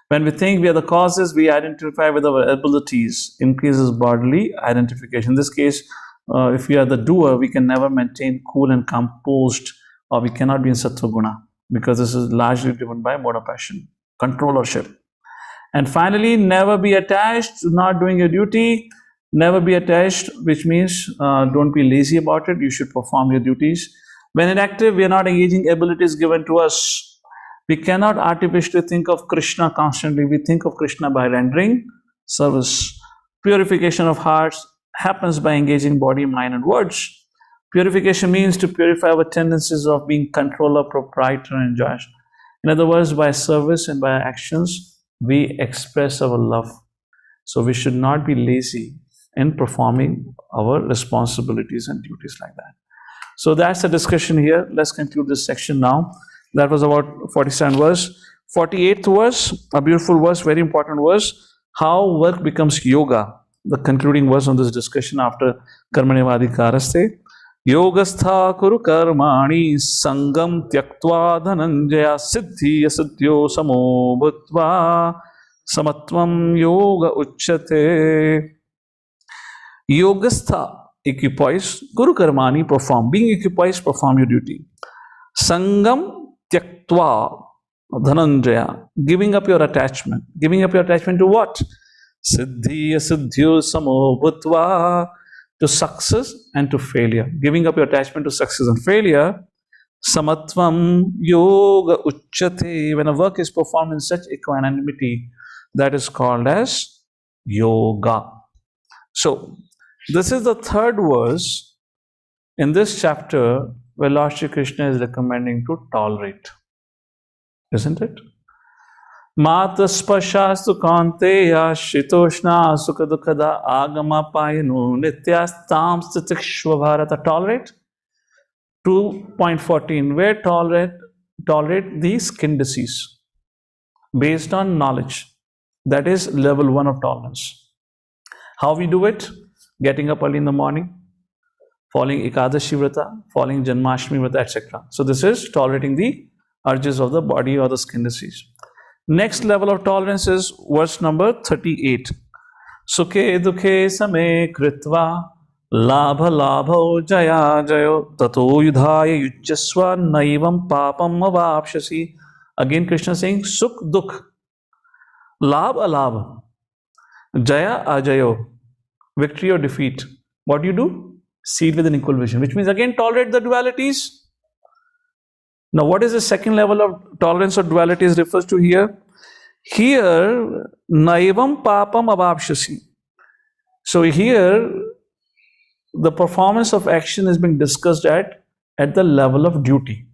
A: When we think we are the causes, we identify with our abilities, increases bodily identification. In this case, if we are the doer, we can never maintain cool and composed, or we cannot be in sattva guna, because this is largely driven by mode of passion, controllership. And finally, never be attached to not doing your duty. Never be attached, which means don't be lazy about it. You should perform your duties. When inactive, we are not engaging abilities given to us. We cannot artificially think of Krishna constantly. We think of Krishna by rendering service. Purification of hearts happens by engaging body, mind, and words. Purification means to purify our tendencies of being controller, proprietor, and judge. In other words, by service and by actions, we express our love. So we should not be lazy in performing our responsibilities and duties like that. So that's the discussion here. Let's conclude this section now. That was about 47th verse. 48th verse, a beautiful verse, very important verse. How work becomes yoga. The concluding verse on this discussion after Karmanevadikaraste. Yogastha kuru karmani sangam tyaktva dhananjaya siddhi asidhyo samo bhutva samatvam yoga uchyate. Yogastha, equipoise, kuru karmani, perform. Being equipoise, perform your duty. Sangam tyaktva dhananjaya, giving up your attachment. Giving up your attachment to what? Siddhi asidhyo samo bhutva, to success and to failure. Giving up your attachment to success and failure. Samatvam yoga uchyate. When a work is performed in such equanimity, that is called as yoga. So, this is the third verse in this chapter where Lord Shri Krishna is recommending to tolerate. Isn't it? Mata spashastu kanteya shitoshna sukadukada agama payanu nityastam stitikshva bharata. Tolerate. 2.14, where tolerate the skin disease based on knowledge. That is level 1 of tolerance. How we do it? Getting up early in the morning, following Ekadashi Vrata, following Janmashtami Vrata, etc. So this is tolerating the urges of the body or the skin disease. Next level of tolerance is verse number 38. Sukhe dukhe same kritva labha labho jaya jayo tato yudhaya yujjasva naivam papam avapshasi. Again Krishna saying sukh dukh, labh alabh, jaya ajayo, victory or defeat. What do you do? See it with an equal vision, which means again tolerate the dualities. Now, what is the second level of tolerance of dualities refers to here? Here, naivam papam avapshasi. So here, the performance of action is being discussed at the level of duty.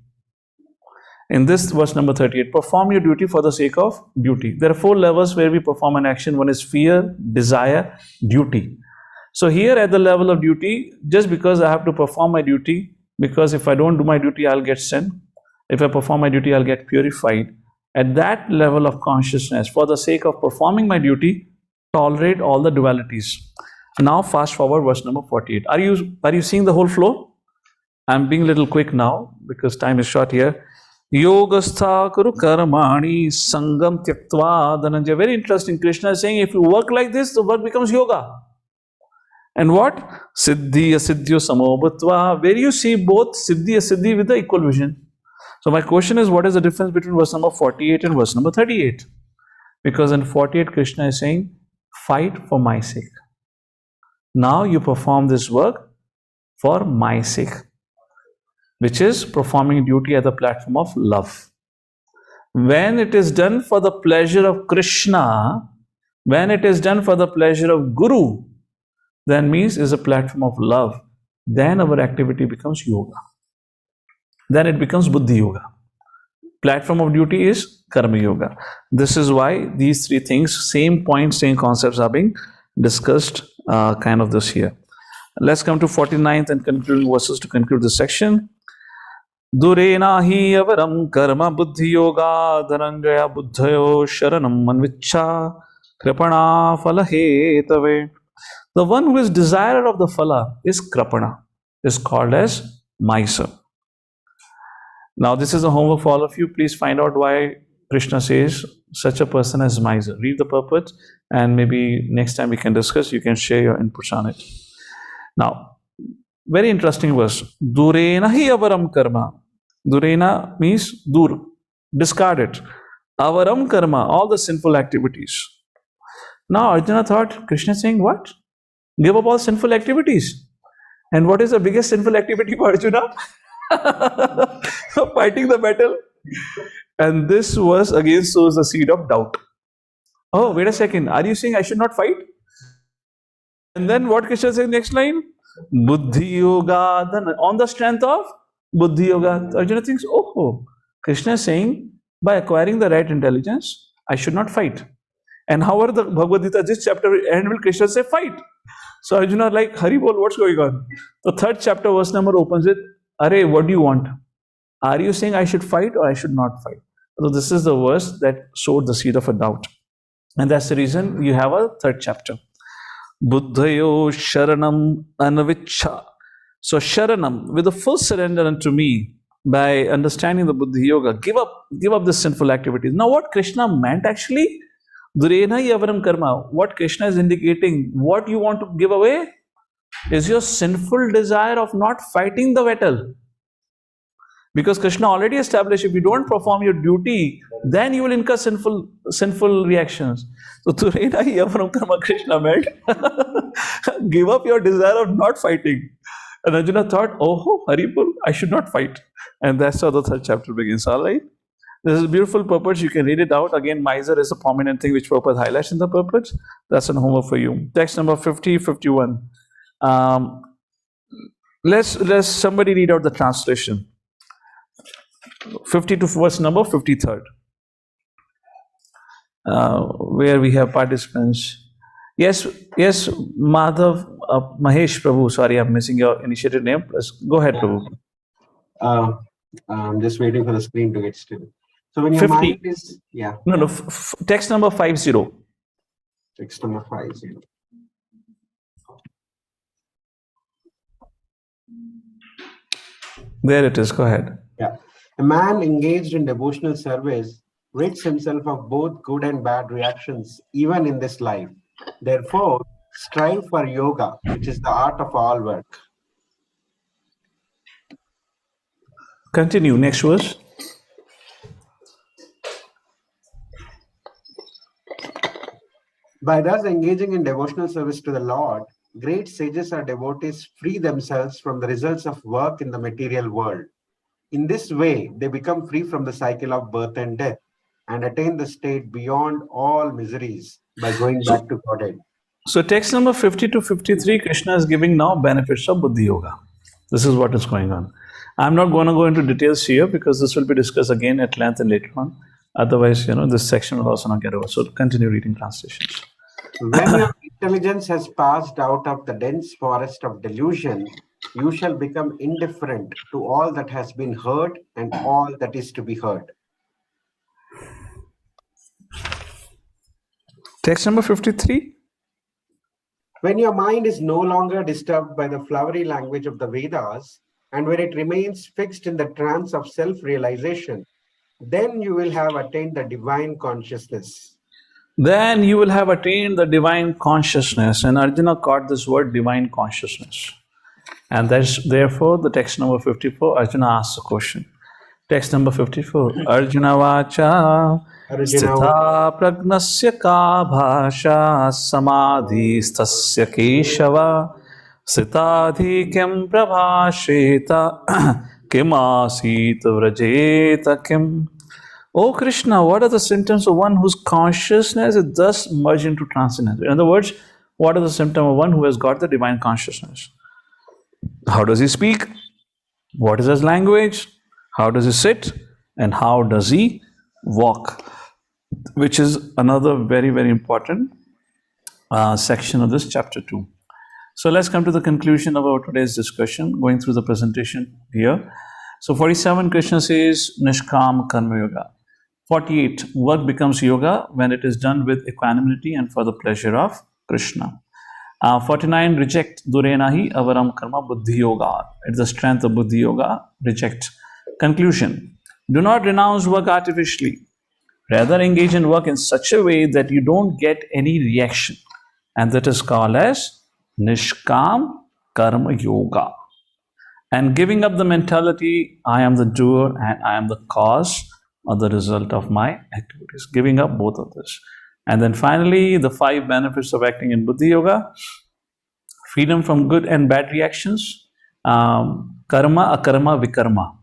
A: In this verse number 38, perform your duty for the sake of duty. There are 4 levels where we perform an action. One is fear, desire, duty. So here at the level of duty, just because I have to perform my duty, because if I don't do my duty, I'll get sin. If I perform my duty, I'll get purified. At that level of consciousness, for the sake of performing my duty, tolerate all the dualities. Now fast forward verse number 48. Are you seeing the whole flow? I'm being a little quick now because time is short here. Yogastha kuru karmani sangam tyaktva dhananjaya. Very interesting. Krishna is saying if you work like this, the work becomes yoga. And what? Siddhi asiddhyo samo bhutva. Where you see both siddhi asiddhi with the equal vision. So my question is, what is the difference between verse number 48 and verse number 38? Because in 48, Krishna is saying, fight for my sake. Now you perform this work for my sake, which is performing duty at the platform of love. When it is done for the pleasure of Krishna, when it is done for the pleasure of Guru, then means is a platform of love. Then our activity becomes yoga. Then it becomes Buddhi Yoga. Platform of duty is Karma Yoga. This is why these 3 things, same points, same concepts are being discussed kind of this here. Let's come to 49th and concluding verses to conclude this section. Durena hi avaram karma buddhi yoga dhananjaya buddhayo sharanam manvicha kripana falahetave. The one who is desirer of the phala is kripana, is called as miser. Now, this is a homework for all of you. Please find out why Krishna says such a person as miser. Read the purport, and maybe next time we can discuss. You can share your inputs on it. Now, very interesting verse. Durena hi avaram karma. Durena means dur, discard it. Avaram karma, all the sinful activities. Now, Arjuna thought, Krishna is saying what? Give up all sinful activities. And what is the biggest sinful activity for Arjuna? Fighting the battle. And this verse again sows the seed of doubt. Oh, wait a second. Are you saying I should not fight? And then what Krishna says next line? Buddhi yoga. Then on the strength of Buddhi yoga, Arjuna thinks, oh, Krishna is saying by acquiring the right intelligence, I should not fight. And however the Bhagavad Gita, this chapter end will Krishna say fight. So Arjuna like, Haribol, what's going on? The third chapter verse number opens with, Are, what do you want? Are you saying I should fight or I should not fight? So this is the verse that sowed the seed of a doubt. And that's the reason you have a third chapter. Buddhayo sharanam anavicha. So sharanam, with a full surrender unto me, by understanding the Buddhi Yoga, give up the sinful activities. Now what Krishna meant actually, Durena yavaram karma, what Krishna is indicating, what you want to give away is your sinful desire of not fighting the battle. Because Krishna already established, if you don't perform your duty, then you will incur sinful reactions. So Durena yavaram karma, Krishna meant, give up your desire of not fighting. And Arjuna thought, oh, Haripur, I should not fight. And that's how the third chapter begins. All right. This is a beautiful purpose. You can read it out. Again, miser is a prominent thing which purpose highlights in the purpose. That's an homework for you. Text number 50, 51. Let's somebody read out the translation. 50 to verse number 53rd. Where we have participants. Yes, Madhav, Mahesh Prabhu. Sorry, I'm missing your initiated name. Go ahead, Prabhu.
M: I'm just waiting for the screen to get still. So when your
A: 50.
M: mind is, yeah.
A: No, text number 50.
M: Text number 50.
A: There it is. Go ahead.
M: Yeah. A man engaged in devotional service rids himself of both good and bad reactions, even in this life. Therefore, strive for yoga, which is the art of all work.
A: Continue. Next verse.
M: By thus engaging in devotional service to the Lord, great sages or devotees free themselves from the results of work in the material world. In this way, they become free from the cycle of birth and death and attain the state beyond all miseries by going back to Godhead.
A: So text number 50 to 53, Krishna is giving now benefits of Buddhi Yoga. This is what is going on. I'm not going to go into details here because this will be discussed again at length and later on. Otherwise, this section will also not get over. So continue reading translations.
M: When your intelligence has passed out of the dense forest of delusion, you shall become indifferent to all that has been heard and all that is to be heard.
A: Text number 53.
M: When your mind is no longer disturbed by the flowery language of the Vedas, and when it remains fixed in the trance of self-realization, then you will have attained the divine consciousness.
A: Then you will have attained the divine consciousness. And Arjuna caught this word divine consciousness. And that's therefore the text number 54, Arjuna asks a question. Text number 54. Arjuna vacha sthita pragnasya ka bhasha samadhi stasya keshava sthitadhi kim prabhasheta kim asit vrajeta kim. O Krishna, what are the symptoms of one whose consciousness is thus merged into transcendence? In other words, what are the symptoms of one who has got the divine consciousness? How does he speak? What is his language? How does he sit? And how does he walk? Which is another very, very important section of this chapter 2. So let's come to the conclusion of our today's discussion, going through the presentation here. So 47, Krishna says Nishkam Karma Yoga. 48, work becomes yoga when it is done with equanimity and for the pleasure of Krishna. 49, reject Durenahi Avaram Karma Buddhi Yoga. It's the strength of Buddhi Yoga. Reject. Conclusion. Do not renounce work artificially. Rather, engage in work in such a way that you don't get any reaction. And that is called as Nishkam Karma Yoga. And giving up the mentality, I am the doer and I am the cause or the result of my activities. Giving up both of this. And then finally, the 5 benefits of acting in Buddhi Yoga: freedom from good and bad reactions, karma, akarma, vikarma.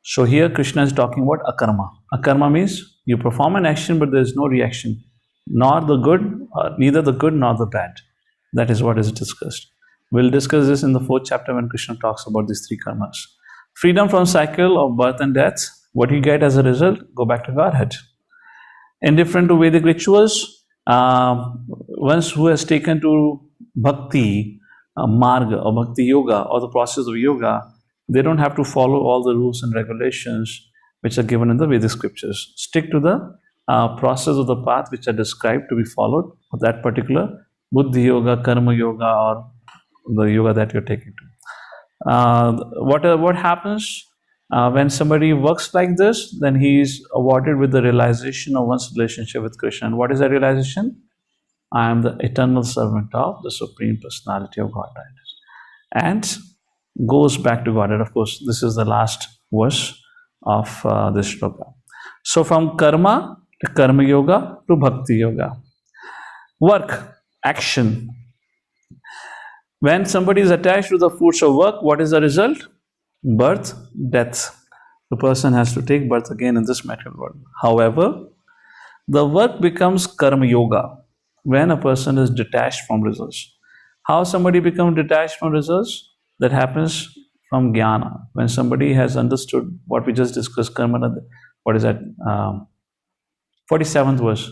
A: So here Krishna is talking about akarma. Akarma means you perform an action, but there is no reaction, nor the good, neither the good nor the bad. That is what is discussed. We'll discuss this in the 4th chapter when Krishna talks about these 3 karmas. Freedom from cycle of birth and death. What you get as a result, go back to Godhead. Indifferent to Vedic rituals, once who has taken to bhakti, marga or bhakti yoga or the process of yoga, they don't have to follow all the rules and regulations which are given in the Vedic scriptures. Stick to the process of the path which are described to be followed for that particular Buddhi yoga, karma yoga, or the yoga that you're taking to. What happens when somebody works like this? Then he is awarded with the realization of one's relationship with Krishna. And what is that realization? I am the eternal servant of the Supreme Personality of Godhead. And goes back to Godhead. Of course, this is the last verse of this shloka. So from karma to karma yoga to bhakti yoga. Work, action. When somebody is attached to the fruits of work, what is the result? Birth, death. The person has to take birth again in this material world. However, the work becomes karma yoga when a person is detached from results. How somebody becomes detached from results? That happens from jnana. When somebody has understood what we just discussed, karmana, what is that? 47th verse.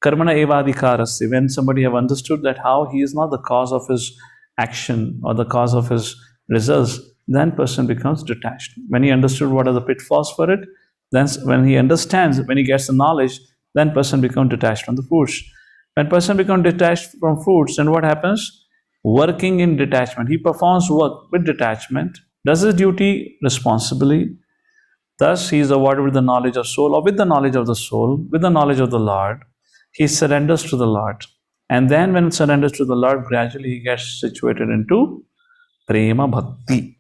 A: Karmana evadhikarasya. When somebody have understood that how he is not the cause of his action or the cause of his results, then person becomes detached. When he understood what are the pitfalls for it, then when he understands, when he gets the knowledge, then person becomes detached from the fruits. When person becomes detached from fruits, then what happens? Working in detachment. He performs work with detachment, does his duty responsibly. Thus, he is awarded with the knowledge of soul, or with the knowledge of the soul, with the knowledge of the Lord. He surrenders to the Lord. And then when he surrenders to the Lord, gradually he gets situated into prema bhakti.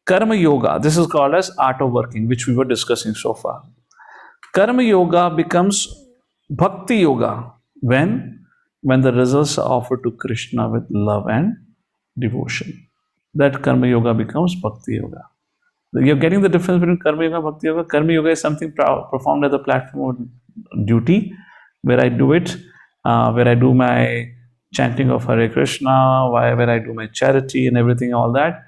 A: Karma yoga, this is called as art of working, which we were discussing so far. Karma yoga becomes bhakti yoga when the results are offered to Krishna with love and devotion. That karma yoga becomes bhakti yoga. You're getting the difference between karma yoga and bhakti yoga. Karma yoga is something performed at the platform of duty, where I do it, where I do my chanting of Hare Krishna, where I do my charity and everything, all that,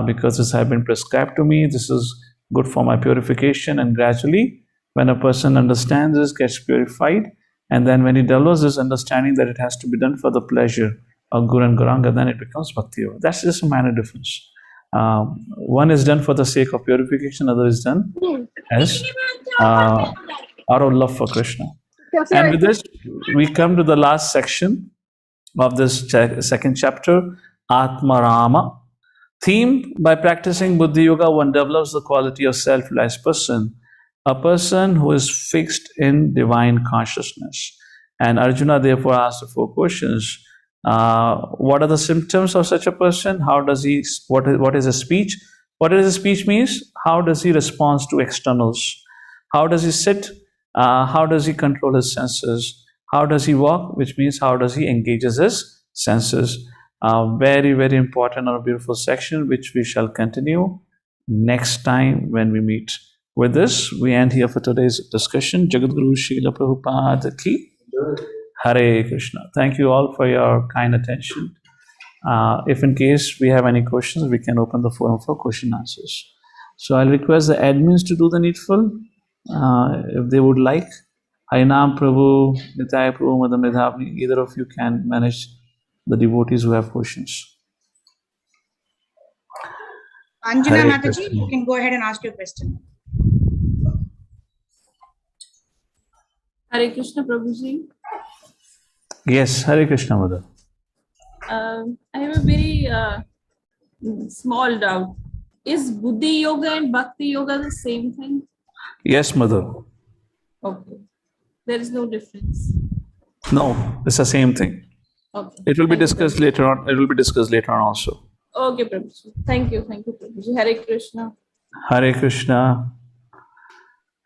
A: because this has been prescribed to me. This is good for my purification, and gradually, when a person understands this, gets purified, and then when he develops this understanding that it has to be done for the pleasure of Guru and Gauranga, then it becomes Bhakti Yoga. That's just a minor difference. One is done for the sake of purification, other is done as out of love for Krishna. And with this, we come to the last section of this second chapter, Atma Rama. Theme: by practicing Buddhi Yoga, one develops the quality of self-realized person, a person who is fixed in divine consciousness. And Arjuna therefore asked the 4 questions. What are the symptoms of such a person? How does he, what is his speech? What is his speech means? How does he respond to externals? How does he sit? How does he control his senses? How does he walk? Which means how does he engages his senses? Very, very important and a beautiful section, which we shall continue next time when we meet. With this, we end here for today's discussion. Jagadguru Srila Prabhupada ki Hare Krishna. Thank you all for your kind attention. If in case we have any questions, we can open the forum for question answers. So I'll request the admins to do the needful, if they would like. Harinam Prabhu, Nitaya Prabhu, Madan Medhavni, either of you can manage the devotees who have questions.
F: Anjana
A: Hare
F: Mataji,
A: Krishna.
F: you can go ahead and ask your question.
G: Hare Krishna, Prabhuji.
A: Yes, Hare Krishna, mother.
G: I have a very small doubt. Is Buddhi Yoga and Bhakti Yoga the same thing?
A: Yes, mother.
G: Okay. There is no difference.
A: No, it's the same thing.
G: Okay.
A: It will be
G: Thank you,
A: discussed
G: Prabhuji.
A: later on. It will be discussed later on also.
G: Okay, Prabhuji. Thank you, Prabhuji. Hare Krishna.
A: Hare Krishna.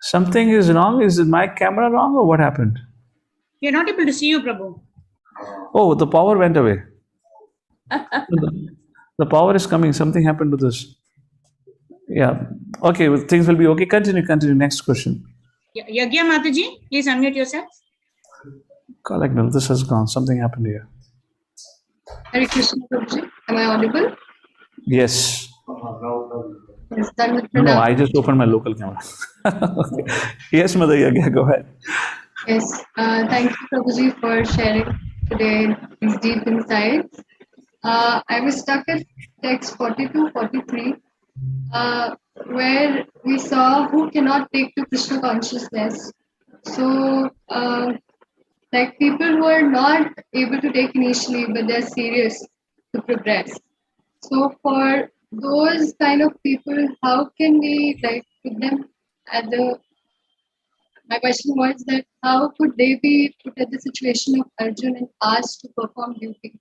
A: Something is wrong. Is my camera wrong or what happened?
F: We are not able to see you, Prabhu.
A: Oh, the power went away. The power is coming. Something happened to this. Yeah. Okay, well, things will be okay. Continue. Next question.
F: Yagya Mataji, please unmute yourself.
A: Collect, no, this has gone. Something happened here.
C: Hare Krishna, Prabhuji. Am I audible?
A: Yes.
C: Yes, done with
A: No,
C: pranam.
A: I just opened my local camera. Okay. Yes, Mother Yagya, go ahead.
C: Yes, thank you, Prabhuji, for sharing today these deep insights. I was stuck at text 42, 43, where we saw who cannot take to Krishna consciousness. So, like people who are not able to take initially, but they're serious to progress. So, for those kind of people, how can we like put them at the my question was that how could they be put at the situation of Arjun and asked to perform duty?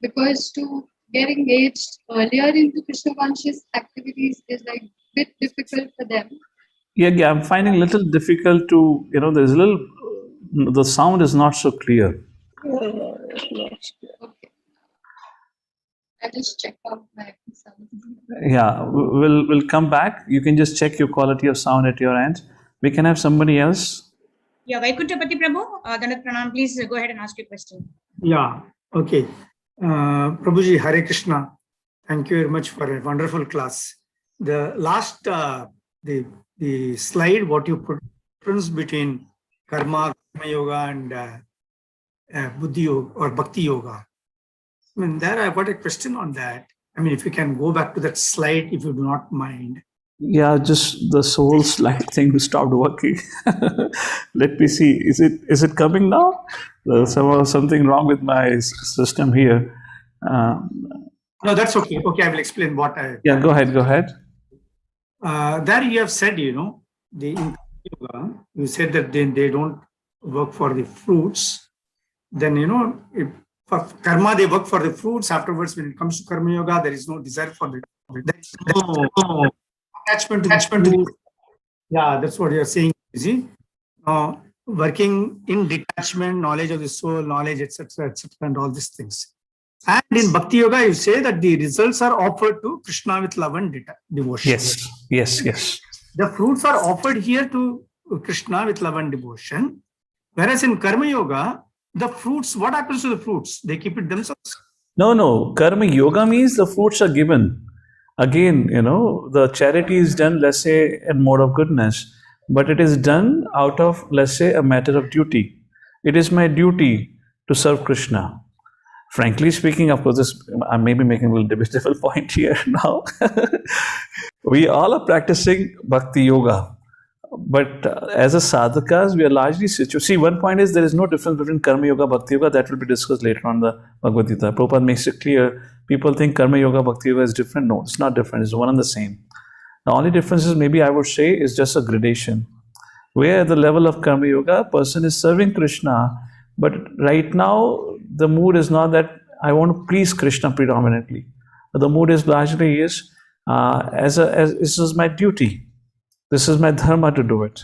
C: Because to get engaged earlier into Krishna conscious activities is like bit difficult for them.
A: Yeah, I'm finding a little difficult to, there's a little, the sound is not so clear.
C: Okay. I just checked out my sound.
A: Yeah, we'll come back. You can just check your quality of sound at your end. We can have somebody else.
F: Yeah, Vaikuntapati Prabhu, Dandat Pranam, please go ahead and ask your question.
N: Yeah, okay. Prabhuji, Hare Krishna. Thank you very much for a wonderful class. The last, the slide, what you put, difference between karma yoga and buddhi yoga or bhakti yoga. I mean, there I've got a question on that. I mean, if you can go back to that slide, if you do not mind.
A: Yeah, just the whole slide thing stopped working. Let me see. Is it coming now? Something wrong with my system here.
N: No, that's okay. Okay, I will explain what I.
A: Yeah, go ahead.
N: There you have said, in yoga, you said that they don't work for the fruits. Then, if for karma, they work for the fruits. Afterwards, when it comes to karma yoga, there is no desire for the. There is no attachment to the. Yeah, that's what you're saying. You see, working in detachment, knowledge of the soul, knowledge, etc., and all these things. And in Bhakti Yoga, you say that the results are offered to Krishna with love and devotion.
A: Yes.
N: The fruits are offered here to Krishna with love and devotion. Whereas in Karma Yoga, the fruits, what happens to the fruits? They keep it themselves.
A: No. Karma yoga means the fruits are given. Again, the charity is done, let's say, in mode of goodness, but it is done out of, let's say, a matter of duty. It is my duty to serve Krishna. Frankly speaking, of course, I may be making a little debatable point here now. We all are practicing bhakti yoga, but as a sadhakas, we are largely situated. See, one point is there is no difference between karma yoga, bhakti yoga. That will be discussed later on the Bhagavad Gita. Prabhupada makes it clear. People think karma yoga, bhakti yoga is different. No, it's not different. It's one and the same. The only difference is maybe I would say is just a gradation. Where at the level of karma yoga, a person is serving Krishna, but right now the mood is not that I want to please Krishna predominantly. The mood is largely is as this is my duty. This is my dharma to do it.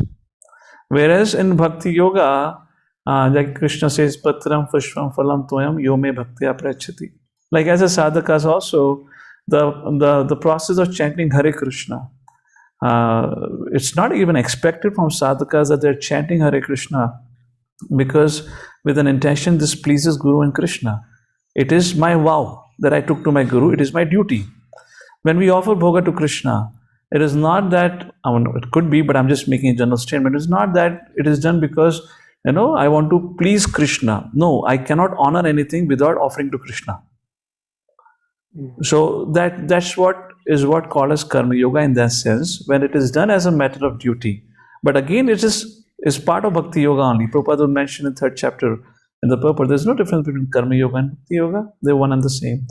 A: Whereas in bhakti yoga, like Krishna says, patram pushpam phalam toyam yo me bhaktya prachati. Like as a sadhakas also, the process of chanting Hare Krishna, it's not even expected from sadhakas that they're chanting Hare Krishna because with an intention this pleases Guru and Krishna. It is my vow that I took to my Guru. It is my duty. When we offer bhoga to Krishna, it is not that, it could be, but I'm just making a general statement. It's not that it is done because, I want to please Krishna. No, I cannot honor anything without offering to Krishna. So that's what is what called as karma yoga in that sense, when it is done as a matter of duty. But again, it is part of bhakti yoga only. Prabhupada mentioned in 3rd chapter in the purport, there's no difference between karma yoga and bhakti yoga. They're one and the same.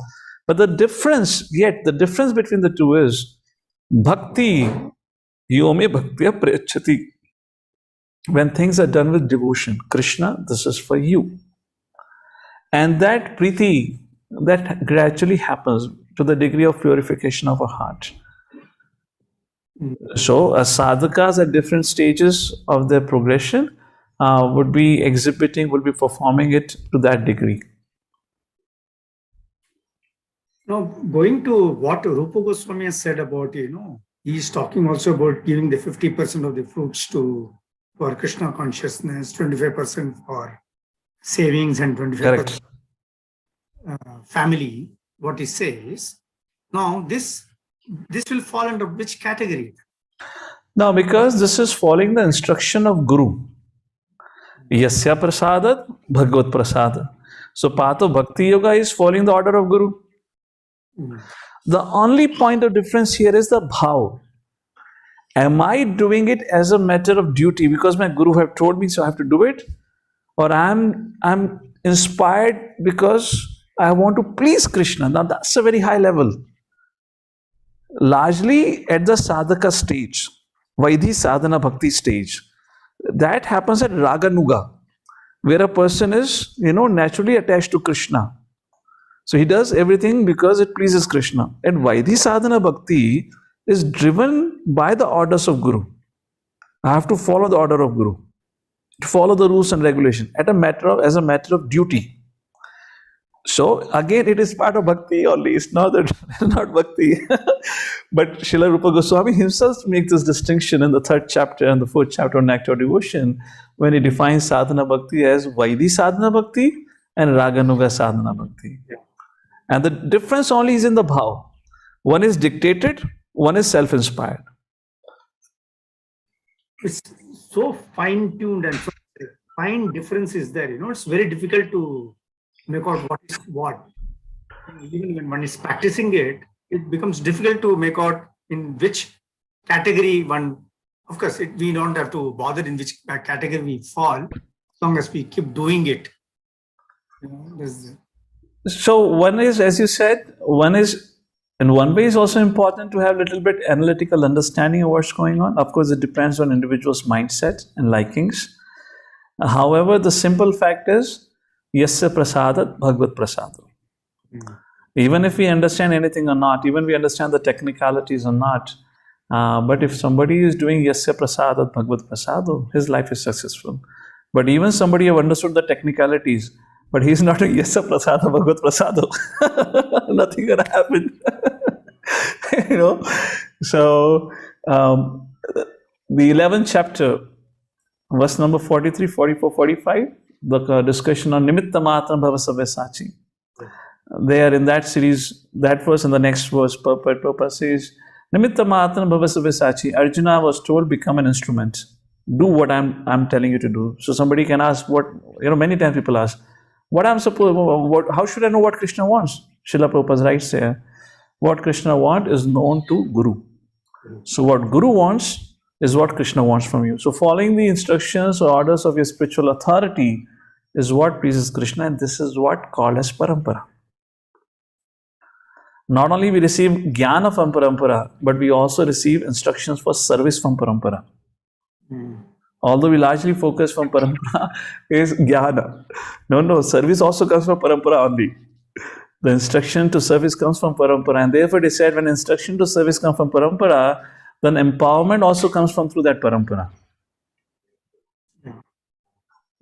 A: But the difference between the two is bhakti, yome bhaktiya prayachati. When things are done with devotion, Krishna, this is for you. And that priti, that gradually happens to the degree of purification of a heart. So, sadhakas at different stages of their progression would be performing it to that degree.
N: Now, going to what Rupa Goswami has said about, he's talking also about giving the 50% of the fruits for Krishna consciousness, 25% for savings, and 25% family. What he says. Now, this will fall under which category?
A: Now, because this is following the instruction of Guru. Yasya prasadat, bhagavad prasad. So, path of bhakti yoga is following the order of Guru. The only point of difference here is the bhav. Am I doing it as a matter of duty because my Guru have told me so I have to do it? Or I'm inspired because I want to please Krishna. Now that's a very high level. Largely at the sadhaka stage, Vaidhi sadhana bhakti stage. That happens at Raganuga, where a person is, naturally attached to Krishna. So he does everything because it pleases Krishna. And Vaidhi sadhana bhakti is driven by the orders of Guru. I have to follow the order of Guru, to follow the rules and regulation as a matter of duty. So again, it is part of bhakti only. It's not bhakti. But Srila Rupa Goswami himself makes this distinction in the 3rd chapter and the 4th chapter on Nectar of Devotion, when he defines sadhana bhakti as Vaidhi sadhana bhakti and Raganuga sadhana bhakti. Yeah. And the difference only is in the bhav. One is dictated, one is self-inspired.
N: It's so fine-tuned and so fine difference is there. It's very difficult to make out what is what. Even when one is practicing it, it becomes difficult to make out in which category one. Of course, we don't have to bother in which category we fall, as long as we keep doing it.
A: So one is, as you said, in one way is also important to have a little bit analytical understanding of what's going on. Of course, it depends on individual's mindset and likings. However, the simple fact is, Yasya prasadat bhagavad prasado. Even if we understand anything or not, even we understand the technicalities or not, but if somebody is doing Yasya prasadat bhagavad prasado, his life is successful. But even somebody have understood the technicalities, but he's not doing Yasya prasada bhagavad prasado, nothing gonna happen. So the 11th chapter, verse number 43, 44, 45, the discussion on Nimitta Matram Bhava Sabyasachi. There in that series, that verse and the next verse, Prabhupada says, Nimitta Matram Bhava Sabyasachi. Arjuna was told, become an instrument. Do what I'm telling you to do. So somebody can ask many times people ask, how should I know what Krishna wants? Srila Prabhupada writes there, what Krishna wants is known to Guru. So what Guru wants is what Krishna wants from you. So following the instructions or orders of your spiritual authority is what pleases Krishna, and this is what called as parampara. Not only we receive jnana from parampara, but we also receive instructions for service from parampara. Although we largely focus from parampara is jnana. No, service also comes from parampara only. The instruction to service comes from parampara, and therefore they said when instruction to service comes from parampara, then empowerment also comes from through that parampara.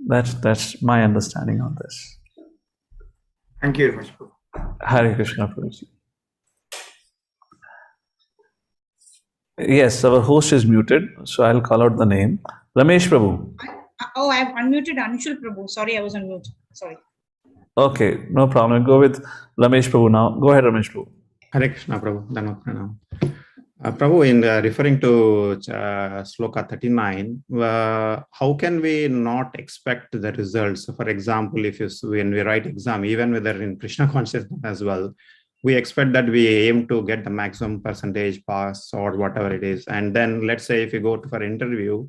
A: That's my understanding on this.
N: Thank you very much, Prabhu.
A: Hare Krishna, Prabhuji. Yes, our host is muted, so I'll call out the name. Ramesh Prabhu.
F: Oh, I've unmuted Anshul Prabhu. Sorry, I was on mute. Sorry.
A: Okay, no problem. I'll go with Ramesh Prabhu now. Go ahead, Ramesh Prabhu.
O: Hare Krishna, Prabhu. Dhanavad Pranam. Prabhu, in referring to Sloka 39, how can we not expect the results? For example, when we write exam, even whether in Krishna consciousness as well, we expect that we aim to get the maximum percentage pass or whatever it is. And then let's say if you go for interview,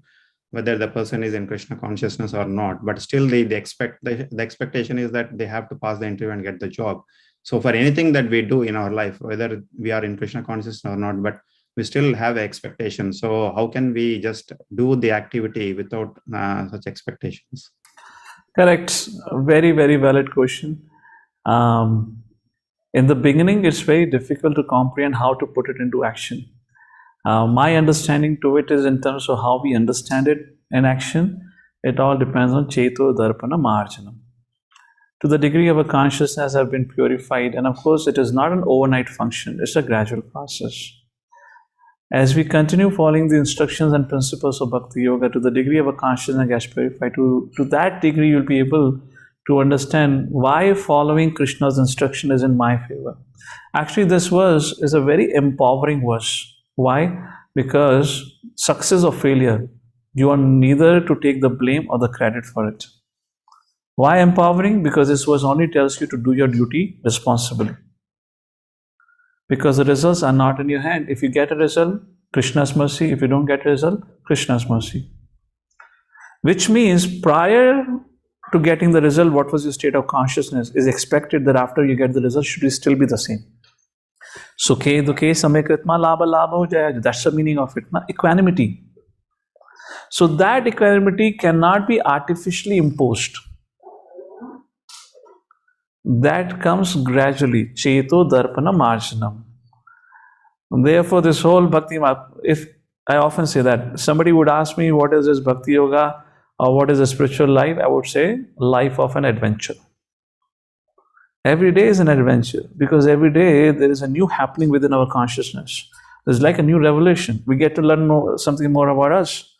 O: whether the person is in Krishna consciousness or not, but still the expectation is that they have to pass the interview and get the job. So for anything that we do in our life, whether we are in Krishna consciousness or not, but we still have expectation. So how can we just do the activity without such expectations?
A: Correct. Very, very valid question. In the beginning, it's very difficult to comprehend how to put it into action. My understanding to it is in terms of how we understand it in action. It all depends on Cheto Darpana Marjanam. To the degree of a consciousness have been purified, and of course, it is not an overnight function, it's a gradual process. As we continue following the instructions and principles of Bhakti Yoga, to the degree of a consciousness gets purified, to that degree you'll be able to understand why following Krishna's instruction is in my favor. Actually, this verse is a very empowering verse. Why? Because success or failure, you are neither to take the blame or the credit for it. Why empowering? Because this verse only tells you to do your duty responsibly. Because the results are not in your hand. If you get a result, Krishna's mercy. If you don't get a result, Krishna's mercy. Which means prior to getting the result, what was your state of consciousness? Is expected that after you get the result, should still be the same. Sukhe dukhe samekritma labha labha ho jaya. That's the meaning of it. Equanimity. So that equanimity cannot be artificially imposed. That comes gradually. Cheto darpana marjanam. Therefore, this whole bhakti, if I often say that somebody would ask me what is this bhakti yoga or what is a spiritual life, I would say life of an adventure. Every day is an adventure because every day there is a new happening within our consciousness. There's like a new revelation. We get to learn something more about us.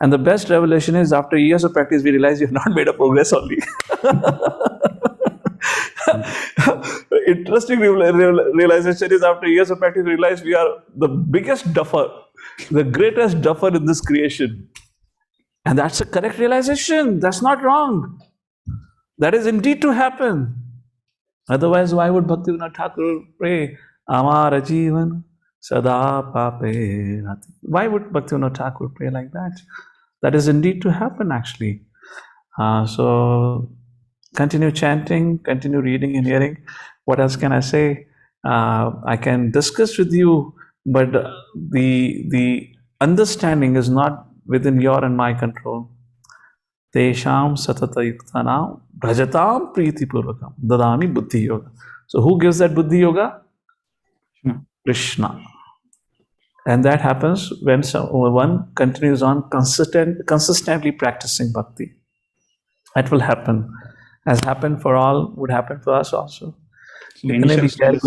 A: And the best revelation is after years of practice, we realize we have not made a progress only. Interesting realization is after years of practice, we realize we are the biggest duffer, the greatest duffer in this creation. And that's a correct realization. That's not wrong. That is indeed to happen. Otherwise, why would Bhaktivinoda Thakur pray, Amara Jivan Sada Pape Rati? Why would Bhaktivinoda Thakur pray like that? That is indeed to happen, actually. So, continue chanting, continue reading and hearing. What else can I say? I can discuss with you, but the understanding is not within your and my control. Tesham satata yuktanam bhajatam priti purvakam dadami buddhi yoga. So who gives that buddhi yoga? Krishna. And that happens when one continues on consistently practicing bhakti. That will happen. Has happened for all, would happen for us also.
O: Initial stages,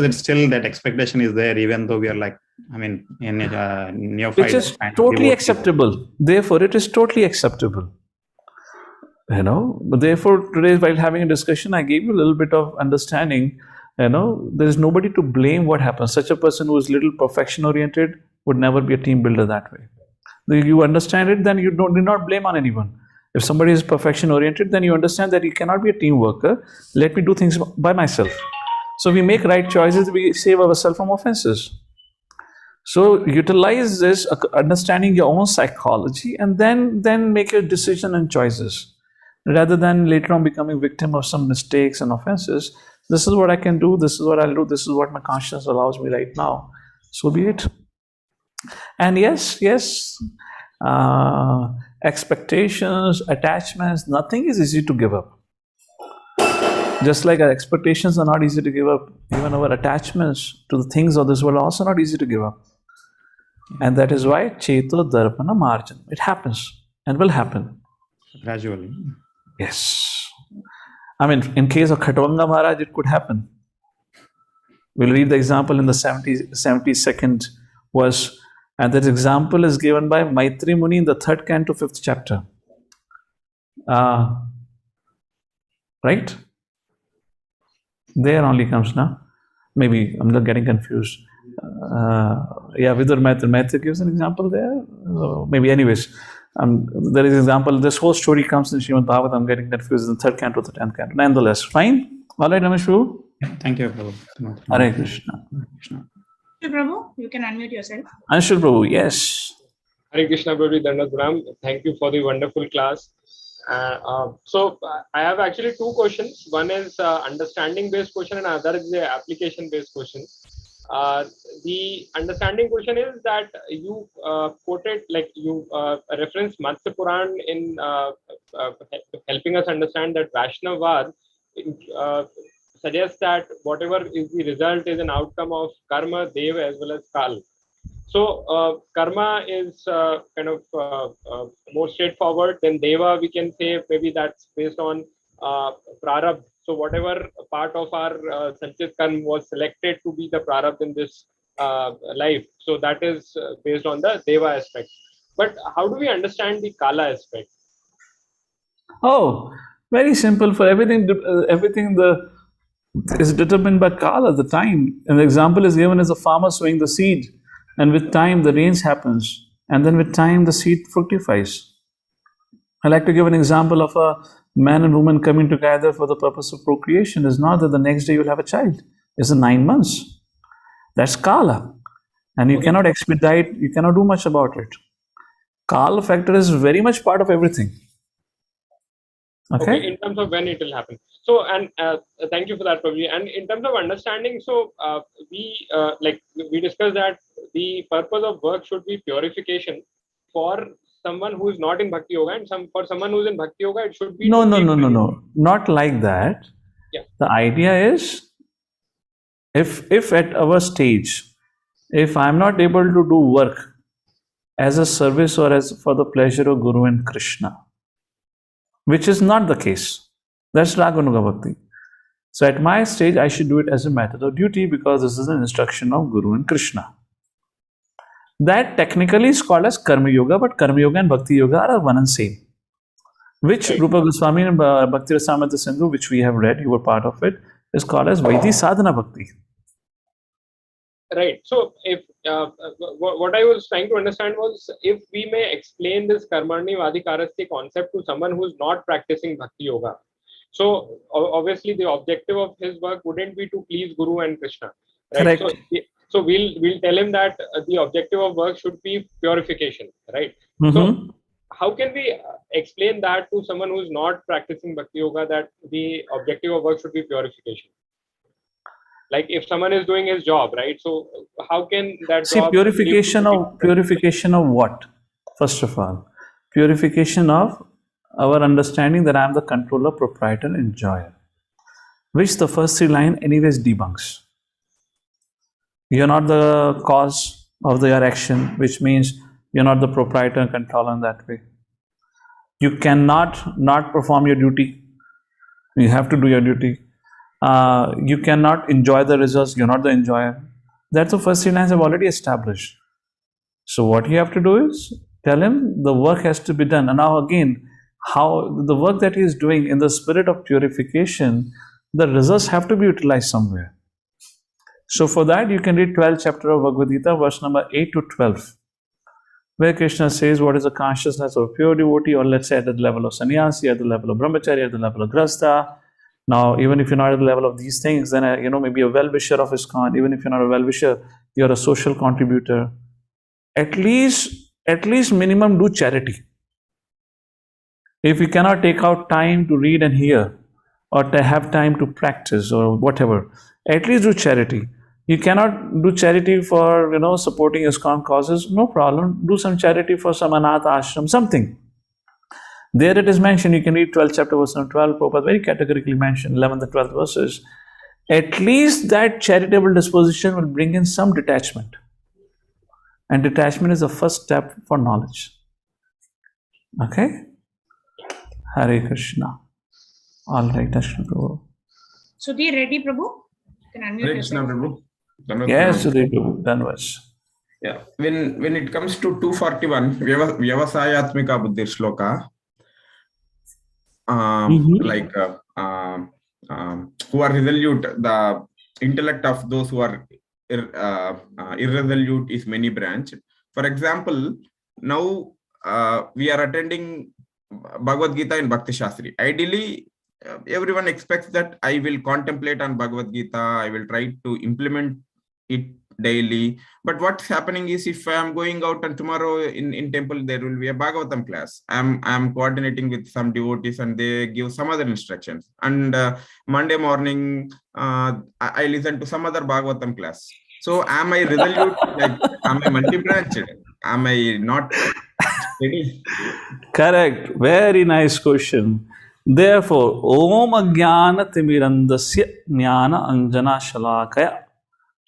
O: it's still that expectation is there, even though we are like, I mean, in neophyte.
A: Which is totally acceptable. Therefore, it is totally acceptable. But therefore, today, while having a discussion, I gave you a little bit of understanding. There is nobody to blame what happens. Such a person who is little perfection oriented would never be a team builder that way. You understand it, then you do not blame on anyone. If somebody is perfection oriented, then you understand that you cannot be a team worker. Let me do things by myself. So we make right choices, we save ourselves from offenses. So utilize this, understanding your own psychology, and then make your decision and choices. Rather than later on becoming victim of some mistakes and offenses. This is what I can do, this is what I'll do, this is what my conscience allows me right now. So be it. And yes, expectations, attachments, nothing is easy to give up. Just like our expectations are not easy to give up, even our attachments to the things of this world are also not easy to give up. And that is why Cheto Darpana Marjan. It happens and will happen.
O: Gradually.
A: Yes. I mean, in case of Khatvanga Maharaj, it could happen. We'll read the example in the 72nd verse. And that example is given by Maitri Muni in the 3rd canto, 5th chapter. Right? There only comes now. Maybe I'm not getting confused. Vidur Maitri gives an example there. Maybe anyways. There is an example, this whole story comes in Srimad Bhagavatam. I'm getting confused in the 3rd canto, the 10th canto. Nonetheless, fine. All right, Ramesh Prabhu.
O: Thank you, Prabhu.
A: Hare Krishna.
F: Prabhu, you can unmute yourself.
A: Anshul Prabhu, yes.
L: Hare Krishna, Prabhu, Dandath. Thank you for the wonderful class. So I have actually 2 questions. One is understanding based question and other is the application based question. The understanding question is that you quoted, like you referenced Matsya Puran in helping us understand that Vaishnavad suggests that whatever is the result is an outcome of karma, deva as well as kal. So karma is kind of more straightforward than deva. We can say maybe that's based on prarabdha. So whatever part of our sanchit karma was selected to be the prarabdha in this life. So that is based on the deva aspect. But how do we understand the kala aspect?
A: Oh, very simple. For everything, is determined by kala, the time. And the example is given as a farmer sowing the seed. And with time, the rains happens. And then with time, the seed fructifies. I like to give an example of a man and woman coming together for the purpose of procreation. It's not that the next day you'll have a child. It's 9 months. That's kala. And you cannot expedite, you cannot do much about it. Kala factor is very much part of everything. Okay,
L: in terms of when it will happen. So, and thank you for that, Prabhu. And in terms of understanding, so we discussed that the purpose of work should be purification for someone who is not in Bhakti Yoga, and for someone who is in Bhakti Yoga, it should be
A: no, not like that.
L: Yeah.
A: The idea is, if at our stage, if I'm not able to do work as a service or as for the pleasure of Guru and Krishna, which is not the case, that's Raganuga Bhakti. So at my stage, I should do it as a matter of duty because this is an instruction of Guru and Krishna. That technically is called as Karma Yoga, but Karma Yoga and Bhakti Yoga are one and same. Which Rupa Goswami and Bhakti Rasamrita Sindhu, which we have read, you were part of it, is called as Vaidhi Sadhana Bhakti.
L: Right. So, if what I was trying to understand was, if we may explain this Karmani Vadikarasti concept to someone who is not practicing Bhakti Yoga. So, obviously, the objective of his work wouldn't be to please Guru and Krishna. Right?
A: Correct.
L: So we'll tell him that the objective of work should be purification. Right. So, how can we explain that to someone who is not practicing Bhakti Yoga, that the objective of work should be purification? Like if someone is doing his job, right? So how can that
A: See,
L: job
A: purification of what? First of all, purification of our understanding that I am the controller, proprietor, enjoyer, which the first 3 lines anyways debunks. You're not the cause of your action, which means you're not the proprietor and controller in that way. You cannot not perform your duty. You have to do your duty. You cannot enjoy the results. You're not the enjoyer. That's the first 3 lines I've already established. So what you have to do is tell him the work has to be done. And now again, how the work that he is doing in the spirit of purification, the results have to be utilized somewhere. So for that, you can read 12th chapter of Bhagavad Gita, verse number 8 to 12, where Krishna says what is the consciousness of a pure devotee, or let's say at the level of sannyasi, at the level of brahmachari, at the level of grasta. Now, even if you're not at the level of these things, then maybe a well-wisher of ISKCON. Even if you're not a well-wisher, you're a social contributor. At least minimum do charity. If you cannot take out time to read and hear, or to have time to practice or whatever, at least do charity. You cannot do charity for supporting ISKCON causes, no problem. Do some charity for some Anath ashram, something. There it is mentioned, you can read 12th chapter verse number 12, Prabhupada very categorically mentioned 11th and 12th verses. At least that charitable disposition will bring in some detachment. And detachment is the first step for knowledge. Okay? Hare Krishna. All right, Krishna Prabhu.
F: Sudhir Reddy Prabhu, you can unmute
E: Hare Krishna,
F: yourself.
E: Prabhu.
A: Yes, Sudhir Prabhu, done was.
E: Yeah, when it comes to 241, Vyavasayatmika Buddhi Shloka, who are resolute, the intellect of those who are irresolute is many branched. For example, now we are attending Bhagavad Gita in Bhakti Shastri. Ideally, everyone expects that I will contemplate on Bhagavad Gita, I will try to implement it daily. But what's happening is, if I'm going out and tomorrow in temple there will be a Bhagavatam class, I'm coordinating with some devotees and they give some other instructions, and Monday morning I listen to some other Bhagavatam class. So am I resolute? Like, am I multi-branched? Am I not steady?
A: Correct. Very nice question. Therefore, Om Ajnana Timirandasya Jnana Anjana Shalakaya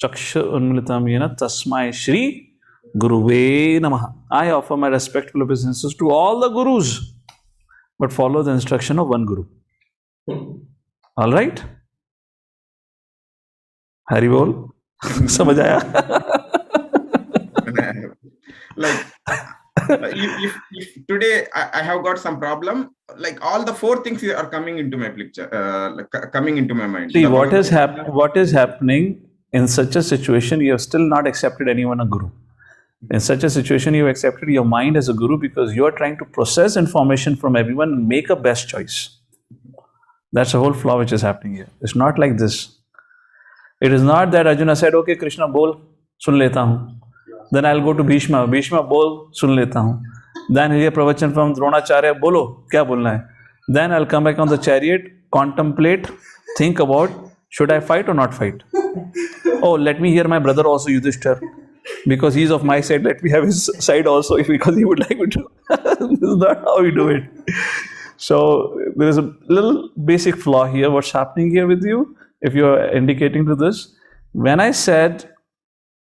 A: Chaksha Unmilitam Yena Tasmai Shri Guruve Namaha. I offer my respectful obeisances to all the gurus, but follow the instruction of one guru. All right? Hari Bol. समझ आया?
E: Like, if today I have got some problem, like all the four things are coming into my picture, coming into my mind.
A: See, what is happening in such a situation? You have still not accepted anyone a guru. In such a situation, you have accepted your mind as a guru because you are trying to process information from everyone and make a best choice. That's the whole flaw which is happening here. It's not like this. It is not that Arjuna said, okay, Krishna, bol, sun leta hu. Then I'll go to Bhishma. Bhishma, bol, sun leta hu. Then hear pravachan from Dronacharya, bolo, kya bolna hai? Then I'll come back on the chariot, contemplate, think about, should I fight or not fight? Oh, let me hear my brother also, Yudhishthir. Because he's of my side, let me have his side also, because he would like me to. This is not how we do it. So there is a little basic flaw here. What's happening here with you? If you are indicating to this, when I said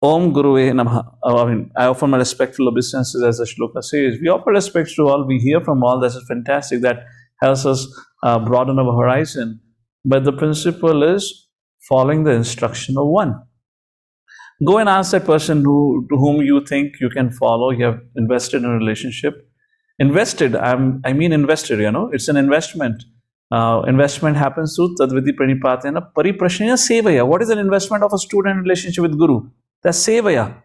A: Om Guruve Namaha, I offer my respectful obeisances, as the shloka says. We offer respects to all, we hear from all. This is fantastic. That helps us broaden our horizon. But the principle is following the instruction of one. Go and ask that person to whom you think you can follow. You have invested in a relationship. Invested, I mean invested, it's an investment. Investment happens through Tadvidi Pranipatena Pariprashnaya Sevaya. What is an investment of a student relationship with Guru? That's Sevaya.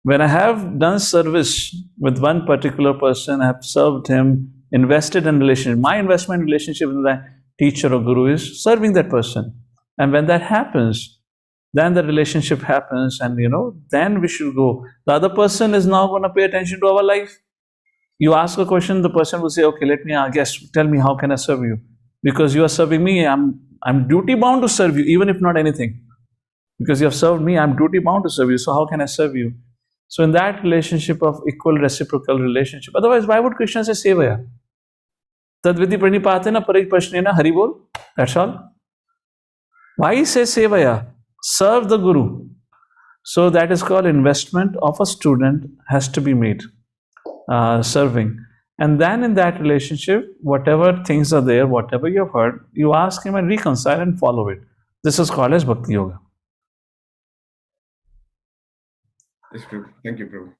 A: When I have done service with one particular person, I have served him, invested in relationship. My investment relationship with that teacher or Guru is serving that person. And when that happens, then the relationship happens, and then we should go. The other person is now going to pay attention to our life. You ask a question, the person will say, okay, let me guess, tell me, how can I serve you? Because you are serving me, I'm duty bound to serve you, even if not anything. Because you have served me, I'm duty bound to serve you. So how can I serve you? So in that relationship of equal reciprocal relationship, otherwise why would Krishna say Sevaya? Tadvidi pranipatena pariprashnena haribol. That's all. Why he says Sevaya? Serve the Guru. So that is called investment of a student has to be made. Serving. And then in that relationship, whatever things are there, whatever you have heard, you ask him and reconcile and follow it. This is called as Bhakti Yoga.
E: Yes, Prabhu. Thank you, Prabhu.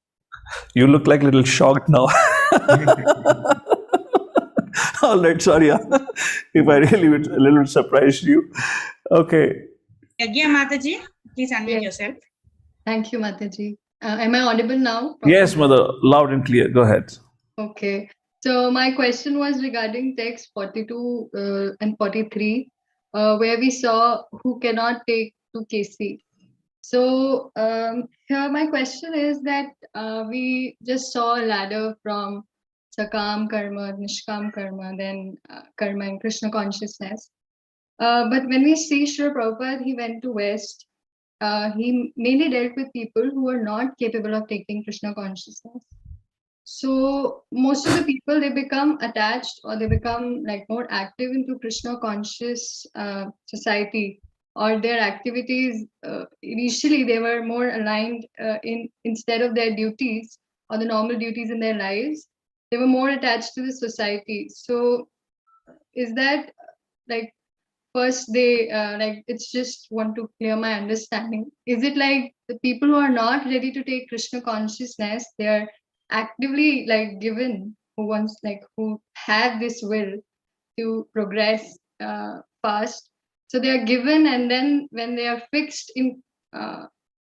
A: You look like a little shocked now. All right, sorry. If I really a little surprised you. Okay.
F: Yagya Mataji, please unmute yourself.
P: Thank you, Mataji. Am I audible now?
A: Yes, Mother, loud and clear. Go ahead.
P: Okay. So my question was regarding text 42 and 43, where we saw who cannot take to KC. So here my question is that we just saw a ladder from Sakam Karma, Nishkam Karma, then Karma and Krishna consciousness. But when we see Srila Prabhupada, he went to West. He mainly dealt with people who are not capable of taking Krishna consciousness. So most of the people, they become attached or they become like more active into Krishna conscious society, or their activities initially they were more aligned instead of their duties or the normal duties in their lives, they were more attached to the society. So is that like, first they like, it's just want to clear my understanding, is it like the people who are not ready to take Krishna consciousness, they are actively like given, who wants, like who have this will to progress fast, so they are given, and then when they are fixed in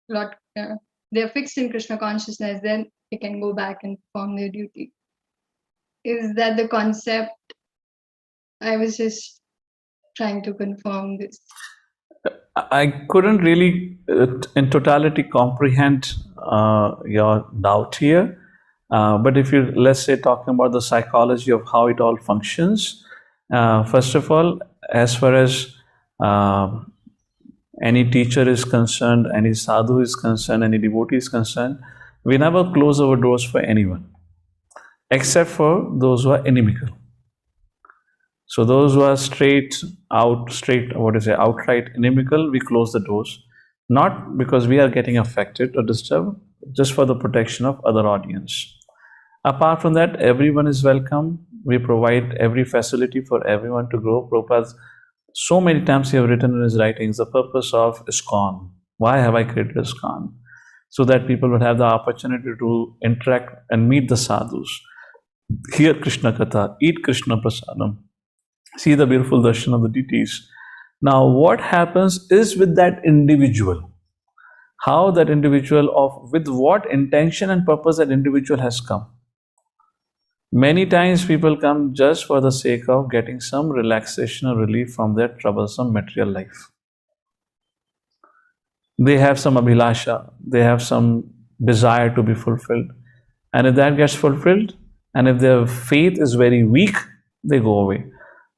P: they're fixed in Krishna consciousness, then they can go back and perform their duty. Is that the concept? I was just trying to confirm this.
A: I couldn't really, in totality, comprehend your doubt here. But if you, let's say, talking about the psychology of how it all functions, first of all, as far as any teacher is concerned, any sadhu is concerned, any devotee is concerned, we never close our doors for anyone, except for those who are inimical. So those who are outright inimical, we close the doors, not because we are getting affected or disturbed, just for the protection of other audience. Apart from that, everyone is welcome. We provide every facility for everyone to grow. Prabhupada, so many times he have written in his writings, the purpose of ISKCON. Why have I created ISKCON? So that people would have the opportunity to interact and meet the sadhus, hear Krishna Katha, eat Krishna Prasadam, see the beautiful darshan of the deities. Now, what happens is with that individual, how that individual, with what intention and purpose that individual has come. Many times people come just for the sake of getting some relaxation or relief from their troublesome material life. They have some abhilasha, they have some desire to be fulfilled. And if that gets fulfilled, and if their faith is very weak, they go away.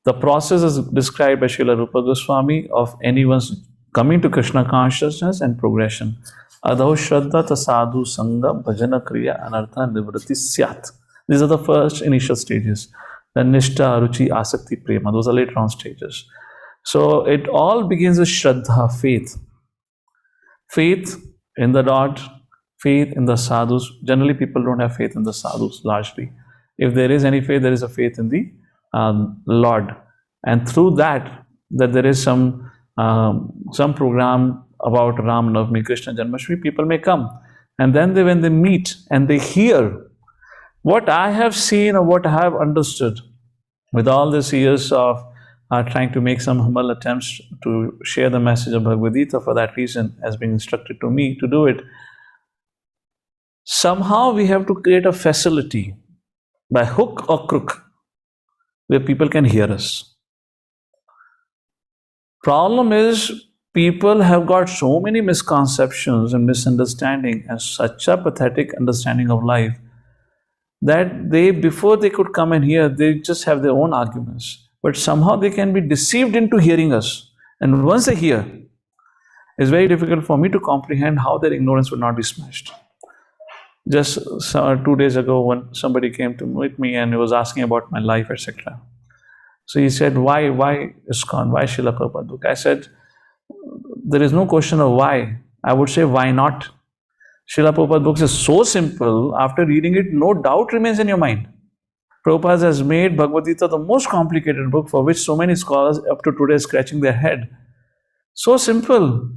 A: The process is described by Srila Rupa Goswami of anyone's coming to Krishna consciousness and progression. Adho Shraddha Tasadu Sangha Bhajana Kriya Anartha Nivrati Syat. These are the first initial stages. Then Nishtha, Ruchi, Asakti, Prema. Those are later on stages. So it all begins with Shraddha, faith. Faith in the Lord, faith in the sadhus. Generally, people don't have faith in the sadhus largely. If there is any faith, there is a faith in the Lord. And through that there is some program about Ram Navami, Krishna Janmashtami, people may come. And then when they meet and they hear what I have seen or what I have understood with all these years of trying to make some humble attempts to share the message of Bhagavad Gita for that reason, as being instructed to me to do it. Somehow we have to create a facility by hook or crook where people can hear us. Problem is, people have got so many misconceptions and misunderstanding and such a pathetic understanding of life that before they could come and hear, they just have their own arguments. But somehow they can be deceived into hearing us. And once they hear, it's very difficult for me to comprehend how their ignorance would not be smashed. Just 2 days ago, when somebody came to meet me and he was asking about my life, etc. So he said, why ISKCON? Why Srila Prabhupada book? I said, there is no question of why. I would say, why not? Srila Prabhupada books is so simple, after reading it, no doubt remains in your mind. Prabhupada has made Bhagavad Gita the most complicated book for which so many scholars up to today are scratching their head. So simple.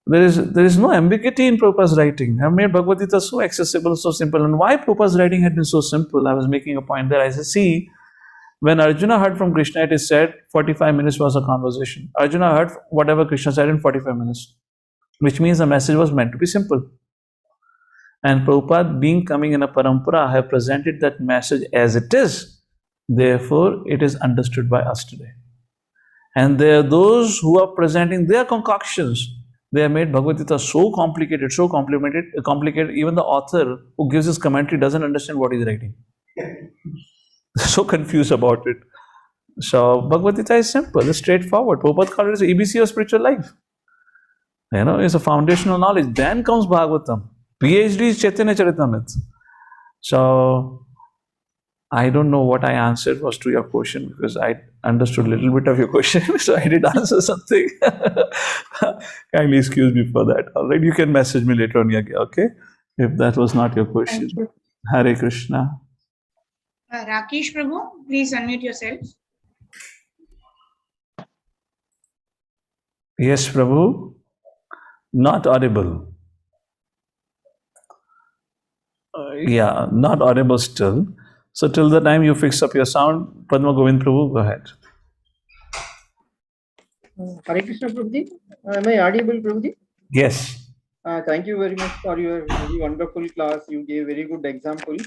A: There is no ambiguity in Prabhupada's writing. I have made Bhagavad Gita so accessible, so simple. And why Prabhupada's writing had been so simple? I was making a point there. I said, see, when Arjuna heard from Krishna, it is said 45 minutes was a conversation. Arjuna heard whatever Krishna said in 45 minutes, which means the message was meant to be simple. And Prabhupada, being coming in a parampara, have presented that message as it is. Therefore, it is understood by us today. And there are those who are presenting their concoctions. They have made Bhagavad Gita so complicated, complicated, even the author who gives his commentary doesn't understand what he's writing. So confused about it. So Bhagavad Gita is simple, it's straightforward. Prabhupada called it as ABC of spiritual life. It's a foundational knowledge. Then comes Bhagavatam. PhD is Chaitanya Charitamrita. So I don't know what I answered was to your question, because I understood a little bit of your question, so I did answer something. Kindly excuse me for that. All right, you can message me later on, okay? If that was not your question. Hare Krishna.
F: Rakesh Prabhu, please unmute yourself.
A: Yes, Prabhu. Not audible. Yeah, not audible still. So till the time you fix up your sound, Padma Govind Prabhu, go ahead.
Q: Hare Krishna Prabhuji. Am I audible, Prabhuji?
A: Yes.
Q: Thank you very much for your very wonderful class. You gave very good example.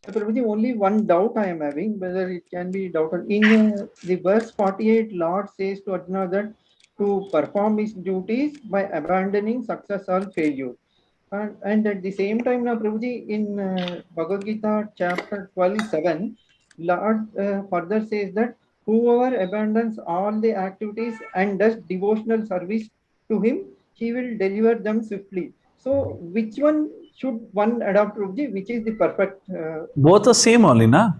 Q: Prabhuji, only one doubt I am having, whether it can be doubted. In the verse 48, Lord says to Arjuna that to perform his duties by abandoning success or failure. And at the same time, now, Prabhuji, in Bhagavad Gita chapter 12:7, Lord further says that whoever abandons all the activities and does devotional service to him, he will deliver them swiftly. So, which one should one adopt, Prabhuji? Which is the perfect?
A: Both are same only, na?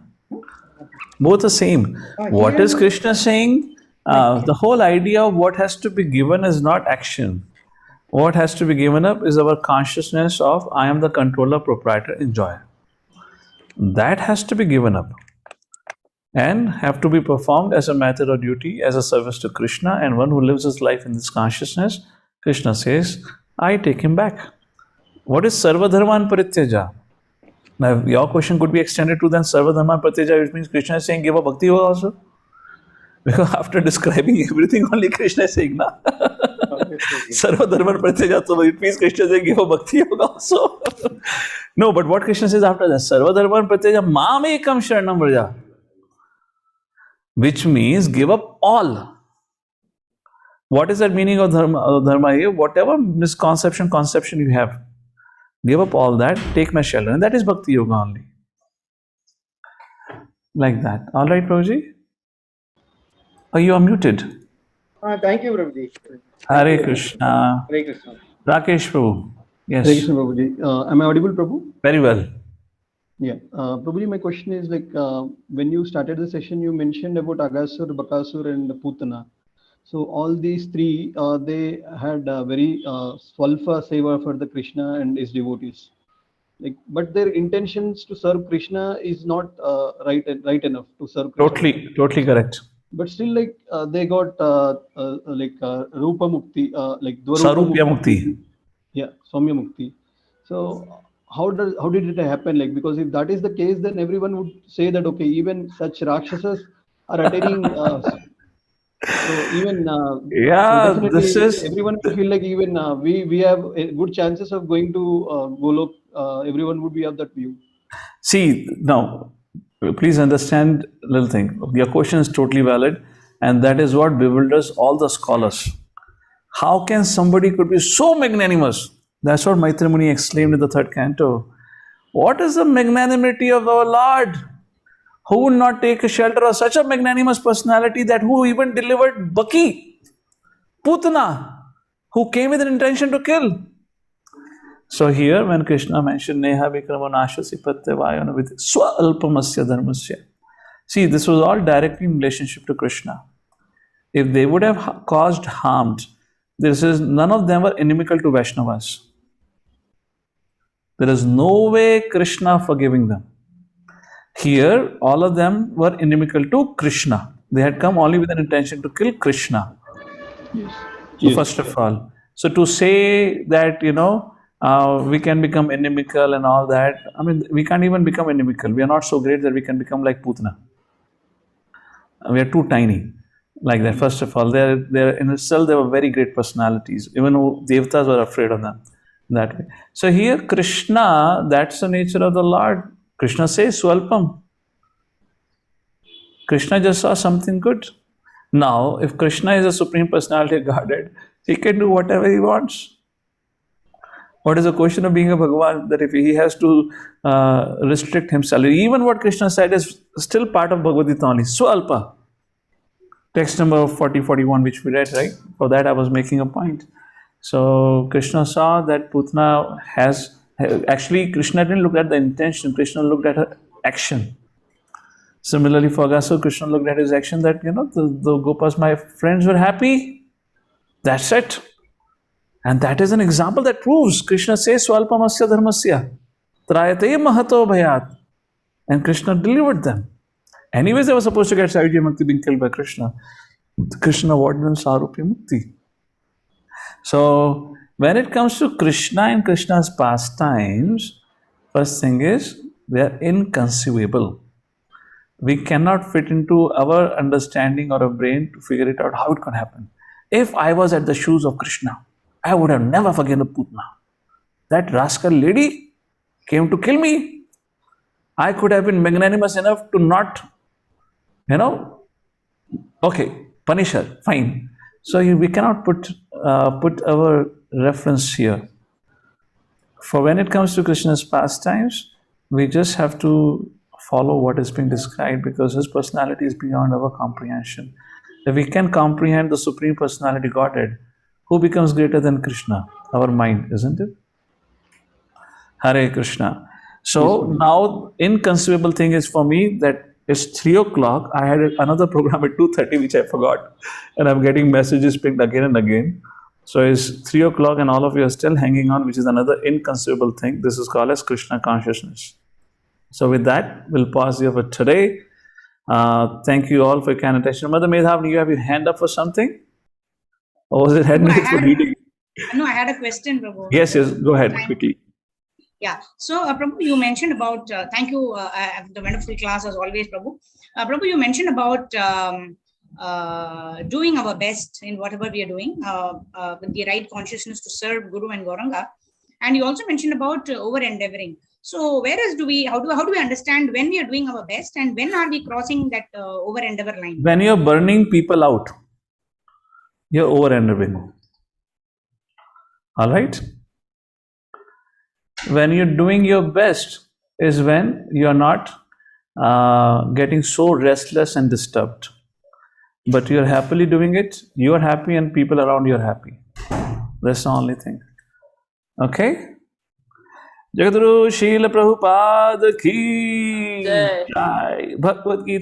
A: Both are same. What is Krishna saying? The whole idea of what has to be given is not action. What has to be given up is our consciousness of I am the controller, proprietor, enjoyer. That has to be given up and have to be performed as a matter of duty, as a service to Krishna. And one who lives his life in this consciousness, Krishna says, I take him back. What is Sarva Dharman Parityaja? Now, your question could be extended to then Sarva Dharman Parityaja, which means Krishna is saying give up bhakti yoga also. Because after describing everything, only Krishna is saying, na? Sarva Dharman Parityaja, so it means Krishna is saying give up bhakti yoga also. No, but what Krishna says after that, Sarva Dharman Parityaja, Mam ekam sharanam vraja. Which means give up all. What is that meaning of dharma here? Whatever misconception, conception you have, give up all that, take my shelter. And that is bhakti yoga only. Like that. All right, Prabhuji? Oh, you are muted.
Q: Thank you, Prabhuji.
A: Hare Krishna.
Q: Hare Krishna.
A: Rakesh Prabhu. Yes.
R: Hare Krishna, Prabhuji. Am I audible, Prabhu?
A: Very well.
R: Yeah. Prabhuji, my question is like, when you started the session, you mentioned about Agasur, Bakasur and Putana. So all these three, they had a very swalpa seva for the Krishna and his devotees. Like, but their intentions to serve Krishna is not right enough to serve Krishna.
A: Totally correct.
R: But still, like they got Rupa Mukti, like
A: Sarupya Mukti.
R: Yeah, Saumya Mukti. So how did it happen? Like, because if that is the case, then everyone would say that okay, even such Rakshasas are attaining. So even
A: yeah,
R: so
A: this is
R: everyone will feel like even we have good chances of going to Golok. Everyone would be of that view.
A: See, now, please understand a little thing. Your question is totally valid, and that is what bewilders all the scholars. How can somebody could be so magnanimous? That's what Maitreya Muni exclaimed in the third canto. What is the magnanimity of our Lord? Who would not take a shelter of such a magnanimous personality that who even delivered Baki, Putana, who came with an intention to kill? So here when Krishna mentioned Neha Vikrama Nashasi Pratyavayana with Swalpamasya Dharmasya. See, this was all directly in relationship to Krishna. If they would have caused harm, none of them were inimical to Vaishnavas. There is no way Krishna forgiving them. Here, all of them were inimical to Krishna. They had come only with an intention to kill Krishna.
R: Yes.
A: So first of all, so to say that, we can become inimical and all that, I mean, we can't even become inimical. We are not so great that we can become like Putana. We are too tiny. Like that, first of all, they're in itself, they were very great personalities. Even though Devatas were afraid of them that way. So here, Krishna, that's the nature of the Lord. Krishna says, Swalpam. Krishna just saw something good. Now, if Krishna is a Supreme Personality of Godhead, he can do whatever he wants. What is the question of being a Bhagavan? That if he has to restrict himself, even what Krishna said is still part of Bhagavad Gita only. Swalpa. Text number 40-41, which we read, right? For that I was making a point. So Krishna saw that Putana has, actually Krishna didn't look at the intention, Krishna looked at her action. Similarly for Agasur, Krishna looked at his action that, the Gopas, my friends, were happy. That's it. And that is an example that proves, Krishna says, Swalpamasya dharmasya, trayate mahato bhayat. And Krishna delivered them. Anyways, they were supposed to get Sahyajya Mukti being killed by Krishna. Krishna awarded them Sarupya Mukti. So, when it comes to Krishna and Krishna's pastimes, first thing is, they are inconceivable. We cannot fit into our understanding or a brain to figure it out how it can happen. If I was at the shoes of Krishna, I would have never forgiven Putana. that rascal lady came to kill me. I could have been magnanimous enough to not, okay, punish her, fine. So we cannot put our reference here. For when it comes to Krishna's pastimes, we just have to follow what is being described, because his personality is beyond our comprehension. If we can comprehend the Supreme Personality Godhead, who becomes greater than Krishna? Our mind, isn't it? Hare Krishna. So now, inconceivable thing is for me that it's 3 o'clock. I had another program at 2:30, which I forgot. And I'm getting messages pinged again and again. So it's 3 o'clock and all of you are still hanging on, which is another inconceivable thing. This is called as Krishna consciousness. So with that, we'll pause here for today. Thank you all for your kind attention. Mother Medhavni, you have your hand up for something? Or was it head for reading?
F: No, I had a question, Prabhu.
A: Yes, go ahead quickly.
F: Yeah. So, Prabhu, you mentioned about, thank you, the wonderful class as always, Prabhu. Prabhu, you mentioned about doing our best in whatever we are doing with the right consciousness to serve Guru and Gauranga. And you also mentioned about over-endeavoring. So, how do we understand when we are doing our best and when are we crossing that over-endeavor line?
A: When you're burning people out, you're over-endeavoring. All right? When you're doing your best is when you're not getting so restless and disturbed. But you're happily doing it, you're happy and people around you are happy. That's the only thing. Okay? Jagadguru Srila Prabhupada ki Jai. Bhagavad Gita.